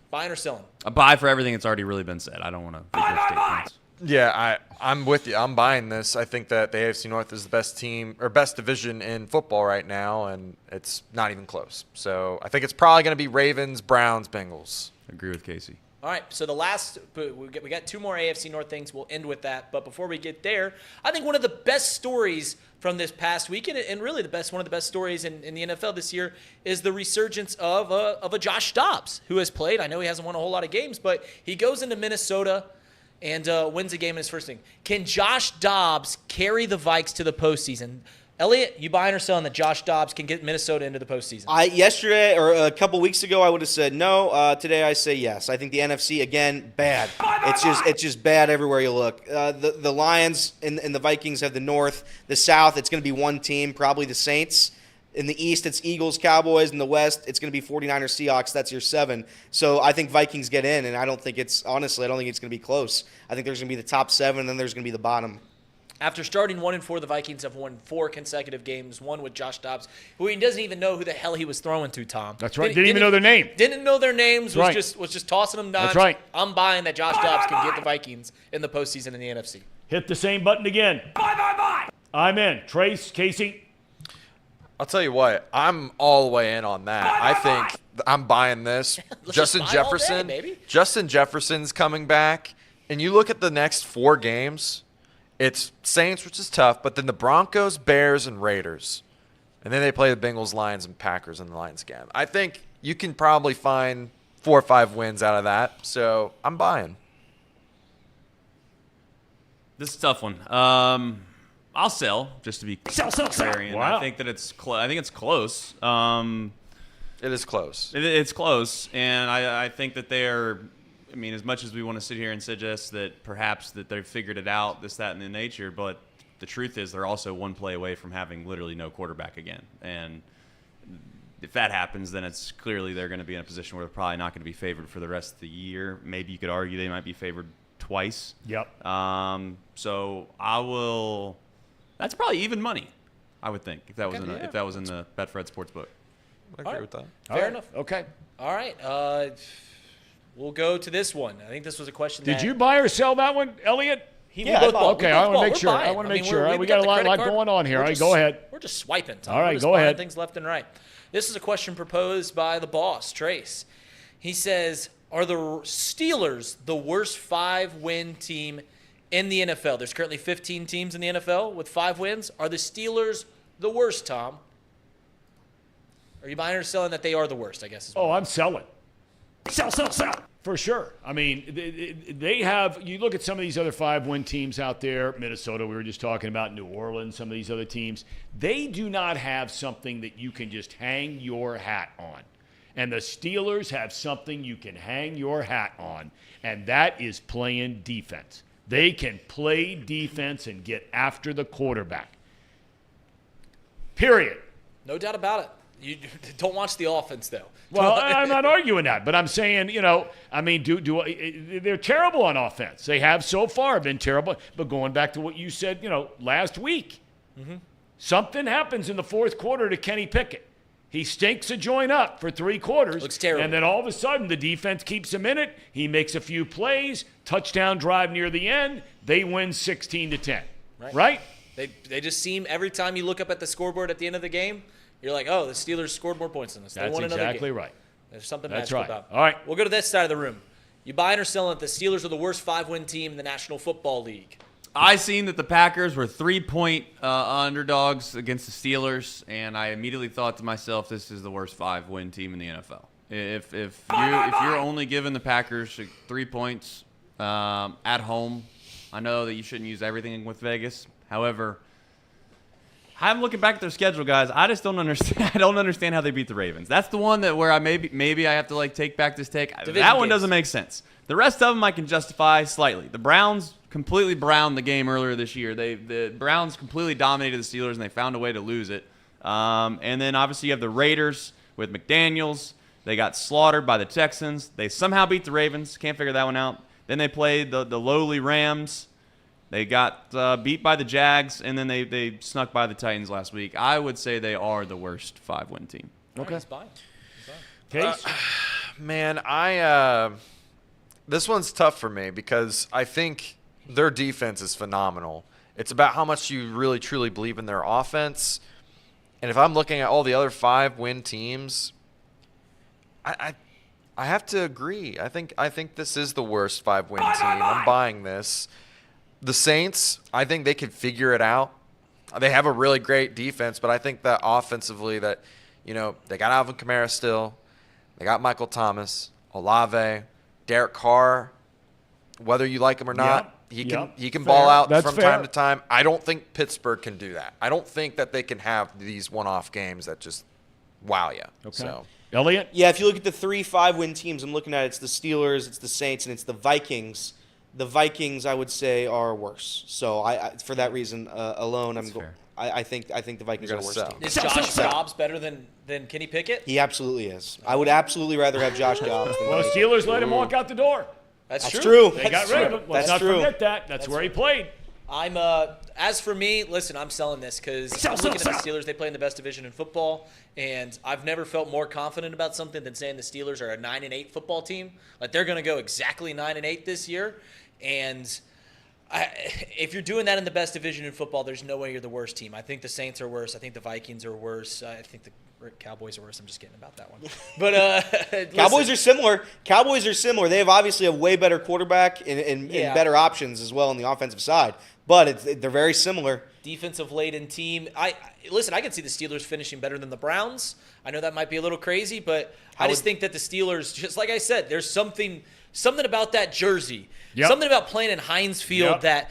buying or selling? A buy for everything that's already really been said. I don't want to make those statements. Yeah, I'm with you. I'm buying this. I think that the AFC North is the best team or best division in football right now, and it's not even close. So I think it's probably going to be Ravens, Browns, Bengals. Agree with Casey. All right, so we got 2 more AFC North things. We'll end with that. But before we get there, I think one of the best stories from this past weekend, and really one of the best stories in the NFL this year, is the resurgence of a Josh Dobbs, who has played. I know he hasn't won a whole lot of games, but he goes into Minnesota and wins a game in his first thing. Can Josh Dobbs carry the Vikes to the postseason? Elliot, you buying or selling that Josh Dobbs can get Minnesota into the postseason? Yesterday or a couple weeks ago, I would have said no. Today, I say yes. I think the NFC again bad. It's just bad everywhere you look. The Lions and the Vikings have the North. The South, it's going to be one team, probably the Saints. In the East, it's Eagles, Cowboys. In the West, it's going to be 49ers, Seahawks. That's your 7. So I think Vikings get in, and I don't think it's going to be close. I think there's going to be the top 7, and then there's going to be the bottom. After starting 1-4, the Vikings have won 4 consecutive games, one with Josh Dobbs, who he doesn't even know who the hell he was throwing to, Tom. That's right. Didn't even know their name. Didn't know their names. Was just tossing them down. That's right. I'm buying that Josh Dobbs can get the Vikings in the postseason in the NFC. Hit the same button again. Buy. I'm in. Trace, Casey. I'll tell you what, I'm all the way in on that. I think I'm buying this. Justin Jefferson, Justin Jefferson's coming back, and you look at the next 4 games. It's Saints, which is tough, but then the Broncos, Bears, and Raiders. And then they play the Bengals, Lions, and Packers in the Lions game. I think you can probably find 4 or 5 wins out of that, so I'm buying. This is a tough one. I'll sell, just to be contrarian. Wow. I think that it's I think it's close. It is close. It's close, and I think that they're – I mean, as much as we want to sit here and suggest that perhaps that they've figured it out, this, that, and the nature, but the truth is they're also one play away from having literally no quarterback again. And if that happens, then it's clearly they're going to be in a position where they're probably not going to be favored for the rest of the year. Maybe you could argue they might be favored twice. Yep. So I will – that's probably even money, I would think, if that was if that was in the Betfred Sportsbook. I agree with that. Fair enough. Okay. All right. We'll go to this one. I think this was a question. Did you buy or sell that one, Elliot? Okay, I want to make sure. I want to make sure. We got a lot going on here. All right, go ahead. We're just swiping, Tom. All right, go buying ahead. Things left and right. This is a question proposed by the boss, Trace. He says, are the Steelers the worst 5-win team in the NFL? There's currently 15 teams in the NFL with 5 wins. Are the Steelers the worst, Tom? Are you buying or selling that they are the worst, I guess? I'm selling. Sell. For sure. I mean, they have – you look at some of these other 5-win teams out there, Minnesota, we were just talking about, New Orleans, some of these other teams. They do not have something that you can just hang your hat on. And the Steelers have something you can hang your hat on, and that is playing defense. They can play defense and get after the quarterback. Period. No doubt about it. You don't watch the offense, though. Well, I'm not arguing that, but I'm saying, they're terrible on offense. They have so far been terrible. But going back to what you said, last week, something happens in the fourth quarter to Kenny Pickett. He stinks a joint up for 3 quarters. Looks terrible. And then all of a sudden, the defense keeps him in it. He makes a few plays, touchdown drive near the end. They win 16-10. Right? They just seem, every time you look up at the scoreboard at the end of the game, you're like, oh, the Steelers scored more points than us. They won another game. Exactly right. There's something That's magical right. about it. All right. We'll go to this side of the room. You buying or selling that the Steelers are the worst 5-win team in the National Football League? I seen that the Packers were 3-point underdogs against the Steelers, and I immediately thought to myself, this is the worst 5-win team in the NFL. If you're only giving the Packers 3 points at home, I know that you shouldn't use everything with Vegas. However, I'm looking back at their schedule, guys. I just don't understand. I don't understand how they beat the Ravens. That's the one that where I maybe I have to take back this take. That one doesn't make sense. The rest of them I can justify slightly. The Browns completely browned the game earlier this year. The Browns completely dominated the Steelers, and they found a way to lose it. And then obviously you have the Raiders with McDaniels. They got slaughtered by the Texans. They somehow beat the Ravens. Can't figure that one out. Then they played the lowly Rams. They got beat by the Jags, and then they snuck by the Titans last week. I would say they are the worst 5-win team. Okay. Case? Man, this one's tough for me because I think their defense is phenomenal. It's about how much you really truly believe in their offense. And if I'm looking at all the other 5-win teams, I have to agree. I think this is the worst 5-win team. I'm buying this. The Saints, I think they could figure it out. They have a really great defense, but I think that offensively that, they got Alvin Kamara still. They got Michael Thomas, Olave, Derek Carr. Whether you like him or not, he can ball out from time to time. I don't think Pittsburgh can do that. I don't think that they can have these one-off games that just wow you. Okay. So. Elliot? Yeah, if you look at the 3 5-win teams, I'm looking at it's the Steelers, it's the Saints, and it's the Vikings. The Vikings, I would say, are worse. So I for that reason alone, I think the Vikings are the worst team. Is Josh Dobbs better than Kenny Pickett? He absolutely is. I would absolutely rather have Josh Dobbs. Well, the Steelers let him walk out the door. That's true. They got rid of him. Let's not forget that. That's where he played. I'm as for me, listen, I'm selling this because I'm looking at the Steelers. They play in the best division in football, and I've never felt more confident about something than saying the Steelers are a 9-8 football team. Like they're going to go exactly 9-8 this year, and if you're doing that in the best division in football, there's no way you're the worst team. I think the Saints are worse. I think the Vikings are worse. I think the Cowboys are worse. I'm just kidding about that one. But Cowboys are similar. They have obviously a way better quarterback and better options as well on the offensive side. But they're very similar. Defensive-laden team. I can see the Steelers finishing better than the Browns. I know that might be a little crazy, but I just think that the Steelers, just like I said, there's something about that jersey. Yep. Something about playing in Heinz Field that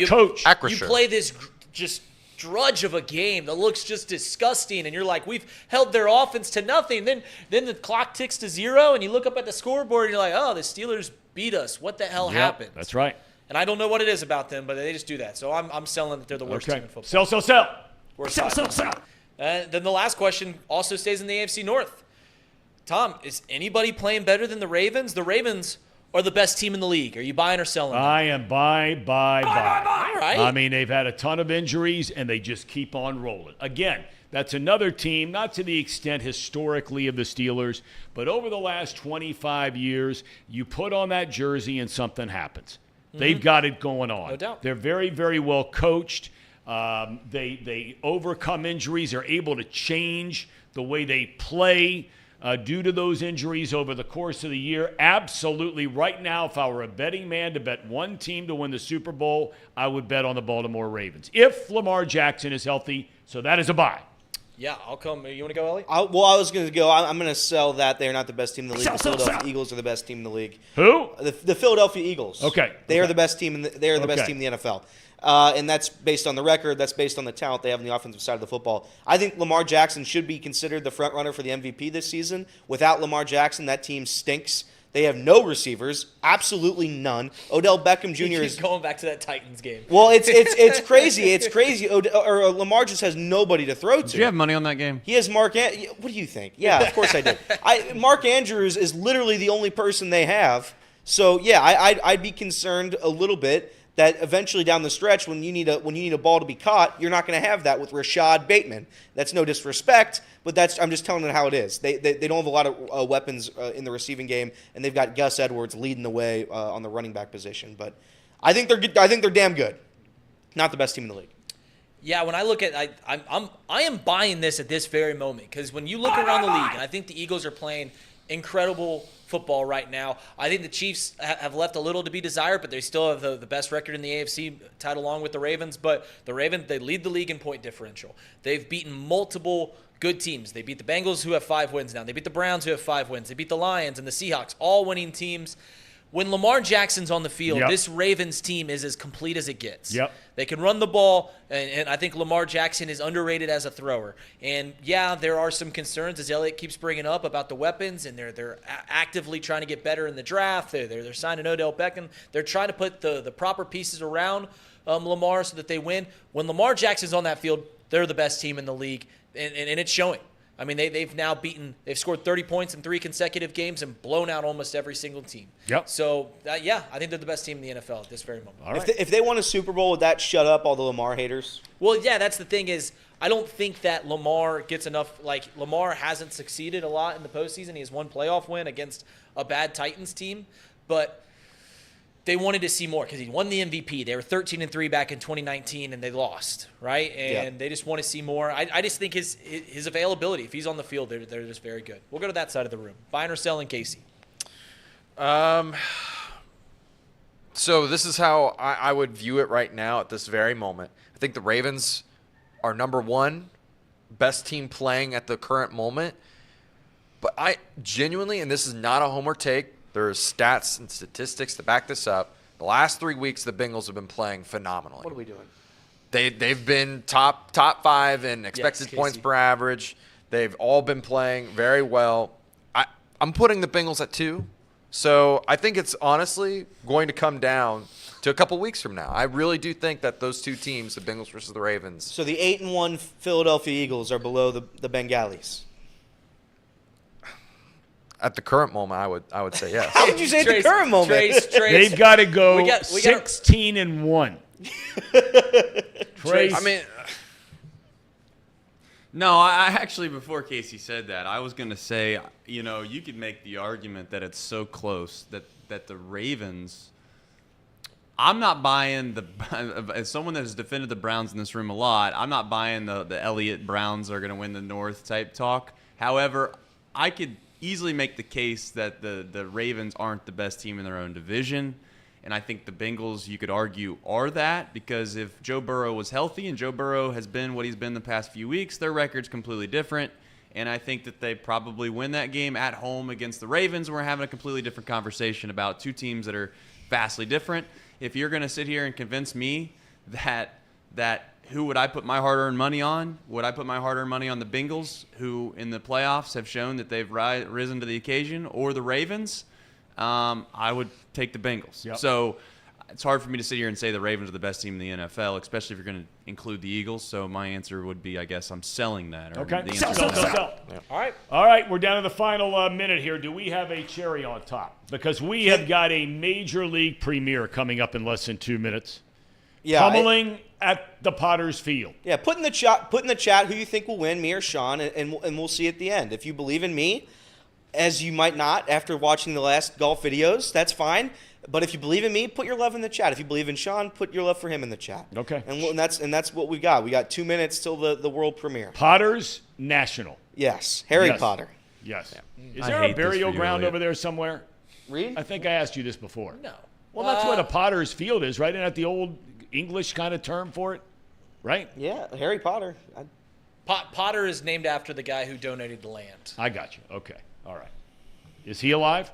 coach. You play this just drudge of a game that looks just disgusting, and you're like, we've held their offense to nothing. Then the clock ticks to 0, and you look up at the scoreboard, and you're like, oh, the Steelers beat us. What the hell happened? That's right. And I don't know what it is about them, but they just do that. So I'm selling that they're the worst team in football. Sell. Sell. Then the last question also stays in the AFC North. Tom, is anybody playing better than the Ravens? The Ravens are the best team in the league. Are you buying or selling them? I am buy. All right. I mean, they've had a ton of injuries, and they just keep on rolling. Again, that's another team, not to the extent historically of the Steelers, but over the last 25 years, you put on that jersey and something happens. They've got it going on. No doubt. They're very, very well coached. They overcome injuries. They're able to change the way they play due to those injuries over the course of the year. Absolutely. Right now, if I were a betting man to bet one team to win the Super Bowl, I would bet on the Baltimore Ravens. If Lamar Jackson is healthy, so that is a buy. Yeah, I'll come. You want to go, Ellie? I was going to go. I'm going to sell that. They are not the best team in the league. The Philadelphia Eagles are the best team in the league. Who? The Philadelphia Eagles. Okay. They are the best team. They are the best team in the NFL. And that's based on the record. That's based on the talent they have on the offensive side of the football. I think Lamar Jackson should be considered the front runner for the MVP this season. Without Lamar Jackson, that team stinks. They have no receivers, absolutely none. Odell Beckham Jr. is going back to that Titans game. Well, it's crazy. It's crazy. Lamar just has nobody to throw to. Did you have money on that game? He has What do you think? Yeah, of course I did. Mark Andrews is literally the only person they have. So yeah, I'd be concerned a little bit that eventually down the stretch, when you need a ball to be caught, you're not going to have that with Rashad Bateman. That's no disrespect, but I'm just telling you how it is. They don't have a lot of weapons in the receiving game, and they've got Gus Edwards leading the way on the running back position. But I think they're good. I think they're damn good. Not the best team in the league. Yeah, when I look at I am buying this at this very moment because when you look around the league, and I think the Eagles are playing incredible football right now. I think the Chiefs have left a little to be desired, but they still have the best record in the AFC, tied along with the Ravens. But the Ravens, they lead the league in point differential. They've beaten multiple good teams. They beat the Bengals, who have 5 wins now. They beat the Browns, who have 5 wins. They beat the Lions and the Seahawks, all winning teams. When Lamar Jackson's on the field, this Ravens team is as complete as it gets. They can run the ball, and I think Lamar Jackson is underrated as a thrower. And, yeah, there are some concerns, as Elliott keeps bringing up, about the weapons, and they're actively trying to get better in the draft. They're signing Odell Beckham. They're trying to put the proper pieces around Lamar so that they win. When Lamar Jackson's on that field, they're the best team in the league, and it's showing. I mean, they've scored 30 points in 3 consecutive games and blown out almost every single team. So, I think they're the best team in the NFL at this very moment. All right. If they won a Super Bowl, would that shut up all the Lamar haters? Well, yeah, that's the thing is I don't think that Lamar gets enough. Like, Lamar hasn't succeeded a lot in the postseason. He has 1 playoff win against a bad Titans team. But they wanted to see more because he won the MVP. They were 13-3 back in 2019, and they lost, right? And they just want to see more. I just think his availability, if he's on the field, they're just very good. We'll go to that side of the room. Buying or selling, Casey? So this is how I would view it right now at this very moment. I think the Ravens are number 1 best team playing at the current moment. But I genuinely, and this is not a homer take, there's stats and statistics to back this up. The last 3 weeks, the Bengals have been playing phenomenally. What are we doing? They've been top 5 in expected points per average. They've all been playing very well. I'm putting the Bengals at 2. So I think it's honestly going to come down to a couple weeks from now. I really do think that those 2 teams, the Bengals versus the Ravens. So the 8-1 Philadelphia Eagles are below the Bengalis. At the current moment, I would say yes. How would you say at the current moment? Trace. They've got to go 16-1. Trace. I mean, no, I actually, before Casey said that, I was going to say, you could make the argument that it's so close that the Ravens, I'm not buying as someone that has defended the Browns in this room a lot, I'm not buying the Elliott Browns are going to win the North type talk. However, I could easily make the case that the Ravens aren't the best team in their own division. And I think the Bengals, you could argue, are that because if Joe Burrow was healthy and Joe Burrow has been what he's been the past few weeks, their record's completely different. And I think that they probably win that game at home against the Ravens. We're having a completely different conversation about 2 teams that are vastly different. If you're going to sit here and convince me that who would I put my hard-earned money on? Would I put my hard-earned money on the Bengals, who in the playoffs have shown that they've risen to the occasion, or the Ravens? I would take the Bengals. So it's hard for me to sit here and say the Ravens are the best team in the NFL, especially if you're going to include the Eagles. So my answer would be, I guess, I'm selling that. Okay. The Sell. Yeah. All right. We're down to the final minute here. Do we have a cherry on top? Because we have got a Major League premiere coming up in less than 2 minutes. Pummeling at the Potter's Field. Yeah, put in the chat who you think will win, me or Sean, and we'll see at the end. If you believe in me, as you might not after watching the last golf videos, that's fine. But if you believe in me, put your love in the chat. If you believe in Sean, put your love for him in the chat. Okay. And that's what we got. We got 2 minutes till the world premiere. Potter's National. Yes, Harry Potter. Yes. Yeah. Is there a burial ground over there somewhere? Reed? I think I asked you this before. No. Well, that's what a Potter's Field is, right? Isn't that the old English kind of term for it? Right? Yeah, Harry Potter. Potter is named after the guy who donated the land. I got you. Okay. All right. Is he alive?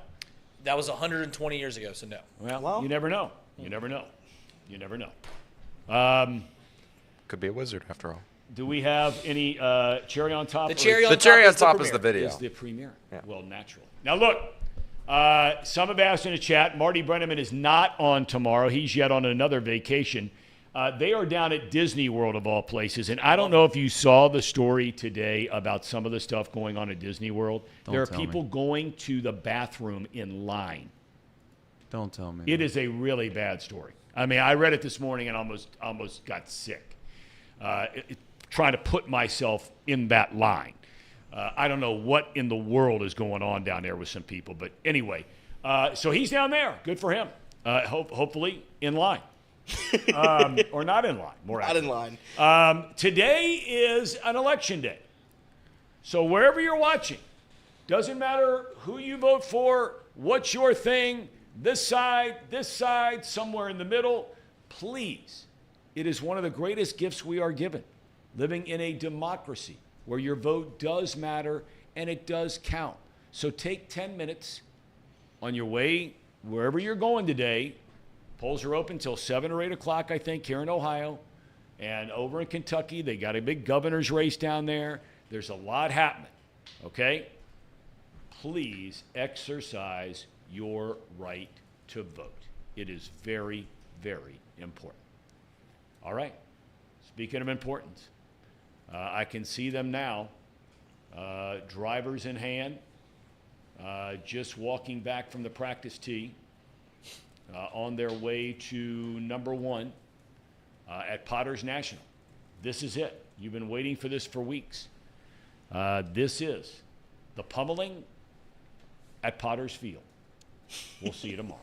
That was 120 years ago, so no. Well, you never know. You never know. Could be a wizard after all. Do we have any cherry on top? The cherry on top is the video. Is the premiere. Yeah. Well, naturally. Now, look. Some have asked in the chat. Marty Brennaman is not on tomorrow. He's yet on another vacation. They are down at Disney World, of all places. And I don't know if you saw the story today about some of the stuff going on at Disney World. There are people going to the bathroom in line. Don't tell me. It is a really bad story. I mean, I read it this morning and almost got sick. Trying to put myself in that line. I don't know what in the world is going on down there with some people. But anyway, so he's down there. Good for him. Hopefully in line. Or not in line. Not in line. Today is an election day. So wherever you're watching, doesn't matter who you vote for, What's your thing? This side, somewhere in the middle. Please. It is one of the greatest gifts we are given, living in a democracy where your vote does matter and it does count. So take 10 minutes on your way wherever you're going today. Polls are open till 7 or 8 o'clock, I think, here in Ohio. And over in Kentucky, they got a big governor's race down there. There's a lot happening, okay? Please exercise your right to vote. It is very, very important. All right. Speaking of importance, I can see them now, drivers in hand, just walking back from the practice tee on their way to number 1 at Potters National. This is it. You've been waiting for this for weeks. This is the pummeling at Potters Field. We'll see you tomorrow.